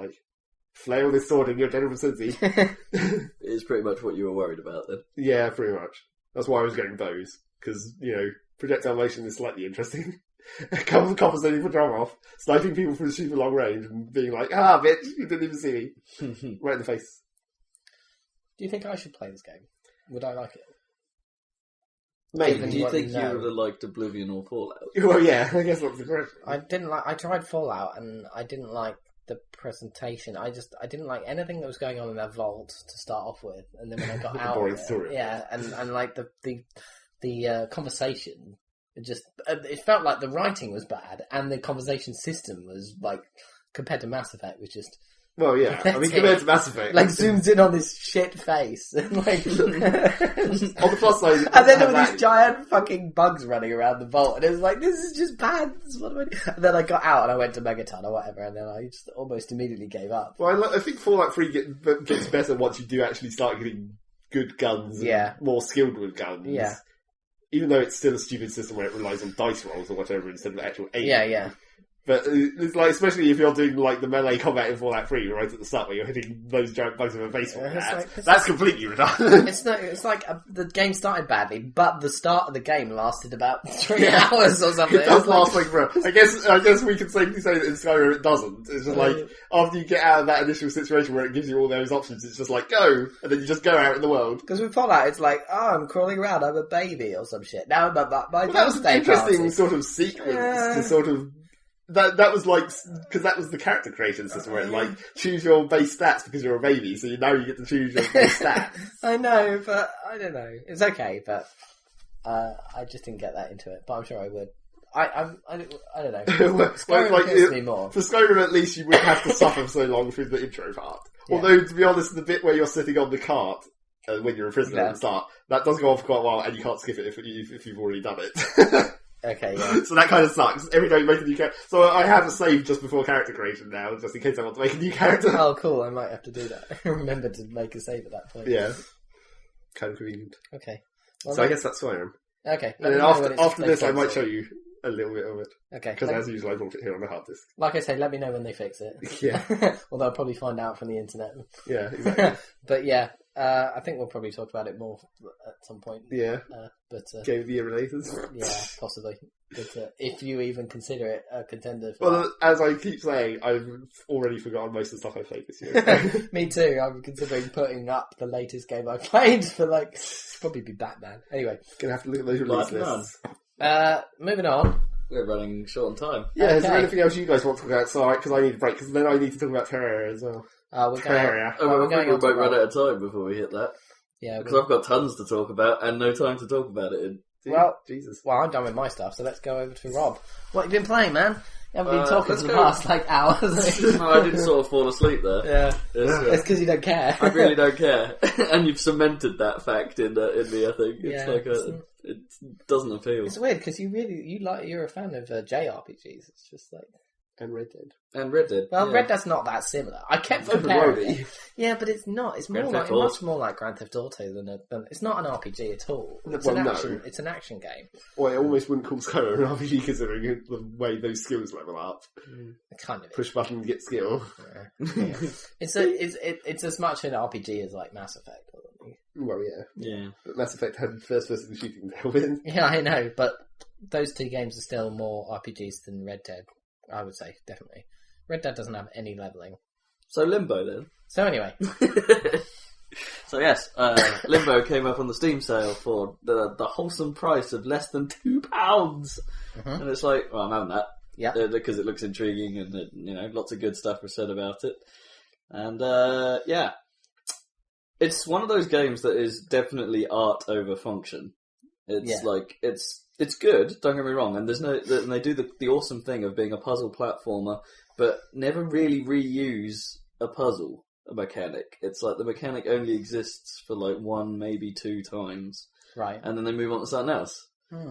flail this sword in your general vicinity. It is pretty much what you were worried about, then. Yeah, pretty much. That's why I was getting bows, because, projectile motion is slightly interesting. Compensating for drum off, sniping people from super long range, and being like, bitch, you didn't even see me. Right in the face. Do you think I should play this game? Would I like it? Maybe. Do you think you would have liked Oblivion or Fallout? Well, yeah, I guess that's the question. I tried Fallout, and I didn't like the presentation. I didn't like anything that was going on in that vault to start off with, and then when I got out of it, story. Yeah, and the conversation, it felt like the writing was bad, and the conversation system was compared to Mass Effect, was just... Well, yeah. I mean, compared to Mass Effect... zooms in on this shit face. And, on the plus side... And then there were these giant fucking bugs running around the vault, and it was like, this is just bad. What am I doing? And then I got out, and I went to Megaton or whatever, and then I just almost immediately gave up. Well, I think Fallout 3 gets better once you do actually start getting good guns and more skilled with guns. Yeah. Even though it's still a stupid system where it relies on dice rolls or whatever instead of actual aim. Yeah. But it's especially if you're doing the melee combat in Fallout 3 right at the start where you're hitting those giant bugs with a baseball bat. That's completely redundant. It's the game started badly, but the start of the game lasted about 3 hours or something. It does last forever. I guess we can safely say that in Skyrim it doesn't. It's just after you get out of that initial situation where it gives you all those options, it's just go, and then you just go out in the world. Because with Fallout, it's I'm crawling around, I'm a baby or some shit. Now my that was an interesting sort of sequence to sort of... That was because that was the character creation system where it choose your base stats because you're a baby, so now you get to choose your base stats. I know, but I don't know. It's okay, but I just didn't get that into it. But I'm sure I would. I don't know. Skyrim appeals to me more. For Skyrim, at least you wouldn't have to suffer so long through the intro part. Yeah. Although, to be honest, the bit where you're sitting on the cart when you're a prisoner at the start, that does go on for quite a while, and you can't skip it if you've already done it. Okay, yeah. So that kind of sucks. Every time you make a new character... So I have a save just before character creation now, just in case I want to make a new character. Oh, cool. I might have to do that. Remember to make a save at that point. Yeah. Kind of convenient. Okay. Well, so I guess that's Skyrim. Okay. And then after this, I might show you a little bit of it. Okay. Because as usual, I brought it here on the hard disk. Like I say, let me know when they fix it. Yeah. Well, they'll probably find out from the internet. Yeah, exactly. But yeah, I think we'll probably talk about it more at some point. Yeah. Game of the Year related. Yeah, possibly. But, if you even consider it a contender for Well, as I keep saying, I've already forgotten most of the stuff I've played this year. Me too. I'm considering putting up the latest game I played for probably be Batman. Anyway. Gonna have to look at those release lists. Moving on. We're running short on time. Yeah, is there anything else you guys want to talk about? Sorry, because I need a break, because then I need to talk about Terraria as well. We're going we might run out of time before we hit that. Yeah, because I've got tons to talk about and no time to talk about it in. Jesus. Well, I'm done with my stuff, so let's go over to Rob. What have you been playing, man? You haven't been talking for the past hours. No, I didn't sort of fall asleep there. Yeah, it's because you don't care. I really don't care, and you've cemented that fact in me. I think it's it doesn't appeal. It's weird because you're a fan of JRPGs. It's just And Red Dead. Well, yeah. Red Dead's not that similar. I kept Open comparing roady. it. Yeah, but it's not. It's Grand more like Theft Auto. much more like Grand Theft Auto than it's not an RPG at all. It's Well, an no. action. It's an action game. Well, I almost wouldn't call Skyrim an RPG considering the way those skills level up. It kind of is. Push button to get skill. Yeah. It's as much an RPG as like Mass Effect. Probably. Well, yeah. Yeah. But Mass Effect had first-person shooting to help in. Yeah, I know, but those two games are still more RPGs than Red Dead. I would say definitely. Red Dead doesn't have any leveling. So Limbo then. So anyway, So yes, Limbo came up on the Steam sale for the wholesome price of less than £2, and it's like, well, I'm having that, because it looks intriguing and lots of good stuff was said about it, and yeah, it's one of those games that is definitely art over function. It's like it's good. Don't get me wrong, and and they do the awesome thing of being a puzzle platformer, but never really reuse a puzzle. A mechanic. It's like the mechanic only exists for like 1, maybe 2 times. right, And then they move on to something else.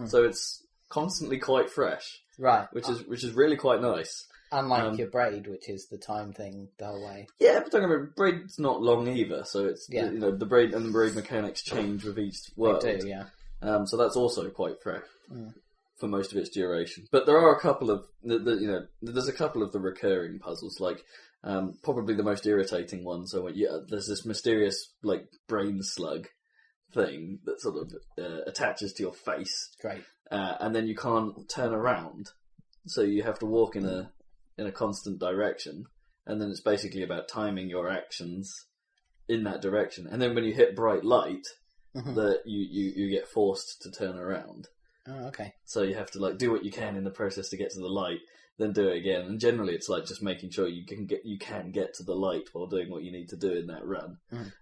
So it's constantly quite fresh. right. Which is really quite nice. Unlike your braid, which is the time thing the whole way. Yeah, but don't get me wrong, braid's not long either, so it's the braid and the braid mechanics change with each world. They do, yeah. So that's also quite fresh for most of its duration. But there are a couple of there's a couple of the recurring puzzles, like probably the most irritating one. So there's this mysterious like brain slug thing that sort of attaches to your face, Great. and then you can't turn around, so you have to walk in a constant direction, and then it's basically about timing your actions in that direction. And then when you hit bright light, that you get forced to turn around. Oh, okay. So you have to like do what you can in the process to get to the light, then do it again. And generally, it's like just making sure you can get to the light while doing what you need to do in that run.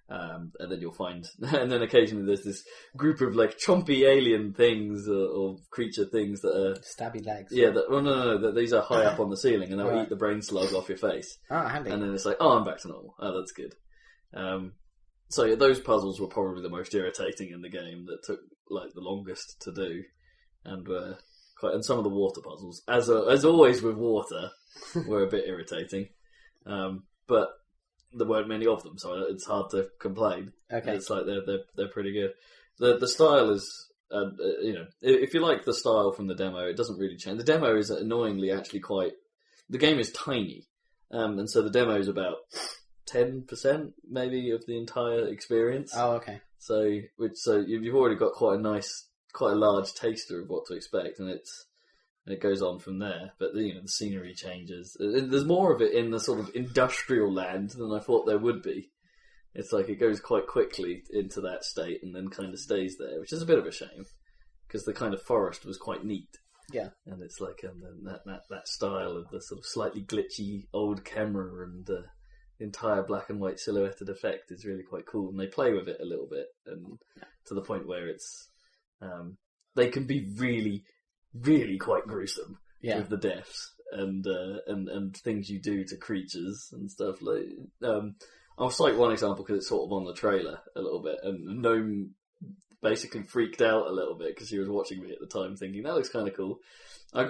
And then you'll find, and then occasionally there's this group of like chompy alien things or creature things that are Stabby legs. Yeah, no. These are high up on the ceiling, and they'll eat the brain slug off your face. Oh, handy. And then it's like, oh, I'm back to normal. Oh, that's good. So yeah, those puzzles were probably the most irritating in the game that took like the longest to do, and were and some of the water puzzles, as always with water, were a bit irritating. But there weren't many of them, so it's hard to complain. Okay. It's like they're pretty good. The style is, if you like the style from the demo, it doesn't really change. The demo is annoyingly actually quite. The game is tiny, and so the demo is about 10% maybe of the entire experience. Oh, okay. So you've already got quite a large taster of what to expect, and it goes on from there. But the scenery changes. There's more of it in the sort of industrial land than I thought there would be. It's like it goes quite quickly into that state and then kind of stays there, which is a bit of a shame because the kind of forest was quite neat. Yeah, and it's like that style of the sort of slightly glitchy old camera and the entire black and white silhouetted effect is really quite cool, and they play with it a little bit, and to the point where it's they can be really, really quite gruesome with the deaths and things you do to creatures and stuff. Like I'll cite one example because it's sort of on the trailer a little bit, and Gnome basically freaked out a little bit because he was watching me at the time, thinking that looks kind of cool. I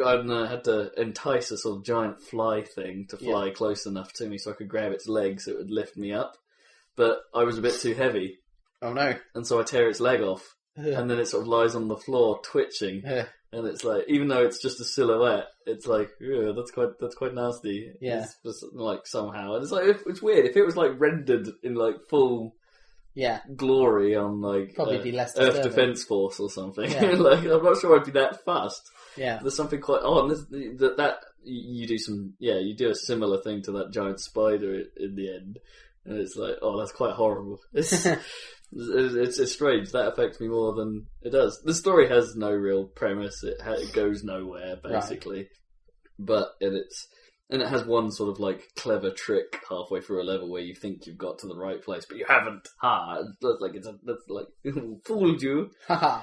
had to entice a sort of giant fly thing to fly close enough to me so I could grab its leg so it would lift me up. But I was a bit too heavy. Oh no. And so I tear its leg off. And then it sort of lies on the floor twitching. And it's like, even though it's just a silhouette, it's like, that's quite nasty. Yeah. It's just like somehow. And it's like, it's weird. If it was like rendered in like full glory on like probably be less Earth disturbing. Defense Force or something. Yeah. Like, I'm not sure I'd be that fussed. Yeah. There's something quite odd. That you do a similar thing to that giant spider in the end, and it's like, oh, that's quite horrible. It's strange. That affects me more than it does. The story has no real premise. It goes nowhere basically, but it has one sort of like clever trick halfway through a level where you think you've got to the right place, but you haven't. That's like fooled you. Haha.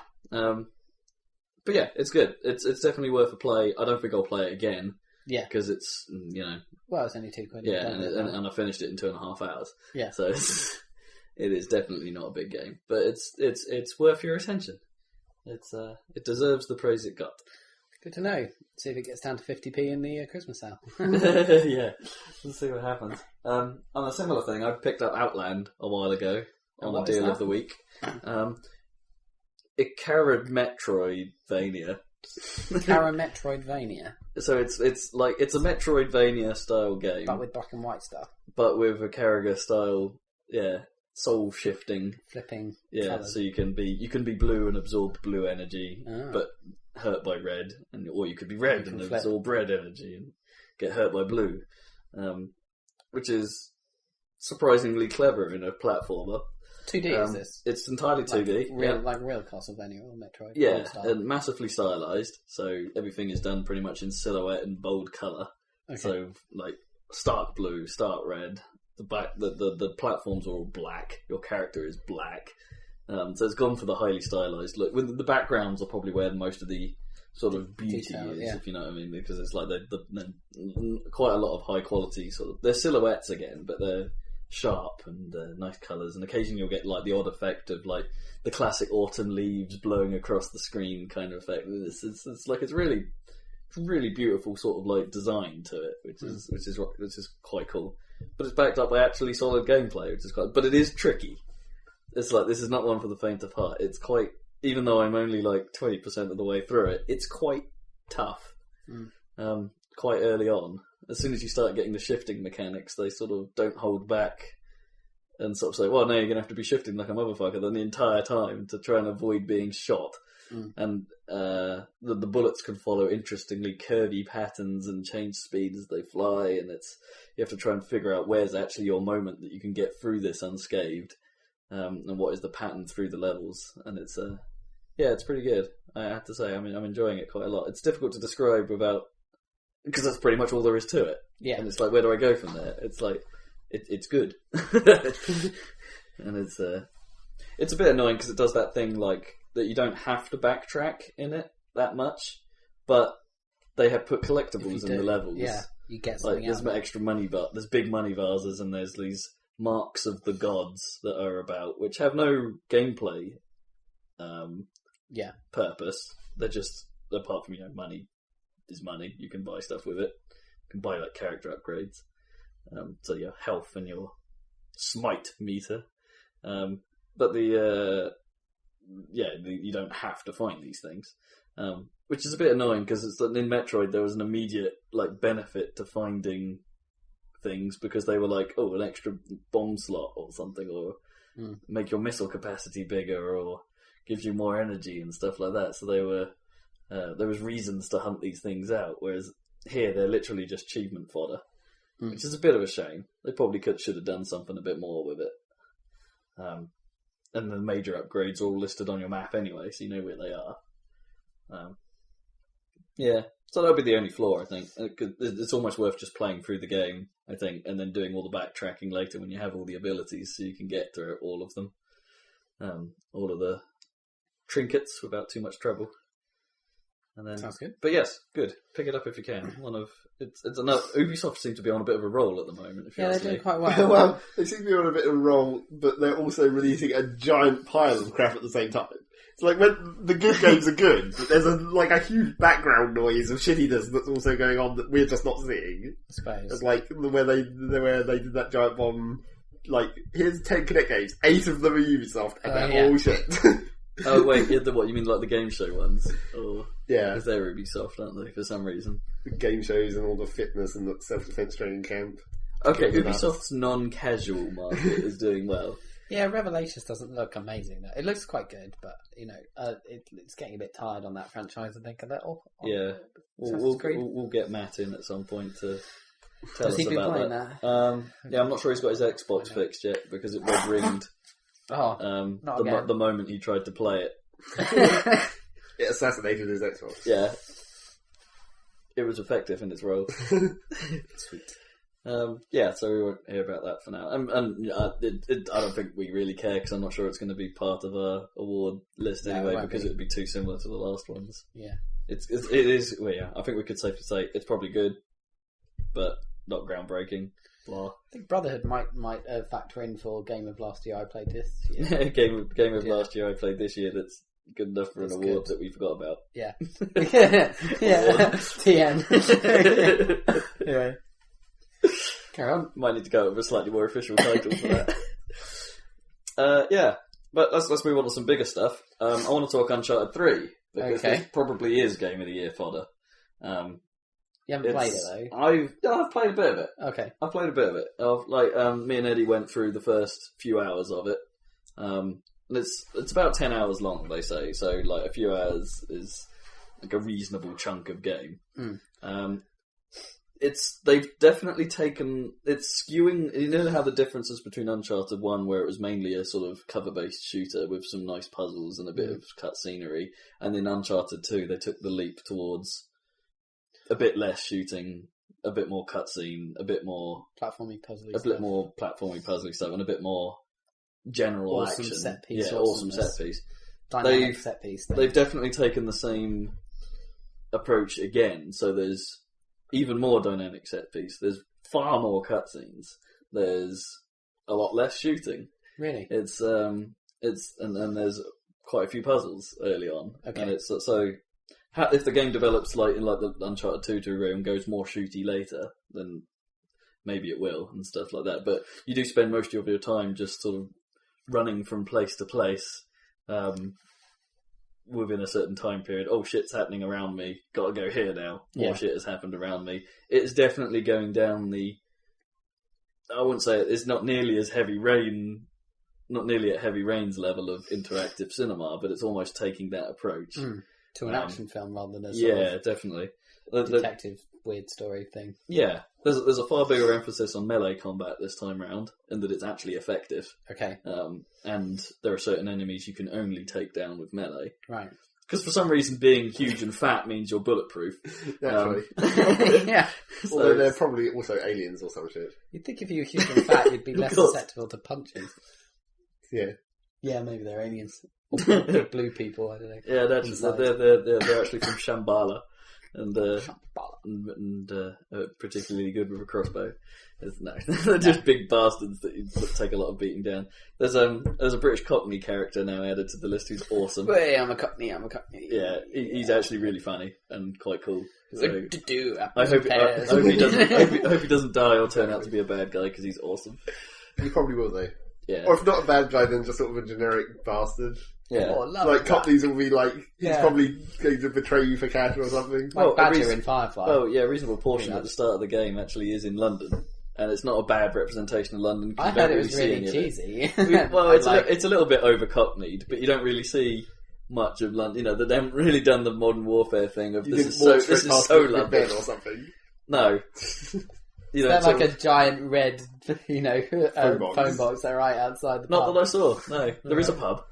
But yeah, it's good. It's definitely worth a play. I don't think I'll play it again. Yeah. Because it's, Well, it's only £2. Yeah, and I finished it in 2.5 hours. Yeah. So it is definitely not a big game. But it's worth your attention. It deserves the praise it got. Good to know. See if it gets down to 50p in the Christmas sale. Yeah, let's see what happens. On a similar thing, I picked up Outland a while ago on a deal of the week. Icara Metroidvania. Icara Metroidvania. So it's a Metroidvania style game, But with black and white stuff. but with a Icara style, soul shifting. Flipping Yeah, colours. so you can be blue and absorb blue energy, Ah. but hurt by red, or you could be red You and can flip. absorb red energy and get hurt by blue, which is surprisingly clever in a platformer. 2D is this? It's entirely 2D, Like real Castlevania or Metroid? yeah, style? and massively stylized. So everything is done pretty much in silhouette and bold color. Okay. So like stark blue, stark red. The platforms are all black. Your character is black. So it's gone for the highly stylized look. With the backgrounds are probably where most of the sort of beauty Detail, is, yeah. if you know what I mean, because it's like they're quite a lot of high quality sort of. They're silhouettes again, but they're sharp and nice colours. And occasionally you'll get like the odd effect of like the classic autumn leaves blowing across the screen kind of effect. It's really beautiful sort of like design to it, which is quite cool. But it's backed up by actually solid gameplay, which is quite. But it is tricky. It's like this is not one for the faint of heart. It's quite, even though I'm only like 20% of the way through it, it's quite tough. Quite early on, as soon as you start getting the shifting mechanics, they sort of don't hold back and sort of say, "Well, now you're gonna have to be shifting like a motherfucker," then the entire time to try and avoid being shot. And the bullets can follow interestingly curvy patterns and change speed as they fly, and you have to try and figure out where's actually your moment that you can get through this unscathed, and what is the pattern through the levels. And it's pretty good. I have to say, I'm enjoying it quite a lot. It's difficult to describe because that's pretty much all there is to it. Yeah. And it's like, where do I go from there? It's like it's good, and it's a bit annoying because it does that thing like. That you don't have to backtrack in it that much, but they have put collectibles in the levels. Yeah, you get something there's out. extra money there's big money vases, and there's these marks of the gods that are about, which have no gameplay purpose. They're just, apart from money is money. You can buy stuff with it. You can buy like character upgrades, so your health and your smite meter. But you don't have to find these things, which is a bit annoying because it's in Metroid there was an immediate like benefit to finding things because they were like, oh, an extra bomb slot or something, or make your missile capacity bigger, or gives you more energy and stuff like that. So they were there was reasons to hunt these things out, whereas here they're literally just achievement fodder, which is a bit of a shame. They probably should have done something a bit more with it. And the major upgrades are all listed on your map anyway, so you know where they are. So that'll be the only flaw, I think. It's almost worth just playing through the game, I think, and then doing all the backtracking later when you have all the abilities, so you can get through all of them. All of the trinkets without too much trouble. And then, Sounds good. But yes, good. Pick it up if you can. It's another. Ubisoft seem to be on a bit of a roll at the moment. If you Yeah, ask they're me. doing quite well. Well, they seem to be on a bit of a roll, but they're also releasing a giant pile of crap at the same time. It's like when the good games are good, but there's a huge background noise of shittiness that's also going on that we're just not seeing. I suppose. It's like where they did that giant bomb. Like, here's 10 Kinect games, 8 of them are Ubisoft, and they're all shit. Oh wait, what you mean, like the game show ones? Or Yeah, because they're Ubisoft, aren't they? For some reason. the game shows and all the fitness and the self-defense training camp. Okay, Get rid of Ubisoft's non-casual market is doing well. Yeah, Revelations doesn't look amazing though. It looks quite good, but it's getting a bit tired on that franchise. I think a little. Yeah, Assassin's Creed. we'll get Matt in at some point to tell Has us he been about playing that. Yeah, I'm not sure he's got his Xbox fixed yet because it red ringed. Not again. The moment he tried to play it. It assassinated his Xbox. Yeah, it was effective in its role. Sweet. So we won't hear about that for now. I don't think we really care because I'm not sure it's going to be part of our award list No, anyway it won't because be. it would be too similar to the last ones. Yeah. It is. Well, yeah, I think we could safely say it's probably good, but not groundbreaking. Blah. I think Brotherhood might factor in for Game of last year I played this year. game of last year I played this year. That's good enough for an That's award good. that we forgot about. Yeah. Yeah. TN. Anyway. Carry on. Might need to go with a slightly more official title for that. Yeah, but let's move on to some bigger stuff. I want to talk Uncharted 3 because Okay. this probably is Game of the Year fodder. You haven't played it though. I've played a bit of it. Okay. I've played a bit of it. Me and Eddie went through the first few hours of it. And it's about 10 hours long, they say. So like a few hours is like a reasonable chunk of game. They've definitely taken, it's skewing, you know how the differences between Uncharted 1 where it was mainly a sort of cover-based shooter with some nice puzzles and a bit of cut scenery, and in Uncharted 2 they took the leap towards a bit less shooting, a bit more cutscene, a bit more Platforming puzzle. bit more platforming puzzly stuff, and a bit more general Awesome action. set piece. Yeah, awesome set piece. Dynamic set piece. They've definitely taken the same approach again. So there's even more dynamic set piece. There's far more cutscenes. There's a lot less shooting. Really? It's and there's quite a few puzzles early on. Okay. And it's so if the game develops like in like the Uncharted 2 to and goes more shooty later, then maybe it will and stuff like that. But you do spend most of your time just sort of running from place to place within a certain time period. Oh, shit's happening around me. Got to go here now. More shit has happened around me. It's definitely going down the... I wouldn't say it's not nearly as heavy rain, not nearly at Heavy Rain's level of interactive cinema, but it's almost taking that approach. To an action film rather than a definitely. detective weird story thing. Yeah, there's a far bigger emphasis on melee combat this time round, in that it's actually effective. Okay. And there are certain enemies you can only take down with melee. Right. Because for some reason being huge and fat means you're bulletproof. Naturally. Yeah. Although they're probably also aliens or some shit. You'd think if you were huge and fat, you'd be less course. susceptible to punches. Yeah. Yeah, maybe they're aliens. Or big blue people, I don't know. Yeah, they're actually from Shambhala. And particularly good with a crossbow. No, they're just big bastards that take a lot of beating down. There's a British Cockney character now added to the list who's awesome. Hey, I'm a Cockney. Yeah, he's actually really funny and quite cool. So I hope he doesn't die or turn out to be a bad guy because he's awesome. You probably will though. Yeah. Or if not a bad guy, then just sort of a generic bastard. Yeah. Oh, love Like that. Cockneys will be like, he's probably going to betray you for cash or something. Like Badger reason- in Firefly. Oh yeah, a reasonable portion at the start of the game actually is in London, and it's not a bad representation of London. 'Cause I you don't heard it was see really any of cheesy. Well, it's a little bit over Cockneyed, but you don't really see much of London. You know, they haven't really done the modern warfare thing of You this didn't is walk straight so past it with London Ben or something. No. You know, They're sort like of- a giant red, phone box. box. They're right outside the Not pub. that I saw. No, there is a pub.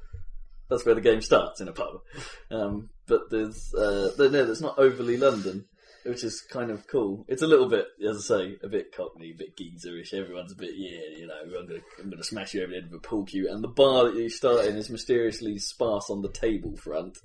That's where the game starts, in a pub. But there's not overly London, which is kind of cool. It's a little bit, as I say, a bit Cockney, a bit geezerish. Everyone's a bit, I'm gonna smash you over the head with a pool cue. And the bar that you start in is mysteriously sparse on the table front,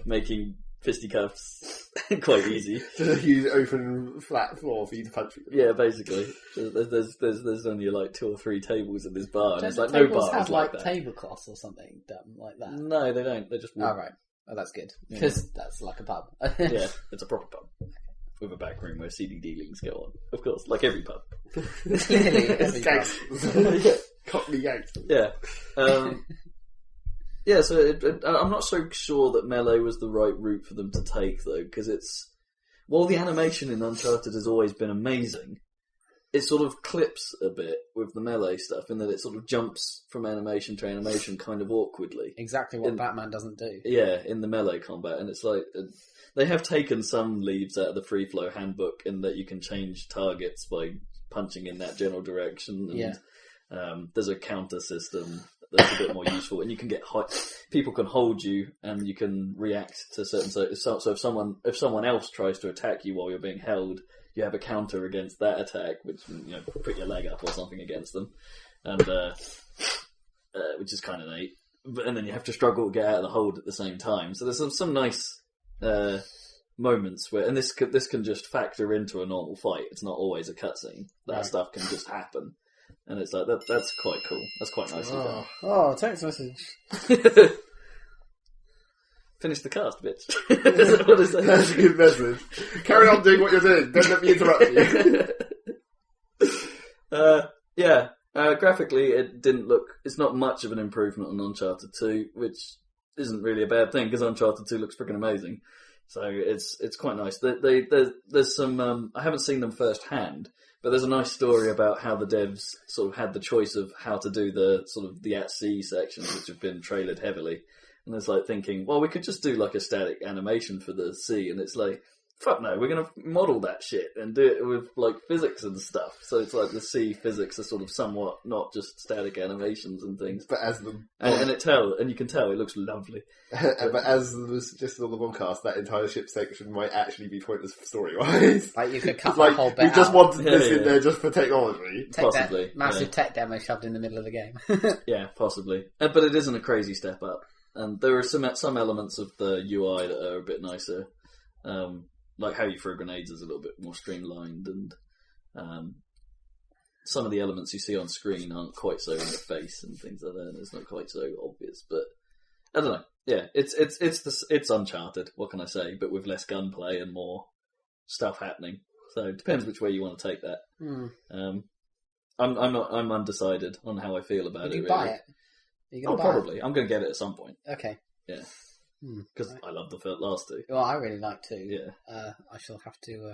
making fisticuffs quite easy. Just a huge open flat floor for you to punch people. Yeah, basically. There's only like 2 or 3 tables in this bar, and Don't it's the like no tables bar have is like like that. tablecloths or something done like that? No, they don't. They just Oh, right. Oh, that's good. Because that's like a pub. yeah, it's a proper pub with a back room where CD dealings go on. Of course, like every pub. Clearly, every pub. Gangsters. Cockney gangsters. Yeah. Yeah, so I'm not so sure that melee was the right route for them to take, though, because while the animation in Uncharted has always been amazing, it sort of clips a bit with the melee stuff, in that it sort of jumps from animation to animation kind of awkwardly. Exactly what Batman doesn't do. Yeah, in the melee combat, and it's like they have taken some leaves out of the free flow handbook in that you can change targets by punching in that general direction. And, there's a counter system that's a bit more useful, and you can get people can hold you, and you can react to certain. So if someone else tries to attack you while you're being held, you have a counter against that attack, which put your leg up or something against them, and which is kind of neat. And then you have to struggle to get out of the hold at the same time. So there's some nice moments where, and this can just factor into a normal fight. It's not always a cutscene. That stuff can just happen, and it's like that's quite cool. That's quite nicely done. Oh, text message. finish the cast, bitch. What is that? That's a good message. Carry on doing what you're doing. Don't let me interrupt you. Graphically, it didn't look. It's not much of an improvement on Uncharted 2, which isn't really a bad thing because Uncharted 2 looks freaking amazing. So it's quite nice. There's some. I haven't seen them firsthand, but there's a nice story about how the devs sort of had the choice of how to do the sort of the at sea sections, which have been trailered heavily. And it's like thinking, well, we could just do like a static animation for the sea, and it's like, fuck no, we're going to model that shit and do it with like physics and stuff. So it's like the sea physics are sort of somewhat not just static animations and things, But as the and you can tell it looks lovely. but as was suggested on the podcast, that entire ship section might actually be pointless story-wise. Like you could cut It's like, that whole bit we just out. wanted this in there just for technology. Take Possibly, that massive tech demo shoved in the middle of the game. Yeah, possibly. But it isn't a crazy step up. And there are some elements of the UI that are a bit nicer. Like how you throw grenades is a little bit more streamlined, and some of the elements you see on screen aren't quite so in the face and things like that. And it's not quite so obvious, but I don't know. Yeah, it's Uncharted. What can I say? But with less gunplay and more stuff happening. So it depends which way you want to take that. I'm undecided on how I feel about Would it. you Really. buy it? Are you gonna buy Probably. I'm going to get it at some point. it? Okay. Yeah. Because I love the last two. Well, I really like to. Yeah. I shall have to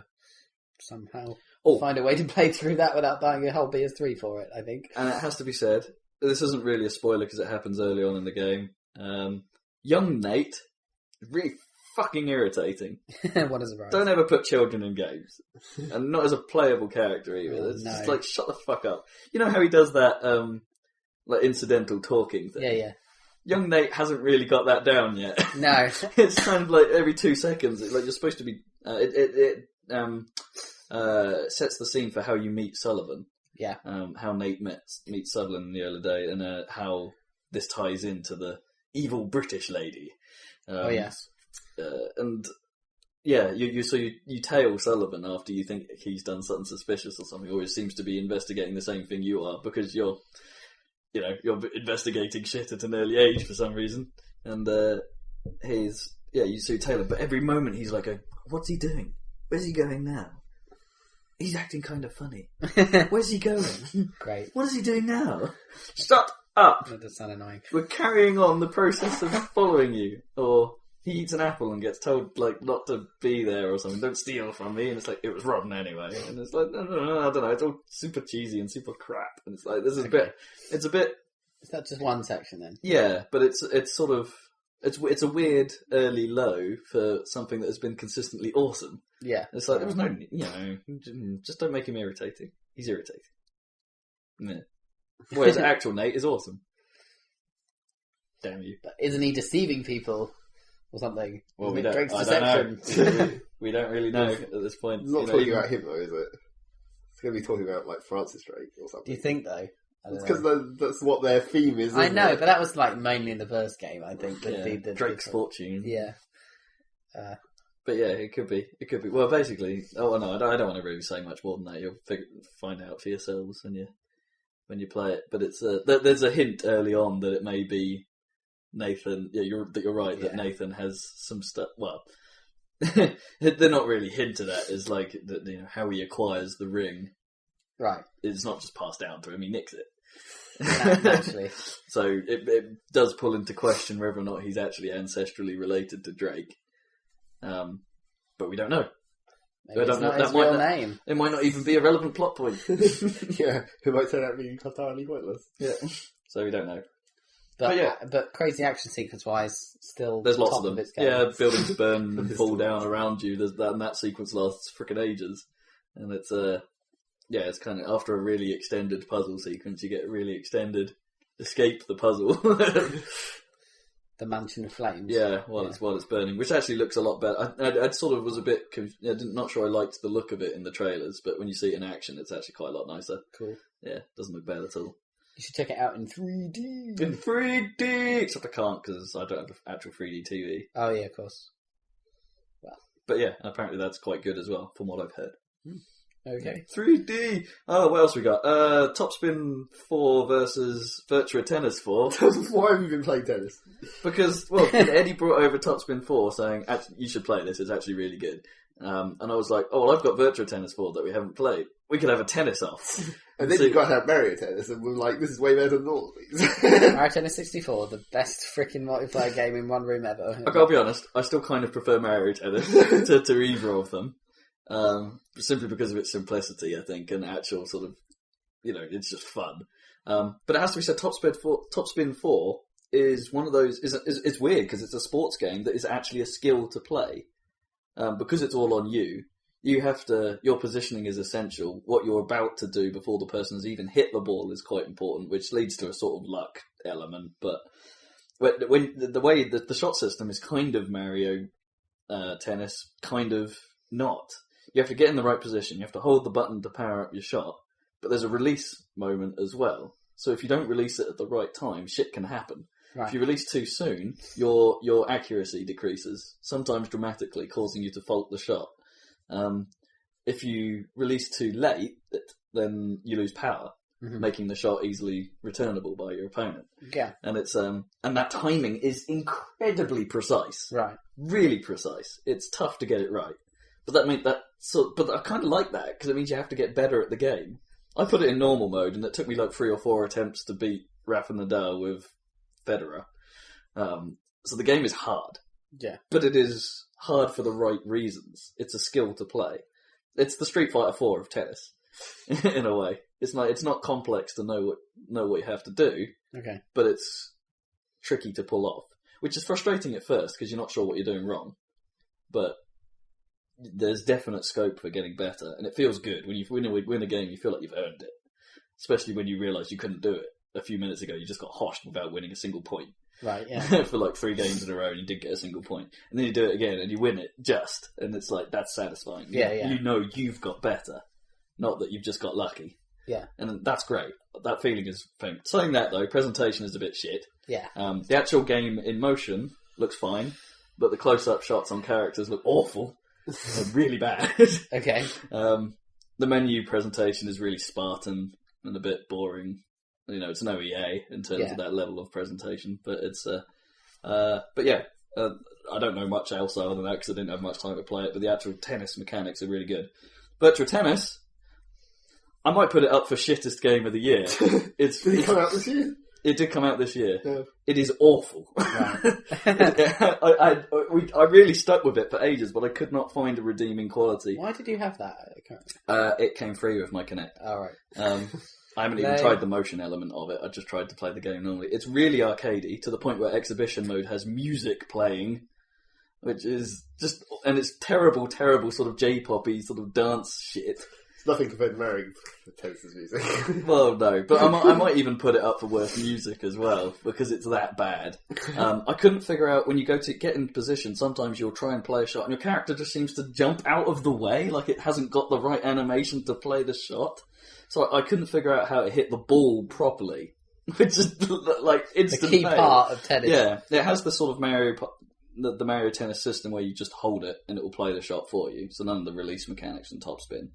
somehow Oh. find a way to play through that without buying a whole PS3 for it, I think. And it has to be said, this isn't really a spoiler because it happens early on in the game. Young Nate is really fucking irritating. What a surprise. Don't ever put children in games. And not as a playable character either. Oh, It's just no. like, shut the fuck up. You know how he does that, like incidental talking thing? Yeah. Young Nate hasn't really got that down yet. No. It's kind of like every 2 seconds. Like you're supposed to be. It sets the scene for how you meet Sullivan. Yeah. How Nate meets Sullivan in the early day, and how this ties into the evil British lady. Oh yes. And yeah, you tail Sullivan after you think he's done something suspicious or something, or he seems to be investigating the same thing you are because you're investigating shit at an early age for some reason, and you see Taylor, but every moment he's like, what's he doing? Where's he going now? He's acting kind of funny. Where's he going? Great. What is he doing now? Shut up! That does sound annoying. We're carrying on the process of following you. Or he eats an apple and gets told like not to be there or something. Don't steal from me. And it's like, it was rotten anyway. And it's like, no, I don't know. It's all super cheesy and super crap. And it's like, this is it's a bit. Is that just one section then? Yeah, but it's sort of, it's a weird early low for something that has been consistently awesome. Yeah. It's like, there was no, just don't make him irritating. He's irritating. Yeah. Whereas actual Nate is awesome. Damn you. But isn't he deceiving people or something? Well, Isn't we it don't. Drake's I deception? don't know. we don't really know at this point. It's not You know, talking even- about him though, is it? It's going to be talking about like Francis Drake or Do something. you think though? I don't It's because know. that's what their theme is. I isn't know, it? but that was like mainly in the first game, I think. Yeah, The Drake's fortune. Yeah. But yeah, it could be. It could be. Well, basically, no, I don't want to really say much more than that. You'll find out for yourselves when you play it. But it's there's a hint early on that it may be Nathan. Yeah, you're right. That Nathan has some stuff. Well, they're not really hinted at. Is like how he acquires the ring. Right. It's not just passed down to him; he nicks it. Naturally. So it does pull into question whether or not he's actually ancestrally related to Drake. But we don't know. Maybe I don't it's know. not That his might real not- name. It might not even be a relevant plot point. Yeah, who might turn out to be entirely pointless. Yeah. So we don't know. But crazy action sequence wise, still There's lots top of them. its game. Yeah, buildings burn and fall down around you. There's that, and that sequence lasts frickin' ages. And it's it's kind of after a really extended puzzle sequence, you get a really extended escape the puzzle. The mansion of flames. Yeah, while it's burning, which actually looks a lot better. I sort of was a bit not sure I liked the look of it in the trailers, but when you see it in action, it's actually quite a lot nicer. Cool. Yeah, doesn't look bad at all. You should check it out in 3D. In 3D, except I can't because I don't have an actual 3D TV. Oh yeah, of course. But yeah, apparently that's quite good as well, from what I've heard. Okay. 3D. Oh, what else we got? Topspin 4 versus Virtua Tennis 4. Why have you been playing tennis? Because, well, Eddie brought over Topspin 4 saying, you should play this, it's actually really good. And I was like, oh, well, I've got Virtua Tennis 4 that we haven't played. We could have a tennis off. And then you got to have Mario Tennis, and we're like, this is way better than all of these. Mario Tennis 64, the best freaking multiplayer game in one room ever. I gotta be honest, I still kind of prefer Mario Tennis to either of them. Simply because of its simplicity, I think, and actual sort of, it's just fun. But it has to be said, Topspin 4 is one of those, it's weird because it's a sports game that is actually a skill to play. Because it's all on you, your positioning is essential. What you're about to do before the person's even hit the ball is quite important, which leads to a sort of luck element. But when the way that the shot system is kind of Mario Tennis, kind of not. You have to get in the right position. You have to hold the button to power up your shot. But there's a release moment as well. So if you don't release it at the right time, shit can happen. Right. If you release too soon, your accuracy decreases, sometimes dramatically, causing you to fault the shot. If you release too late, then you lose power, making the shot easily returnable by your opponent. Yeah. And it's and that timing is incredibly precise. Right. Really precise. It's tough to get it right. But but I kind of like that because it means you have to get better at the game. I put it in normal mode, and it took me like 3 or 4 attempts to beat Rafa Nadal with Federer. So the game is hard. Yeah. But it is hard for the right reasons. It's a skill to play. It's the Street Fighter 4 of tennis, in a way. It's not complex to know what you have to do. Okay. But it's tricky to pull off, which is frustrating at first because you're not sure what you're doing wrong. But there's definite scope for getting better, and it feels good when you win a game. You feel like you've earned it, especially when you realise you couldn't do it a few minutes ago. You just got hoshed without winning a single point. Right, yeah. For like 3 games in a row, and you didn't get a single point, and then you do it again and you win it and it's like that's satisfying. Yeah. You know you've got better, not that you've just got lucky. Yeah, and that's great. That feeling is fun. Saying that though, presentation is a bit shit. Yeah. The actual game in motion looks fine, but the close-up shots on characters look awful. They're really bad. Okay. The menu presentation is really Spartan and a bit boring. It's no EA in terms of that level of presentation, but it's but yeah, I don't know much else other than that because I didn't have much time to play it. But the actual tennis mechanics are really good. Virtua Tennis, I might put it up for shittest game of the year. Did it come out this year? It did come out this year. Yeah. It is awful. Right. I really stuck with it for ages, but I could not find a redeeming quality. Why did you have that? It came free with my Kinect. All right. I haven't even tried the motion element of it. I just tried to play the game normally. It's really arcadey to the point where exhibition mode has music playing, which is just, and it's terrible sort of J-poppy sort of dance shit. It's nothing compared to Mario Tennis's music. Well, no, but I might even put it up for worst music as well because it's that bad. I couldn't figure out when you go to get in position. Sometimes you'll try and play a shot, and your character just seems to jump out of the way, like it hasn't got the right animation to play the shot. So I couldn't figure out how to hit the ball properly, which is like instant the key pain. part of tennis. Yeah, it has the sort of the Mario Tennis system where you just hold it and it will play the shot for you. So none of the release mechanics and topspin.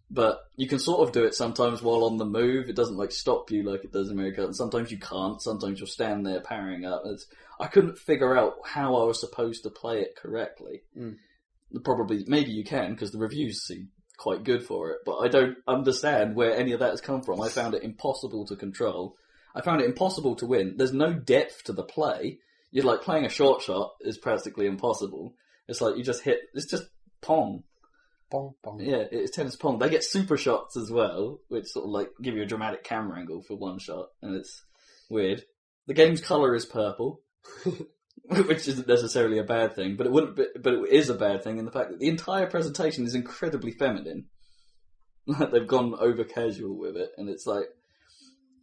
But you can sort of do it sometimes while on the move. It doesn't like stop you like it does in Mario Kart. And sometimes you can't. Sometimes you'll stand there powering up. I couldn't figure out how I was supposed to play it correctly. Probably, maybe you can because the reviews seem quite good for it, but I don't understand where any of that has come from. I found it impossible to control. I found it impossible to win. There's no depth to the play. You're like playing a short shot is practically impossible. It's like you just hit. It's just pong. Pong, pong. Yeah, it's tennis pong. They get super shots as well, which sort of like give you a dramatic camera angle for one shot, and it's weird. The game's colour is purple. Which isn't necessarily a bad thing, but it is a bad thing in the fact that the entire presentation is incredibly feminine. Like they've gone over casual with it, and it's like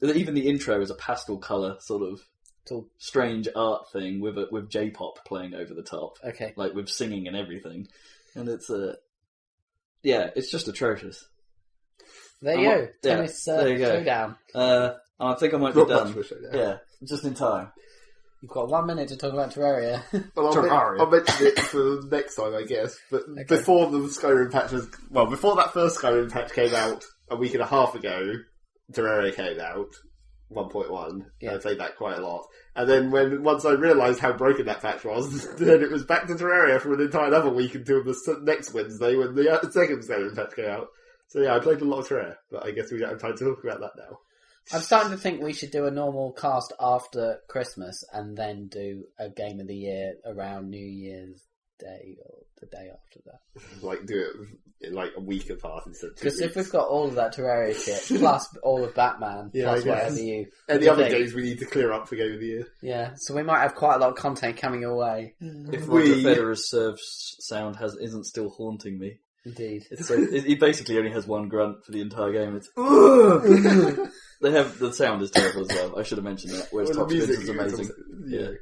even the intro is a pastel colour sort of strange art thing with J-pop playing over the top. Okay, like with singing and everything, and it's it's just atrocious. There you go, tennis there you go. showdown. I think I might be done. Yeah, just in time. You've got 1 minute to talk about Terraria. Well, I'll mention it for next time, I guess. But before the Skyrim patch before that first Skyrim patch came out a week and a half ago, Terraria came out, 1.1. Yeah. I played that quite a lot. And then once I realised how broken that patch was, then it was back to Terraria for an entire other week until the next Wednesday when the second Skyrim patch came out. So yeah, I played a lot of Terraria, but I guess we don't have time to talk about that now. I'm starting to think we should do a normal cast after Christmas and then do a Game of the Year around New Year's Day or the day after that. Like, do it in like a week apart instead of 2 weeks. Because if we've got all of that Terraria shit, plus all of Batman, plus whatever you... And the other games we need to clear up for Game of the Year. Yeah, so we might have quite a lot of content coming your way. If Roger Federer's sound isn't still haunting me. Indeed. He basically only has one grunt for the entire game. It's the sound is terrible as well. I should have mentioned that. Whereas Top Spin is amazing.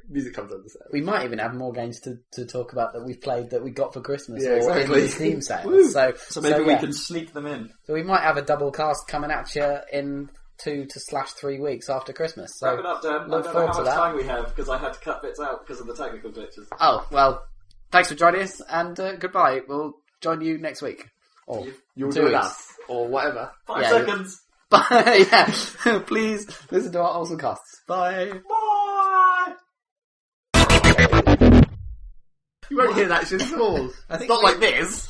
Music comes under the sound. We might even have more games to talk about that we've played that we got for Christmas or exactly. in the Steam sale. So maybe we can sneak them in. So we might have a double cast coming at you in 2 to 3 weeks after Christmas. So wrap it up, Dan. I don't know how much time we have because I had to cut bits out because of the technical glitches. Oh, well, thanks for joining us and goodbye. We'll join you next week. Or You'll join us. Or whatever. 5 seconds. Bye. Please listen to our awesome casts. Bye. Bye. You won't hear that shit at all. It's not like this.